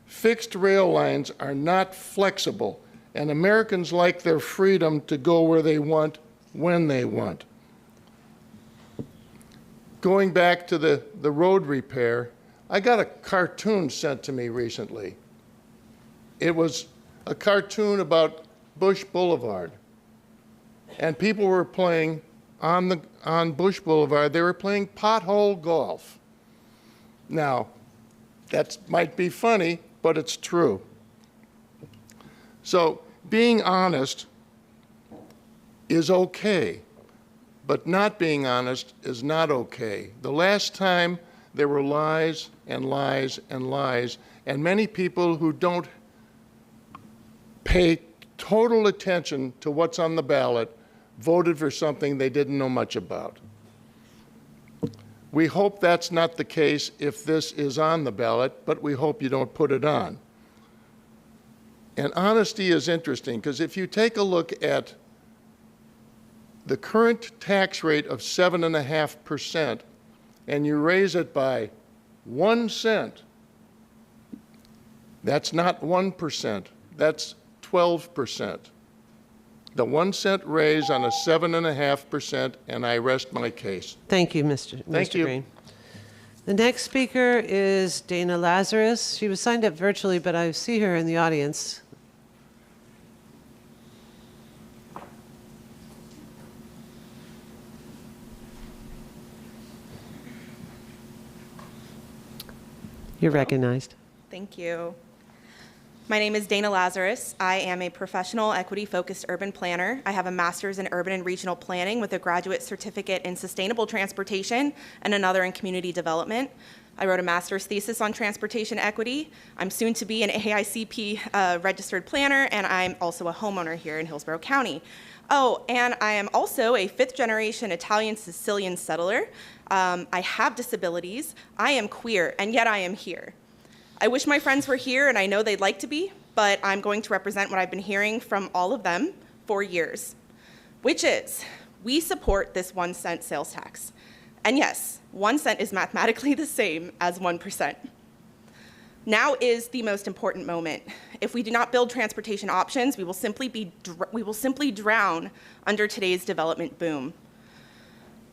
Fixed rail lines are not flexible, and Americans like their freedom to go where they want, when they want. Going back to the road repair, I got a cartoon sent to me recently. It was a cartoon about Bush Boulevard. And people were playing on Bush Boulevard, they were playing pothole golf. Now, that might be funny, but it's true. So being honest is okay, but not being honest is not okay. The last time there were lies and lies and lies, and many people who don't pay total attention to what's on the ballot voted for something they didn't know much about. We hope that's not the case if this is on the ballot, but we hope you don't put it on. And honesty is interesting, because if you take a look at the current tax rate of 7.5% and you raise it by 1 cent, that's not 1%, that's 12%. The 1 cent raise on a 7.5%, and I rest my case. Thank you, Mr. Green. The next speaker is Dana Lazarus. She was signed up virtually, but I see her in the audience. You're recognized. Thank you. My name is Dana Lazarus. I am a professional equity-focused urban planner. I have a master's in urban and regional planning with a graduate certificate in sustainable transportation and another in community development. I wrote a master's thesis on transportation equity. I'm soon to be an AICP registered planner, and I'm also a homeowner here in Hillsborough County. Oh, and I am also a fifth-generation Italian-Sicilian settler. I have disabilities. I am queer, and yet I am here. I wish my friends were here, and I know they'd like to be, but I'm going to represent what I've been hearing from all of them for years, which is we support this 1 cent sales tax. And yes, 1 cent is mathematically the same as 1%. Now is the most important moment. If we do not build transportation options, we will simply drown under today's development boom.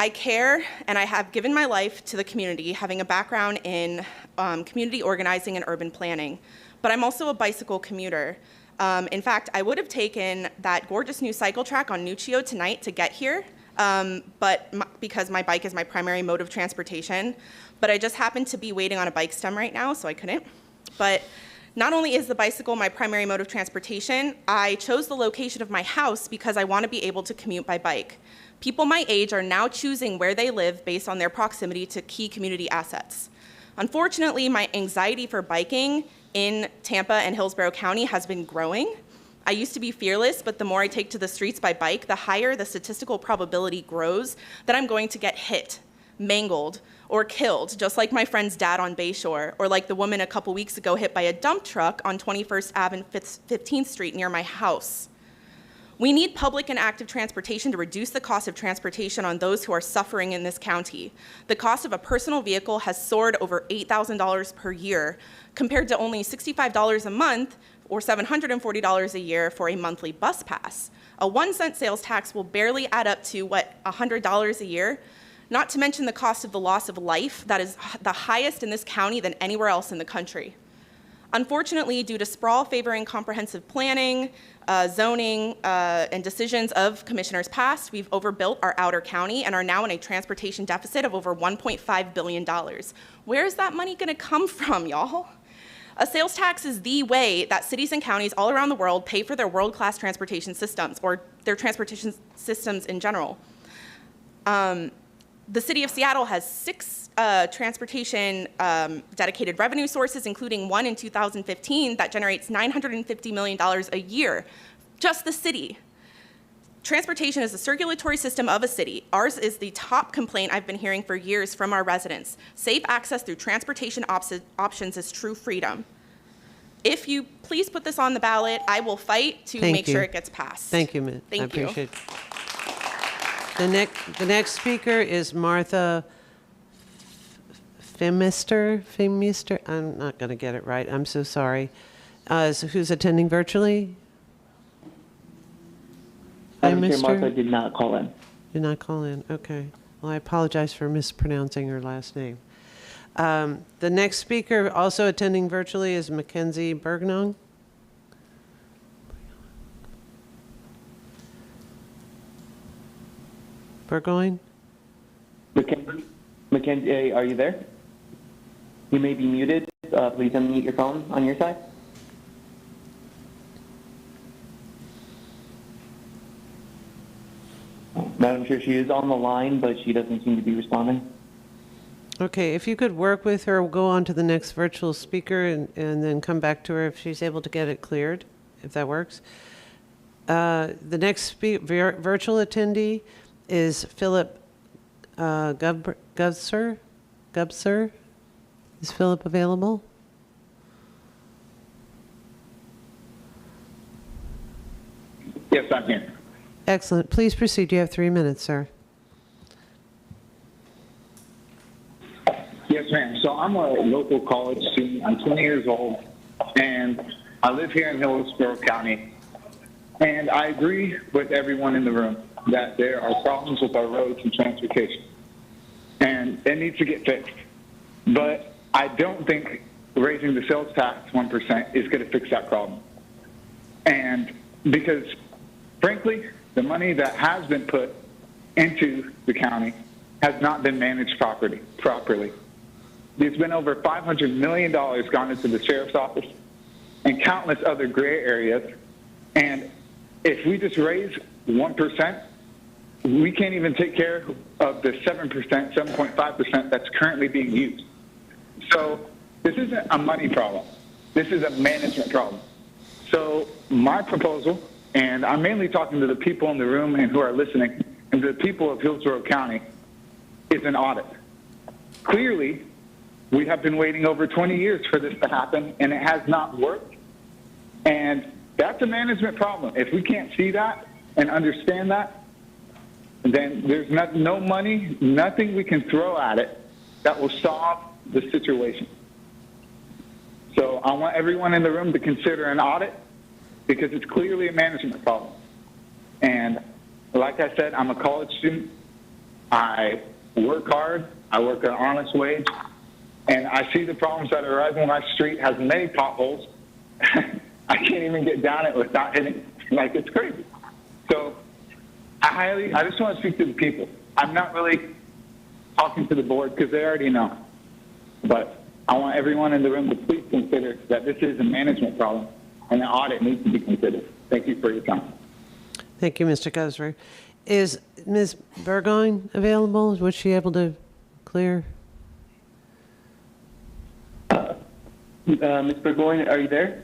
I care, and I have given my life to the community, having a background in community organizing and urban planning, but I'm also a bicycle commuter. In fact, I would have taken that gorgeous new cycle track on Nuccio tonight to get here, because my bike is my primary mode of transportation, but I just happened to be waiting on a bike stem right now, so I couldn't. But not only is the bicycle my primary mode of transportation, I chose the location of my house because I want to be able to commute by bike. People my age are now choosing where they live based on their proximity to key community assets. Unfortunately, my anxiety for biking in Tampa and Hillsborough County has been growing. I used to be fearless, but the more I take to the streets by bike, the higher the statistical probability grows that I'm going to get hit, mangled, or killed, just like my friend's dad on Bayshore, or like the woman a couple weeks ago hit by a dump truck on 21st Ave and 15th Street near my house. We need public and active transportation to reduce the cost of transportation on those who are suffering in this county. The cost of a personal vehicle has soared over $8,000 per year, compared to only $65 a month or $740 a year for a monthly bus pass. A 1 cent sales tax will barely add up to, $100 a year? Not to mention the cost of the loss of life that is the highest in this county than anywhere else in the country. Unfortunately, due to sprawl favoring comprehensive planning, zoning, and decisions of commissioners past, we've overbuilt our outer county and are now in a transportation deficit of over $1.5 billion. Where is that money gonna come from, y'all? A sales tax is the way that cities and counties all around the world pay for their world-class transportation systems, or their transportation systems in general. The city of Seattle has 6 transportation dedicated revenue sources, including one in 2015 that generates $950 million a year, just the city. Transportation is a circulatory system of a city. Ours is the top complaint I've been hearing for years from our residents. Safe access through transportation options is true freedom. if you please put this on the ballot, I will fight to Thank make you. sure it gets passed. Thank you, Mint. Thank I you. appreciate it. The next speaker is Martha Femister. I'm not going to get it right. I'm so sorry. Who's attending virtually? Madam Chair, Femister? Martha did not call in. Did not call in. Okay. Well, I apologize for mispronouncing her last name. The next speaker, also attending virtually, is Mackenzie Bergnong. Burgoyne? Mackenzie, are you there? You may be muted. Please unmute your phone on your side. Madam Chair, she is on the line, but she doesn't seem to be responding. Okay, if you could work with her, we'll go on to the next virtual speaker and then come back to her if she's able to get it cleared, if that works. The next virtual attendee is Philip Gubser. Is Philip available? Yes, I'm here. Excellent. Please proceed. You have 3 minutes, sir. Yes, ma'am. So I'm a local college student. I'm 20 years old, and I live here in Hillsborough County. And I agree with everyone in the room that there are problems with our roads and transportation, and it needs to get fixed. But I don't think raising the sales tax 1% is going to fix that problem. And because, frankly, the money that has been put into the county has not been managed properly. There's been over $500 million gone into the sheriff's office and countless other gray areas. And if we just raise 1%, we can't even take care of the 7%, 7.5% that's currently being used. So this isn't a money problem. This is a management problem. So my proposal, and I'm mainly talking to the people in the room and who are listening, and to the people of Hillsborough County, is an audit. Clearly, we have been waiting over 20 years for this to happen, and it has not worked. And that's a management problem. If we can't see that and understand that, then there's no money, nothing we can throw at it that will solve the situation. So I want everyone in the room to consider an audit, because it's clearly a management problem. And like I said, I'm a college student. I work hard. I work an honest wage. And I see the problems that arise when my street has many potholes. I can't even get down it without hitting, like, it's crazy. So I just want to speak to the people. I'm not really talking to the board because they already know. But I want everyone in the room to please consider that this is a management problem and an audit needs to be considered. Thank you for your time. Thank you, Mr. Guzver. Is Ms. Burgoyne available? Was she able to clear? Ms. Burgoyne, are you there?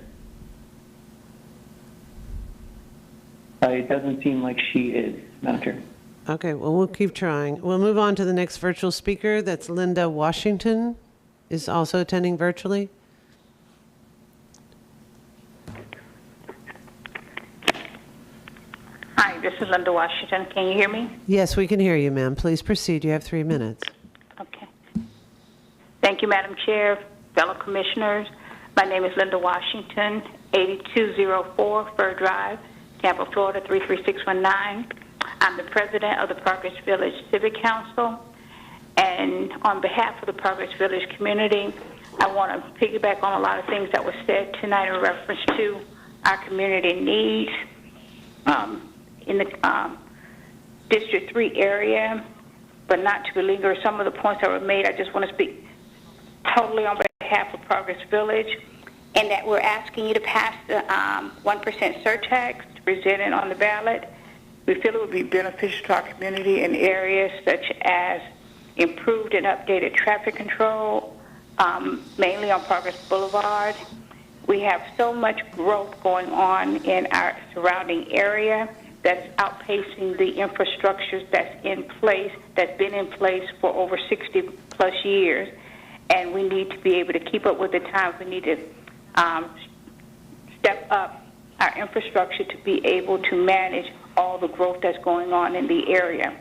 It doesn't seem like she is, Madam Chair. Okay, well, we'll keep trying. We'll move on to the next virtual speaker. That's Linda Washington, is also attending virtually. Hi, this is Linda Washington. Can you hear me? Yes, we can hear you, ma'am. Please proceed. You have 3 minutes. Okay. Thank you, Madam Chair, fellow commissioners. My name is Linda Washington, 8204 Fur Drive, Tampa, Florida, 33619. I'm the president of the Progress Village Civic Council. And on behalf of the Progress Village community, I want to piggyback on a lot of things that were said tonight in reference to our community needs. In the District 3 area, but not to belinger some of the points that were made. I just want to speak totally on behalf of Progress Village, and that we're asking you to pass the 1% surtax to present it on the ballot. We feel it would be beneficial to our community in areas such as improved and updated traffic control, mainly on Progress Boulevard. We have so much growth going on in our surrounding area that's outpacing the infrastructures that's in place, that's been in place for over 60 plus years. And we need to be able to keep up with the times. We need to step up our infrastructure to be able to manage all the growth that's going on in the area.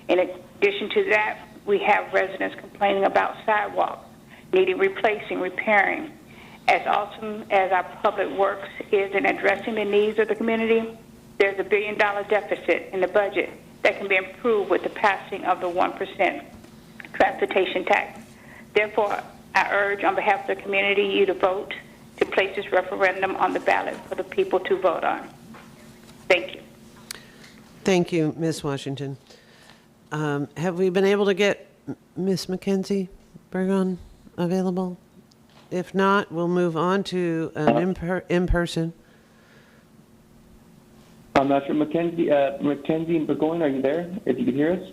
In addition to that, we have residents complaining about sidewalks, needing replacing, repairing. As awesome as our public works is in addressing the needs of the community, there's $1 billion deficit in the budget that can be improved with the passing of the 1% transportation tax. Therefore, I urge on behalf of the community you to vote to place this referendum on the ballot for the people to vote on. Thank you. Thank you, Ms. Washington. Have we been able to get Ms. Mackenzie Burgon available? If not, we'll move on to an in-person. I'm not sure. Mackenzie and Burgoyne, are you there? If you could hear us?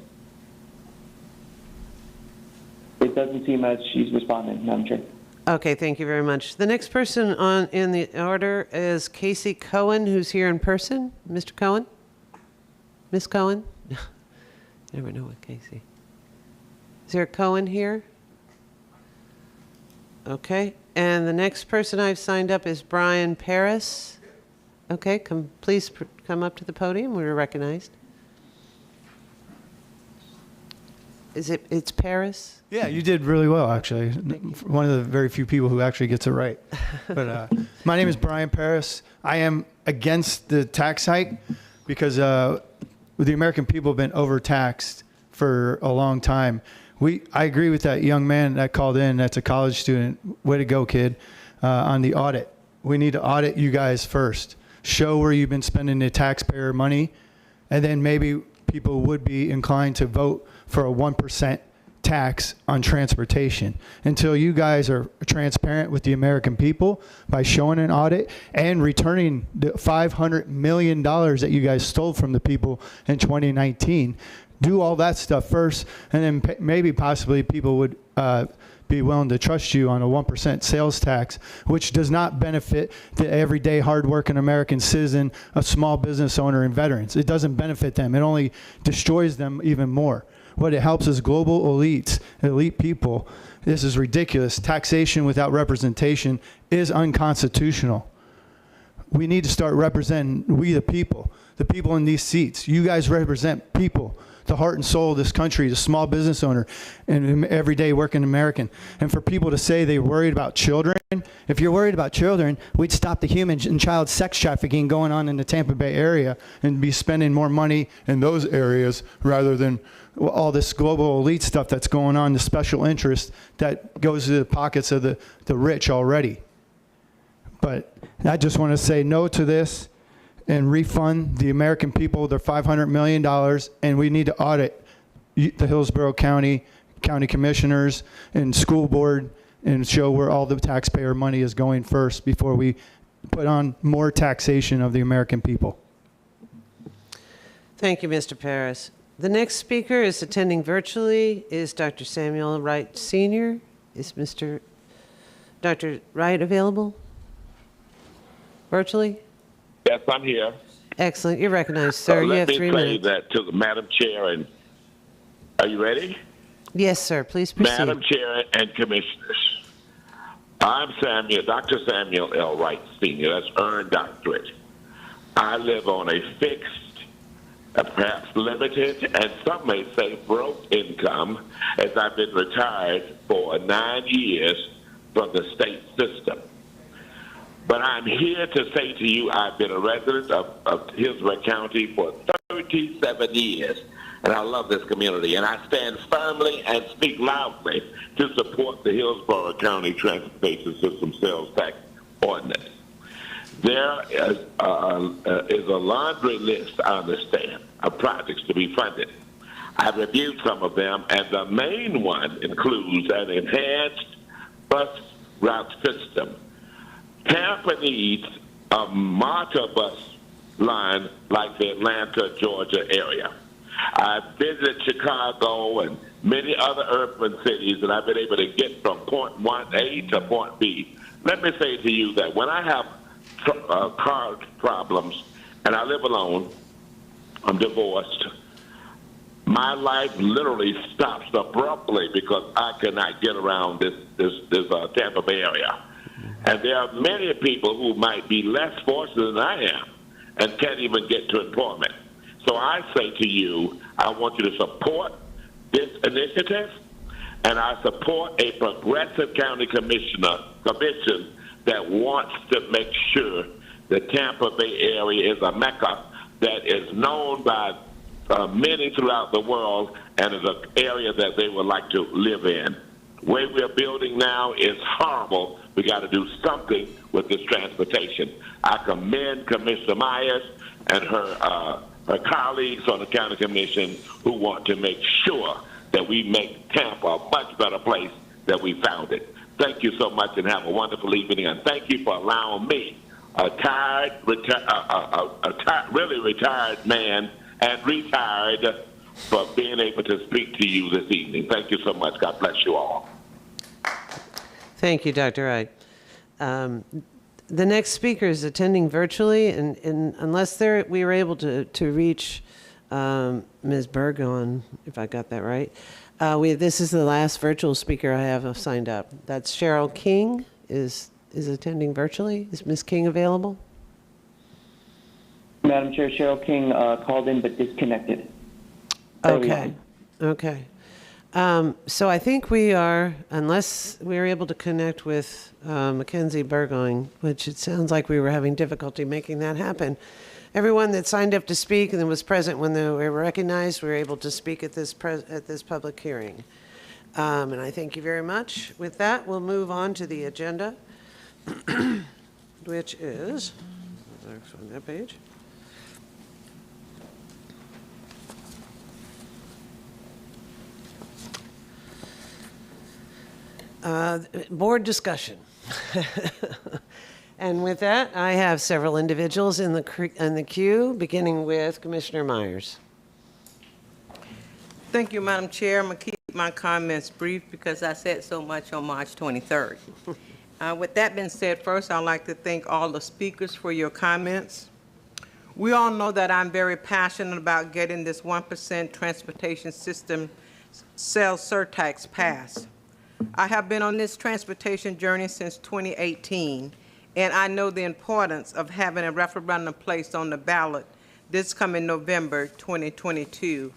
It doesn't seem as she's responding, Madam Chair. Okay, thank you very much. The next person in the order is Casey Cohen, who's here in person. Mr. Cohen? Ms. Cohen? Never know what Casey. Is there a Cohen here? Okay, and the next person I've signed up is Brian Paris. Okay, please come up to the podium. We're recognized. It's Paris? Yeah, you did really well, actually. One of the very few people who actually gets it right. But my name is Brian Paris. I am against the tax hike because the American people have been overtaxed for a long time. I agree with that young man that called in. That's a college student. Way to go, kid. On the audit, we need to audit you guys first. Show where you've been spending the taxpayer money, and then maybe people would be inclined to vote for a 1% tax on transportation. Until you guys are transparent with the American people by showing an audit and returning the $500 million that you guys stole from the people in 2019. Do all that stuff first, and then maybe possibly people would be willing to trust you on a 1% sales tax, which does not benefit the everyday hardworking American citizen, a small business owner, and veterans. It doesn't benefit them. It only destroys them even more. What it helps is global elites, elite people. This is ridiculous. Taxation without representation is unconstitutional. We need to start representing we the people in these seats. You guys represent people, the heart and soul of this country, the small business owner, and everyday working American. And for people to say they're worried about children, if you're worried about children, we'd stop the human and child sex trafficking going on in the Tampa Bay area and be spending more money in those areas rather than all this global elite stuff that's going on, the special interest that goes to the pockets of the rich already. But I just want to say no to this and refund the American people their $500 million, and we need to audit the Hillsborough County commissioners and school board and show where all the taxpayer money is going first before we put on more taxation of the American people. Thank you, Mr. Paris. The next speaker is attending virtually is Dr. Samuel Wright Sr. Is Dr. Wright available virtually? Yes, I'm here. Excellent. You're recognized, sir. You have 3 minutes. Let me say that to the Madam Chair, and are you ready? Yes, sir. Please proceed. Madam Chair and Commissioners, I'm Dr. Samuel L. Wright Sr., that's earned doctorate. I live on a fixed, perhaps limited, and some may say broke income, as I've been retired for 9 years from the state system. But I'm here to say to you, I've been a resident of Hillsborough County for 37 years, and I love this community. And I stand firmly and speak loudly to support the Hillsborough County Transportation System Sales Tax Ordinance. There is a laundry list, I understand, of projects to be funded. I've reviewed some of them, and the main one includes an enhanced bus route system. Tampa needs a MARTA bus line like the Atlanta, Georgia area. I've visited Chicago and many other urban cities, and I've been able to get from point 1A to point B. Let me say to you that when I have car problems and I live alone, I'm divorced, my life literally stops abruptly because I cannot get around this Tampa Bay area. And there are many people who might be less fortunate than I am and can't even get to employment. So I say to you, I want you to support this initiative, and I support a progressive county commission that wants to make sure the Tampa Bay area is a mecca that is known by many throughout the world and is an area that they would like to live in. The way we're building now is horrible. We got to do something with this transportation. I commend Commissioner Myers and her colleagues on the county commission who want to make sure that we make Tampa a much better place than we found it. Thank you so much and have a wonderful evening, and thank you for allowing me, a really retired man and retired, for being able to speak to you this evening. Thank you so much. God bless you all. Thank you, Dr. Wright. The next speaker is attending virtually, and unless we were able to reach Ms. Burgon, if I got that right, this is the last virtual speaker I have signed up. That's Cheryl King is attending virtually. Is Ms. King available? Madam Chair, Cheryl King called in but disconnected. Okay. Okay. So I think we are, unless we are able to connect with Mackenzie Burgoyne, which it sounds like we were having difficulty making that happen. Everyone that signed up to speak and was present when they were recognized, we were able to speak at this public hearing. And I thank you very much. With that, we'll move on to the agenda, which is on that page. Board discussion. And with that, I have several individuals in the queue, beginning with Commissioner Myers. Thank you, Madam Chair. I'm going to keep my comments brief because I said so much on March 23rd. With that being said, first, I'd like to thank all the speakers for your comments. We all know that I'm very passionate about getting this 1% transportation system sales surtax passed. I have been on this transportation journey since 2018, and I know the importance of having a referendum placed on the ballot this coming November 2022.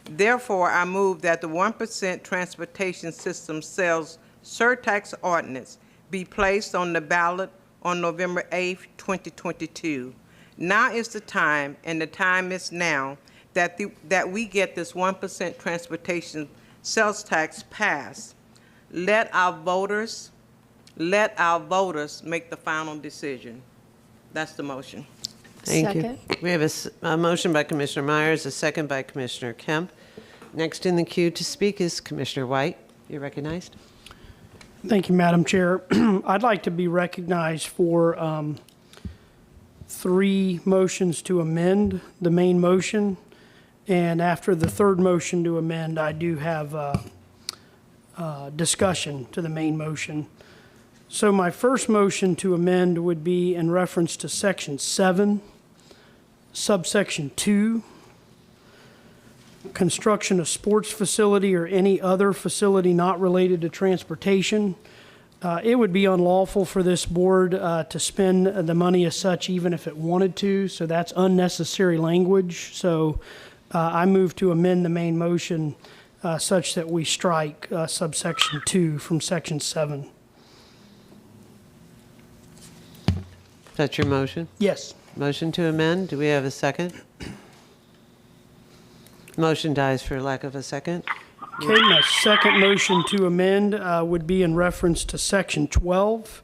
Therefore, I move that the 1% transportation system sales surtax ordinance be placed on the ballot on November 8, 2022. Now is the time, and the time is now, that we get this 1% transportation sales tax passed. Let our voters make the final decision. That's the motion. Thank you. We have a motion by Commissioner Myers, a second by Commissioner Kemp. Next in the queue to speak is Commissioner White. You're recognized. Thank you, Madam Chair. I'd like to be recognized for 3 motions to amend the main motion. And after the third motion to amend, I do have discussion to the main motion. So my first motion to amend would be in reference to Section 7, subsection 2, construction of sports facility or any other facility not related to transportation. It would be unlawful for this board to spend the money as such even if it wanted to, so that's unnecessary language. So I move to amend the main motion such that we strike subsection 2 from Section 7. That's your motion? Yes. Motion to amend. Do we have a second? Motion dies for lack of a second. Okay, my second motion to amend would be in reference to Section 12,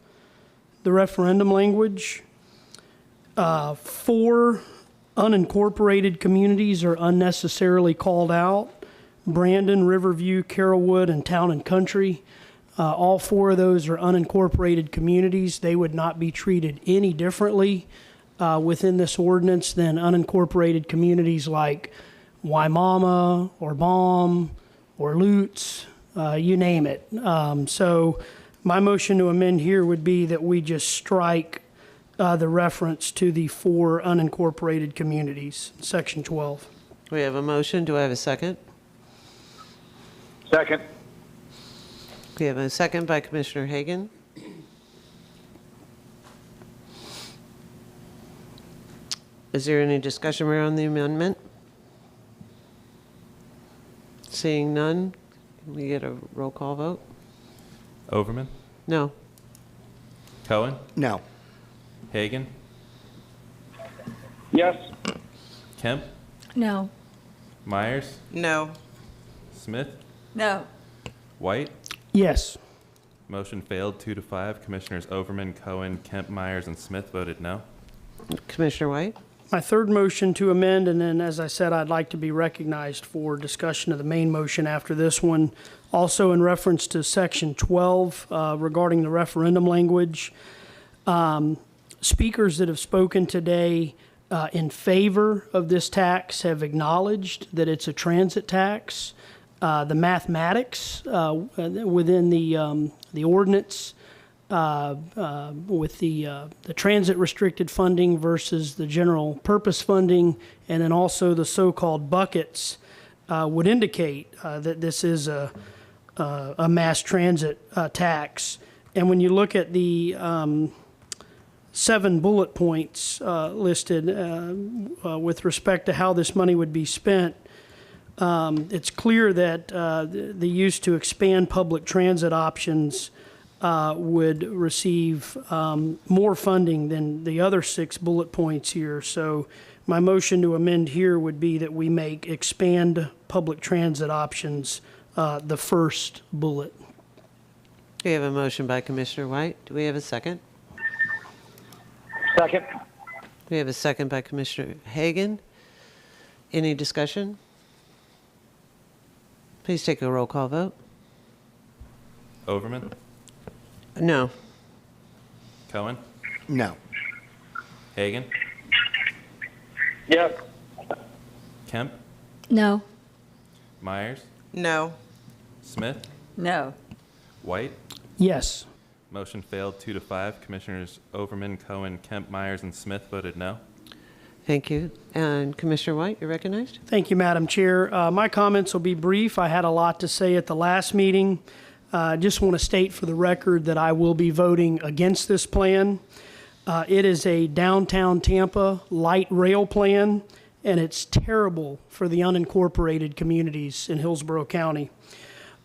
the referendum language. 4 unincorporated communities are unnecessarily called out. Brandon, Riverview, Carrollwood, and Town and Country. All 4 of those are unincorporated communities. They would not be treated any differently within this ordinance than unincorporated communities like Waimama or Baum or Lutz, you name it. So my motion to amend here would be that we just strike the reference to the 4 unincorporated communities, Section 12. We have a motion. Do I have a second? Second. We have a second by Commissioner Hagan. Is there any discussion around the amendment? Seeing none, can we get a roll call vote? Overman? No. Cohen? No. Hagan? Yes. Kemp? No. Myers? No. Smith? No. White? Yes. Motion failed 2-5. Commissioners Overman, Cohen, Kemp, Myers, and Smith voted no. Commissioner White? My third motion to amend, and then, as I said, I'd like to be recognized for discussion of the main motion after this one. Also in reference to Section 12 regarding the referendum language. Speakers that have spoken today in favor of this tax have acknowledged that it's a transit tax. The mathematics within the ordinance with the transit restricted funding versus the general purpose funding, and then also the so-called buckets would indicate that this is a mass transit tax. And when you look at the 7 bullet points listed with respect to how this money would be spent, it's clear that the use to expand public transit options would receive more funding than the other 6 bullet points here. So my motion to amend here would be that we make expand public transit options the first bullet. We have a motion by Commissioner White. Do we have a second? Second. We have a second by Commissioner Hagan. Any discussion? Please take a roll call vote. Overman? No. Cohen? No. Hagan? Yes. Kemp? No. Myers? No. Smith? No. White? Yes. Motion failed 2-5. Commissioners Overman, Cohen, Kemp, Myers, and Smith voted no. Thank you. And Commissioner White, you're recognized. Thank you, Madam Chair. My comments will be brief. I had a lot to say at the last meeting. I just want to state for the record that I will be voting against this plan. It is a downtown Tampa light rail plan, and it's terrible for the unincorporated communities in Hillsborough County.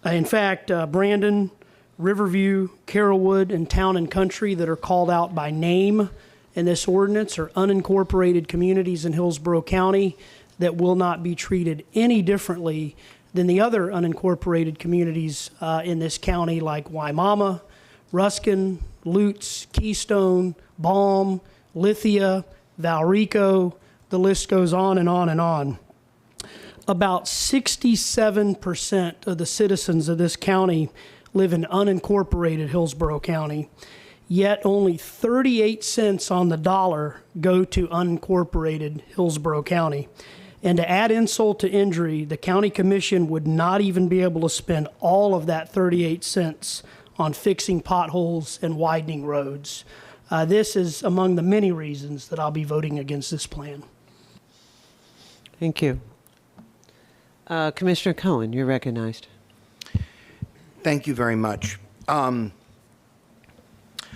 In fact, Brandon, Riverview, Carrollwood, and Town and Country that are called out by name in this ordinance are unincorporated communities in Hillsborough County that will not be treated any differently than the other unincorporated communities in this county, like Waimama, Ruskin, Lutz, Keystone, Balm, Lithia, Valrico. The list goes on and on and on. About 67% of the citizens of this county live in unincorporated Hillsborough County, yet only 38 cents on the dollar go to unincorporated Hillsborough County. And to add insult to injury, the county commission would not even be able to spend all of that 38 cents on fixing potholes and widening roads. This is among the many reasons that I'll be voting against this plan. Thank you. Commissioner Cohen, you're recognized. Thank you very much.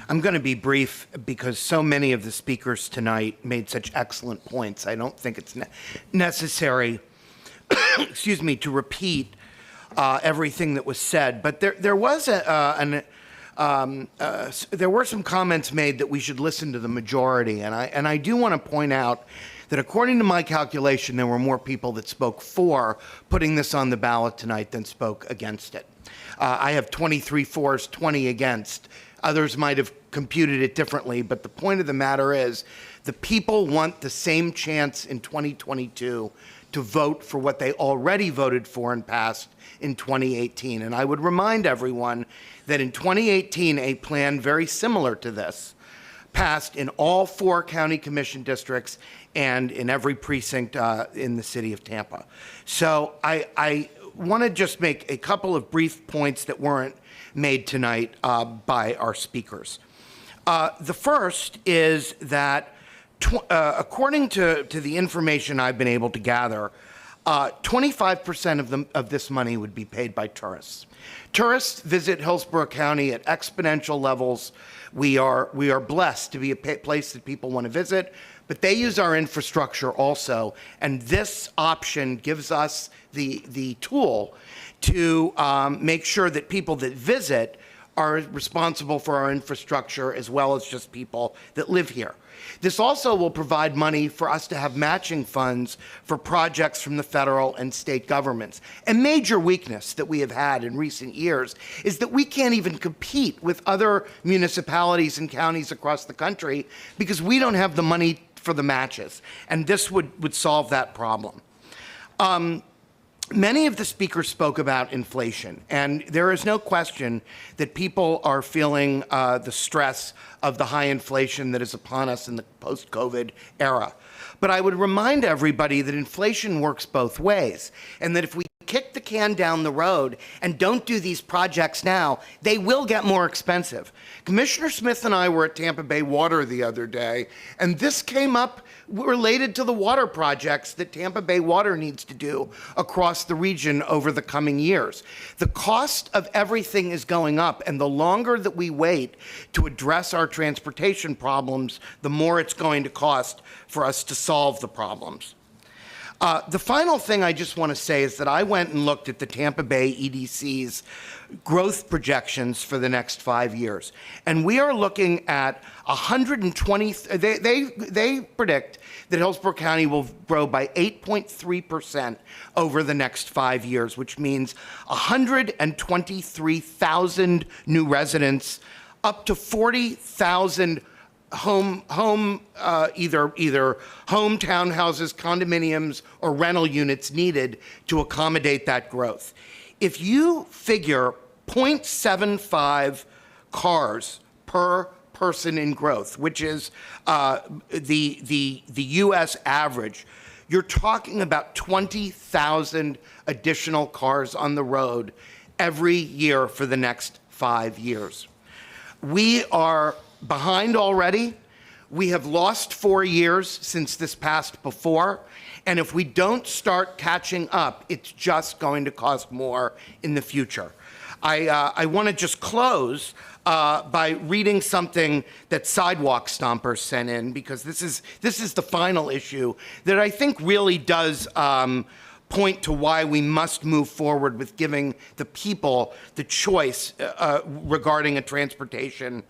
I'm going to be brief because so many of the speakers tonight made such excellent points. I don't think it's necessary, excuse me, to repeat everything that was said. But there was there were some comments made that we should listen to the majority, and I do want to point out that according to my calculation, there were more people that spoke for putting this on the ballot tonight than spoke against it. I have 23 fors, 20 against. Others might have computed it differently, but the point of the matter is the people want the same chance in 2022 to vote for what they already voted for and passed in 2018. And I would remind everyone that in 2018, a plan very similar to this passed in all 4 county commission districts and in every precinct in the city of Tampa. So I want to just make a couple of brief points that weren't made tonight by our speakers. The first is that according to the information I've been able to gather, 25% of this money would be paid by tourists. Tourists visit Hillsborough County at exponential levels We are blessed to be a place that people want to visit, but they use our infrastructure also. And this option gives us the tool to make sure that people that visit are responsible for our infrastructure as well as just people that live here. This also will provide money for us to have matching funds for projects from the federal and state governments. A major weakness that we have had in recent years is that we can't even compete with other municipalities and counties across the country because we don't have the money for the matches. And this would solve that problem. Many of the speakers spoke about inflation, and there is no question that people are feeling the stress of the high inflation that is upon us in the post-COVID era. But I would remind everybody that inflation works both ways, and that if we kick the can down the road and don't do these projects now, they will get more expensive. Commissioner Smith and I were at Tampa Bay Water the other day, and this came up related to the water projects that Tampa Bay Water needs to do across the region over the coming years. The cost of everything is going up, and the longer that we wait to address our transportation problems, the more it's going to cost for us to solve the problems. The final thing I just want to say is that I went and looked at the Tampa Bay EDC's growth projections for the next 5 years. And we are looking at 120, they predict that Hillsborough County will grow by 8.3% over the next 5 years, which means 123,000 new residents, up to 40,000 either home townhouses, condominiums, or rental units needed to accommodate that growth. If you figure 0.75 cars per person in growth, which is the U.S. average, you're talking about 20,000 additional cars on the road every year for the next 5 years. We are behind already. We have lost 4 years since this passed before, and if we don't start catching up, it's just going to cost more in the future. I want to just close by reading something that Sidewalk Stompers sent in, because this is the final issue that I think really does point to why we must move forward with giving the people the choice regarding a transportation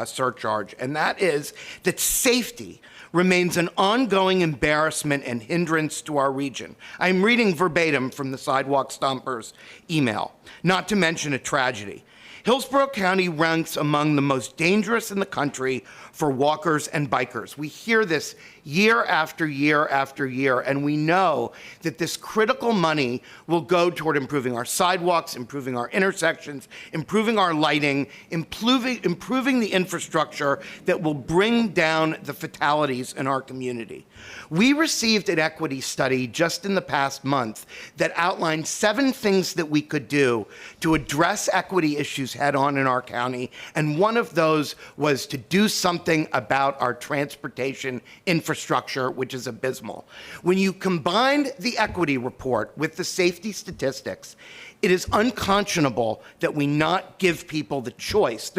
surcharge, and that is that safety remains an ongoing embarrassment and hindrance to our region. I'm reading verbatim from the Sidewalk Stompers email, not to mention a tragedy. Hillsborough County ranks among the most dangerous in the country for walkers and bikers. We hear this year after year after year, and we know that this critical money will go toward improving our sidewalks, improving our intersections, improving our lighting, improving the infrastructure that will bring down the fatalities in our community. We received an equity study just in the past month that outlined 7 things that we could do to address equity issues head-on in our county, and one of those was to do something about our transportation infrastructure, which is abysmal. When you combine the equity report with the safety statistics, it is unconscionable that we not give people the choice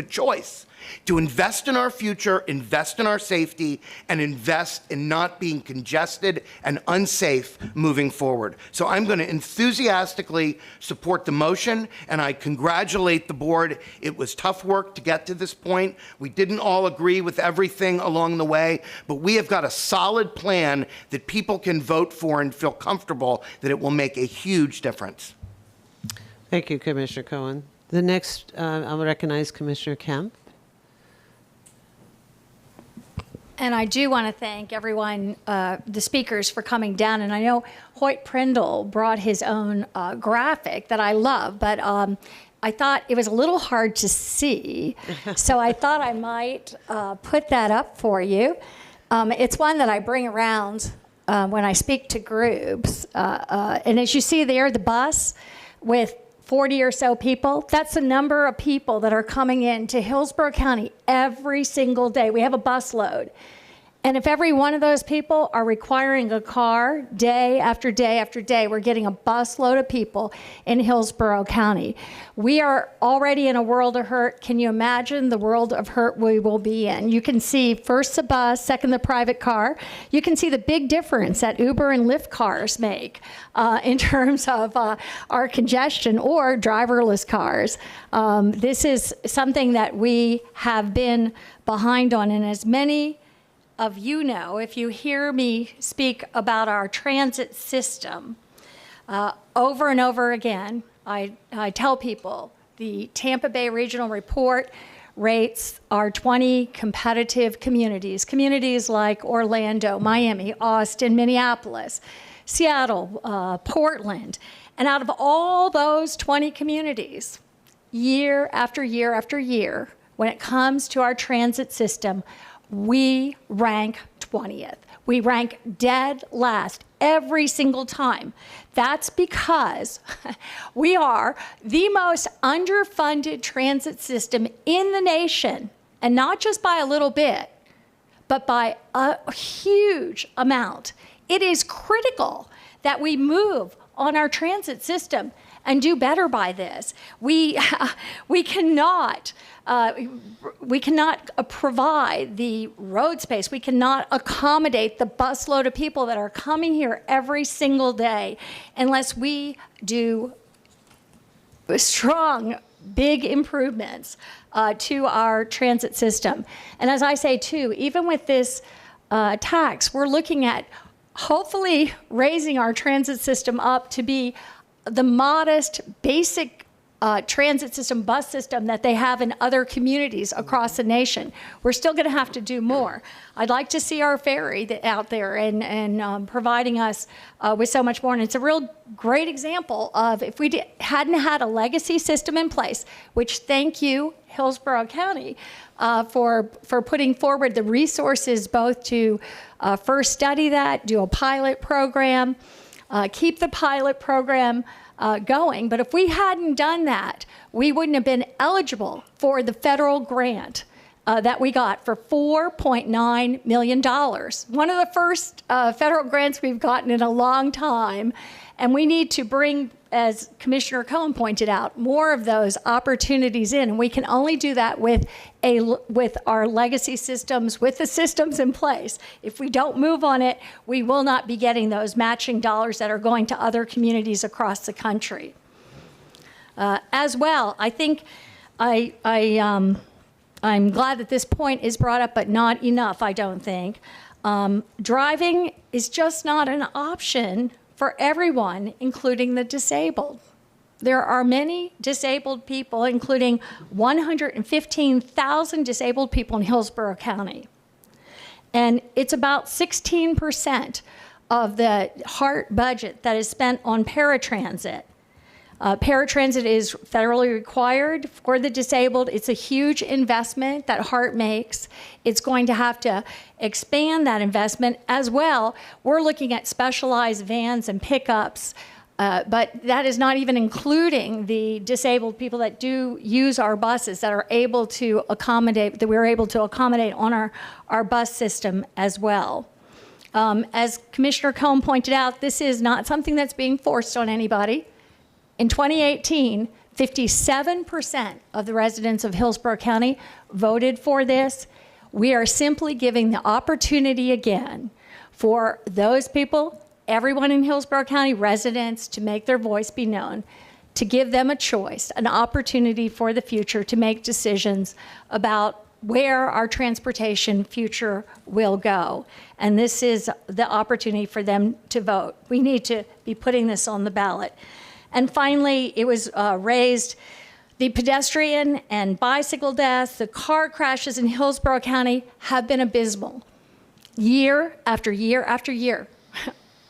to invest in our future, invest in our safety, and invest in not being congested and unsafe moving forward. So I'm going to enthusiastically support the motion, and I congratulate the board. It was tough work to get to this point. We didn't all agree with everything along the way, but we have got a solid plan that people can vote for and feel comfortable that it will make a huge difference. Thank you, Commissioner Cohen. The next, I'll recognize Commissioner Kemp. And I do want to thank everyone, the speakers, for coming down. And I know Hoyt Prindle brought his own graphic that I love, but I thought it was a little hard to see. So I thought I might put that up for you. It's one that I bring around when I speak to groups. And as you see there, the bus with 40 or so people, that's the number of people that are coming in to Hillsborough County every single day. We have a bus load. And if every one of those people are requiring a car day after day after day, we're getting a busload of people in Hillsborough County. We are already in a world of hurt. Can you imagine the world of hurt we will be in? You can see first the bus, second the private car. You can see the big difference that Uber and Lyft cars make in terms of our congestion, or driverless cars. This is something that we have been behind on, and as many of you know, if you hear me speak about our transit system over and over again, I tell people the Tampa Bay Regional Report rates our 20 competitive communities like Orlando, Miami, Austin, Minneapolis, Seattle, Portland. And out of all those 20 communities, year after year after year, when it comes to our transit system, we rank 20th. We rank dead last every single time. That's because we are the most underfunded transit system in the nation, and not just by a little bit, but by a huge amount. It is critical that we move on our transit system and do better by this. We cannot provide the road space. We cannot accommodate the busload of people that are coming here every single day unless we do strong, big improvements to our transit system. And as I say too, even with this tax, we're looking at hopefully raising our transit system up to be the modest, basic transit system, bus system that they have in other communities across the nation. We're still going to have to do more. I'd like to see our ferry out there and providing us with so much more. And it's a real great example of if we hadn't had a legacy system in place, which thank you, Hillsborough County, for putting forward the resources both to first study that, do a pilot program, keep the pilot program going. But if we hadn't done that, we wouldn't have been eligible for the federal grant that we got for $4.9 million. One of the first federal grants we've gotten in a long time. And we need to bring, as Commissioner Cohen pointed out, more of those opportunities in. And we can only do that with our legacy systems, with the systems in place. If we don't move on it, we will not be getting those matching dollars that are going to other communities across the country. As well, I think I'm glad that this point is brought up, but not enough, I don't think. Driving is just not an option for everyone, including the disabled. There are many disabled people, including 115,000 disabled people in Hillsborough County. And it's about 16% of the HART budget that is spent on paratransit. Paratransit is federally required for the disabled. It's a huge investment that HART makes. It's going to have to expand that investment as well. We're looking at specialized vans and pickups, but that is not even including the disabled people that do use our buses that are able to accommodate, that we're able to accommodate on our bus system as well. As Commissioner Cohen pointed out, this is not something that's being forced on anybody. In 2018, 57% of the residents of Hillsborough County voted for this. We are simply giving the opportunity again for those people, everyone in Hillsborough County, residents, to make their voice be known, to give them a choice, an opportunity for the future to make decisions about where our transportation future will go. And this is the opportunity for them to vote. We need to be putting this on the ballot. And finally, it was raised, the pedestrian and bicycle deaths, the car crashes in Hillsborough County have been abysmal. Year after year after year.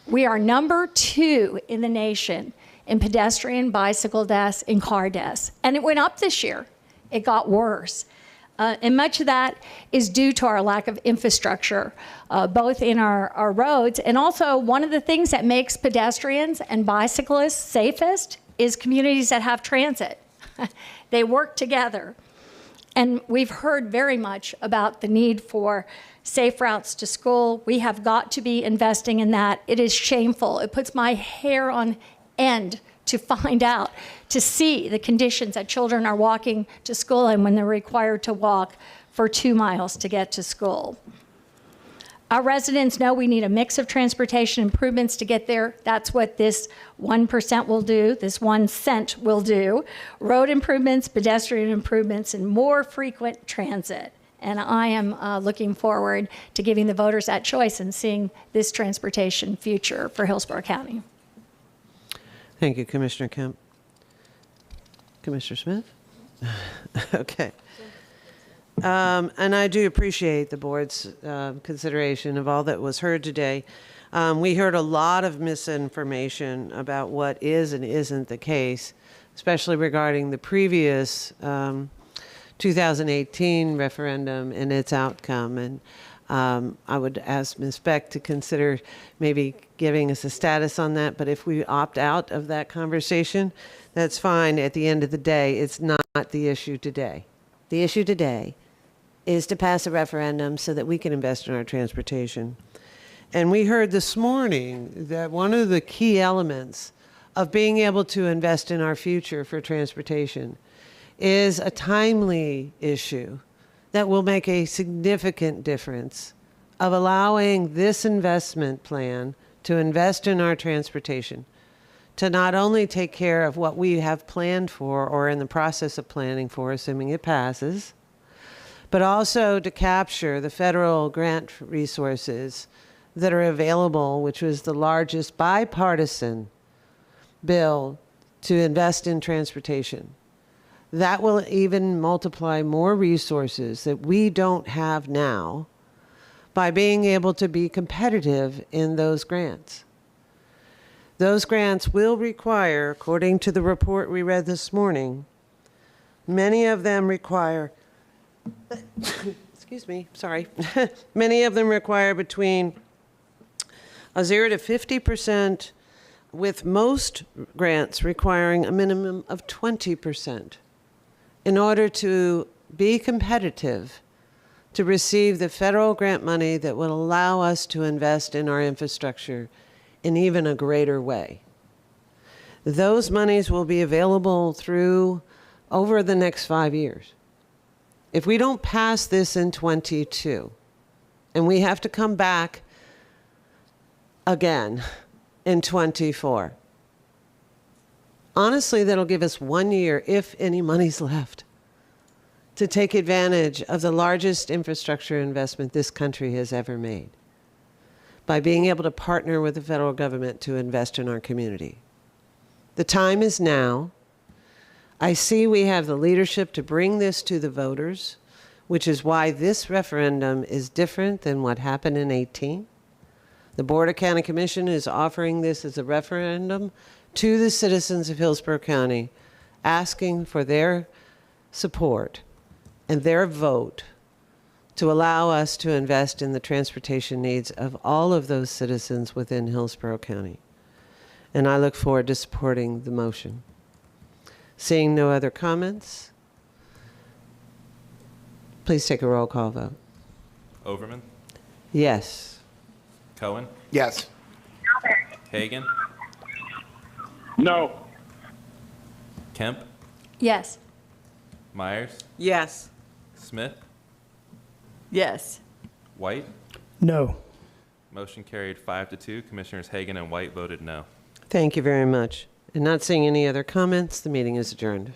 We are number 2 in the nation in pedestrian, bicycle deaths, and car deaths. And it went up this year. It got worse. And much of that is due to our lack of infrastructure, both in our roads, and also one of the things that makes pedestrians and bicyclists safest is communities that have transit. They work together. And we've heard very much about the need for safe routes to school. We have got to be investing in that. It is shameful. It puts my hair on end to find out, to see the conditions that children are walking to school and when they're required to walk for 2 miles to get to school. Our residents know we need a mix of transportation improvements to get there. That's what this 1% will do, this 1 cent will do. Road improvements, pedestrian improvements, and more frequent transit. And I am looking forward to giving the voters that choice and seeing this transportation future for Hillsborough County. Thank you, Commissioner Kemp. Commissioner Smith? Okay. And I do appreciate the board's consideration of all that was heard today. We heard a lot of misinformation about what is and isn't the case, especially regarding the previous 2018 referendum and its outcome. And I would ask Ms. Beck to consider maybe giving us a status on that. But if we opt out of that conversation, that's fine. At the end of the day, it's not the issue today. The issue today is to pass a referendum so that we can invest in our transportation. And we heard this morning that one of the key elements of being able to invest in our future for transportation is a timely issue that will make a significant difference of allowing this investment plan to invest in our transportation, to not only take care of what we have planned for or in the process of planning for, assuming it passes, but also to capture the federal grant resources that are available, which was the largest bipartisan bill to invest in transportation. That will even multiply more resources that we don't have now by being able to be competitive in those grants. Those grants will require, according to the report we read this morning, many of them require excuse me, sorry. Many of them require between 0 to 50%, with most grants requiring a minimum of 20% in order to be competitive to receive the federal grant money that will allow us to invest in our infrastructure in even a greater way. Those monies will be available through over the next 5 years. If we don't pass this in 22, and we have to come back again in 24, honestly, that'll give us 1 year, if any money's left, to take advantage of the largest infrastructure investment this country has ever made by being able to partner with the federal government to invest in our community. The time is now. I see we have the leadership to bring this to the voters, which is why this referendum is different than what happened in 18. The Board of County Commission is offering this as a referendum to the citizens of Hillsborough County, asking for their support and their vote to allow us to invest in the transportation needs of all of those citizens within Hillsborough County. And I look forward to supporting the motion. Seeing no other comments, please take a roll call vote. Overman? Yes. Cohen? Yes. Hagan? No. Kemp? Yes. Myers? Yes. Smith? Yes. White? No. Motion carried 5-2. Commissioners Hagan and White voted no. Thank you very much. And not seeing any other comments, the meeting is adjourned.